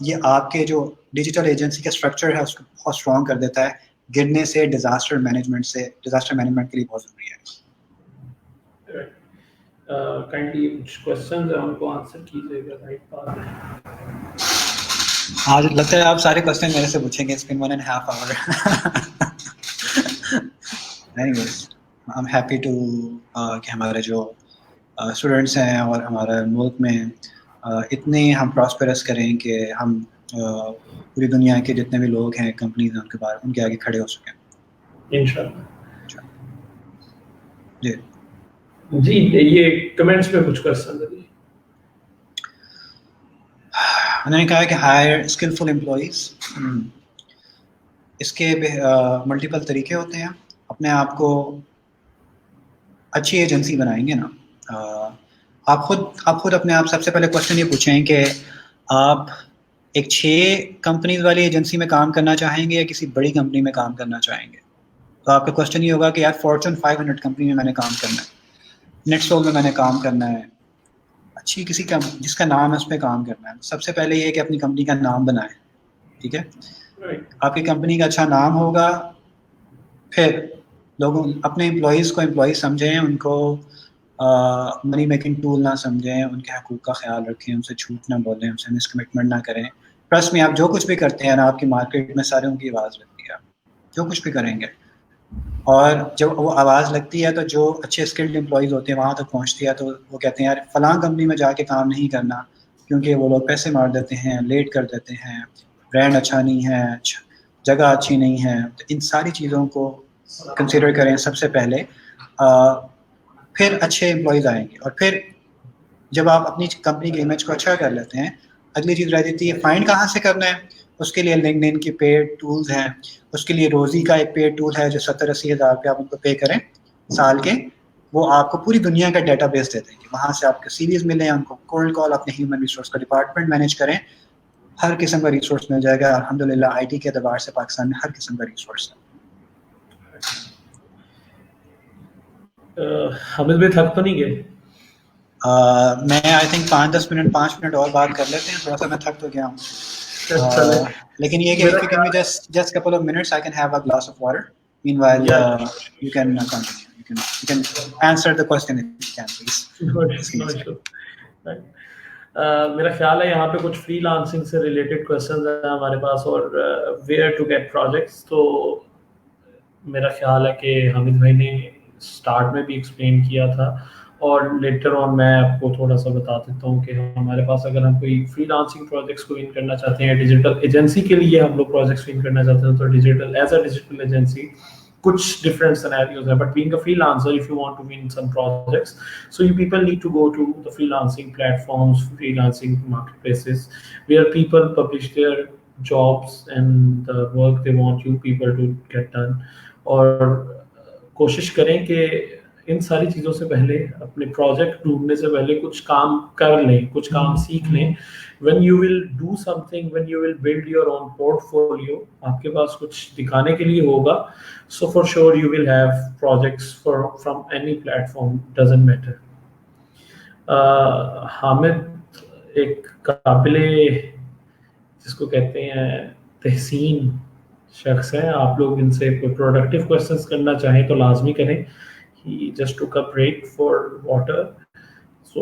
یہ آپ کے جو ڈیجیٹل ایجنسی کا اسٹرکچر ہے اس کو بہت اسٹرانگ کر دیتا ہے, گرنے سے, ڈیزاسٹر مینجمنٹ کے لیے بہت ضروری ہے. کائنڈلی کچھ کوسچنز ہیں ان کو آنسر کیجیے گا. رائٹ بات ہے, آج لگتا ہے آپ سارے کوسچن میرے سے پوچھیں گے. It's been 1.5 hours. Anyways, I'm happy to کہ ہمارے جو اسٹوڈنٹس ہیں اور ہمارے ملک میں اتنے ہم پراسپرس کریں کہ ہم پوری دنیا کے جتنے بھی لوگ ہیں, کمپنیز ہیں, ان کے آگے کھڑے ہو سکیں انشاءاللہ. جی یہ کمنٹس میں کچھ کوسچن ہیں. انہوں نے کہا کہ ہائر اسکلفل امپلائیز, اس کے ملٹیپل طریقے ہوتے ہیں. اپنے آپ کو اچھی ایجنسی بنائیں گے نا, آپ خود اپنے آپ سب سے پہلے کوشچن یہ پوچھیں کہ آپ ایک 6 کمپنیز والی ایجنسی میں کام کرنا چاہیں گے یا کسی بڑی کمپنی میں کام کرنا چاہیں گے. تو آپ کا کوشچن یہ ہوگا کہ یار فارچون 500 کمپنی میں نے کام کرنا ہے, نیٹسول میں میں نے کام کرنا ہے, اچھی کسی کا جس کا نام ہے اس پہ کام کرنا ہے. سب سے پہلے یہ کہ اپنی کمپنی کا نام بنائیں, ٹھیک ہے. آپ کی کمپنی کا اچھا نام ہوگا, پھر لوگوں اپنے امپلائیز کو امپلائیز سمجھیں, ان کو منی میکنگ ٹول نہ سمجھیں, ان کے حقوق کا خیال رکھیں, ان سے جھوٹ نہ بولیں, ان سے مس کمٹمنٹ نہ کریں. پلس میں آپ جو کچھ بھی کرتے ہیں نا, آپ کی مارکیٹ میں سارے ان کی آواز لگتی ہے, جو کچھ بھی کریں گے. اور جب وہ آواز لگتی ہے تو جو اچھے اسکلڈ امپلائیز ہوتے ہیں وہاں تک پہنچتی ہے, تو وہ کہتے ہیں یار فلاں کمپنی میں جا کے کام نہیں کرنا, کیونکہ وہ لوگ پیسے مار دیتے ہیں, لیٹ کر دیتے ہیں, برانڈ اچھا نہیں ہے, جگہ اچھی نہیں ہے. تو ان ساری چیزوں کو کنسیڈر کریں سب سے پہلے, پھر اچھے امپلائیز آئیں گے. اور پھر جب آپ اپنی کمپنی کے امیج کو اچھا کر لیتے ہیں, اگلی چیز رہ جاتی ہے فائنڈ کہاں سے کرنا ہے. اس کے لیے لنکڈن کی پیڈ ٹولز ہیں, اس کے لیے روزی کا ایک پیڈ ٹول ہے جو 70-80 ہزار روپے آپ ان کو پے کریں سال کے, وہ آپ کو پوری دنیا کا ڈیٹا بیس دیتے ہیں. وہاں سے آپ کے سیریز ملیں, ان کو کولڈ کال, اپنے ہیومن ریسورس کا ڈپارٹمنٹ مینیج کریں, ہر قسم کا ریسورس مل جائے گا. الحمدللہ آئی ٹی کے اعتبار سے پاکستان میں ہر قسم کا ریسورس ہے. حامد بھائی تھک تو نہیں گئے؟ میں آئی تھنک 5 منٹ اور بات کر لیتے ہیں, تھوڑا سا میں تھک تو گیا ہوں. لیکن یہ کہ if you give me just couple of minutes I can have a glass of water. Meanwhile you can continue. You can answer the question if you can please. میرا خیال ہے یہاں پہ کچھ فری لانسنگ سے ریلیٹڈ کوشچنز ہیں ہمارے پاس, اور ویئر ٹو گیٹ پروجیکٹس. تو میرا خیال ہے کہ حامد بھائی نے اسٹارٹ میں بھی ایکسپلین کیا تھا, اور لیٹر آن میں آپ کو تھوڑا سا بتا دیتا ہوں کہ ہمارے پاس اگر ہم کوئی فری لانسنگ پروجیکٹس کو ون کرنا چاہتے ہیں, ڈیجیٹل ایجنسی کے لیے ہم لوگ پروجیکٹس ون کرنا چاہتے ہیں, تو digital as a digital agency کچھ ڈفرینٹ سینیریوز ہیں. But being a freelancer, if you want to win some projects, so you people need to go to the freelancing platforms, freelancing marketplaces where people publish their jobs and the work they want you people to get done. اور کوشش کریں کہ ان ساری چیزوں سے پہلے اپنے project ڈھونڈنے سے پہلے کچھ کام کر لیں, کچھ کام سیکھ لیں. when you will do something, when you will build your own portfolio, آپ کے پاس کچھ دکھانے کے لیے ہوگا, so for sure you will have projects from any platform, doesn't matter. Hamid ایک قابل جس کو کہتے ہیں تحسین شخص ہے, آپ لوگ ان سے کوئی پروڈکٹیو کویسچنس کرنا چاہیں تو لازمی کریں. he just took a break for water. So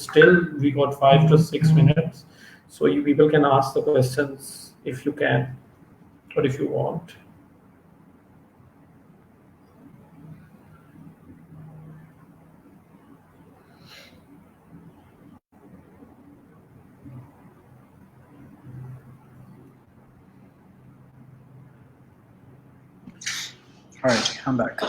still we got 5 to 6 minutes, so you people can ask the questions if you can or if you want. Alright, I'm back.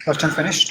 Question finished?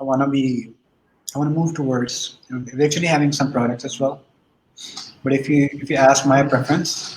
I want to move towards actually having some products as well. But if you ask my preference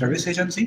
service agency,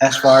as far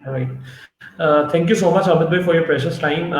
Right. Thank you so much Amit bhai for your precious time.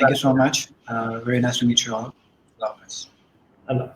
Thank you so much. Very nice to meet you all. Love this. Allah.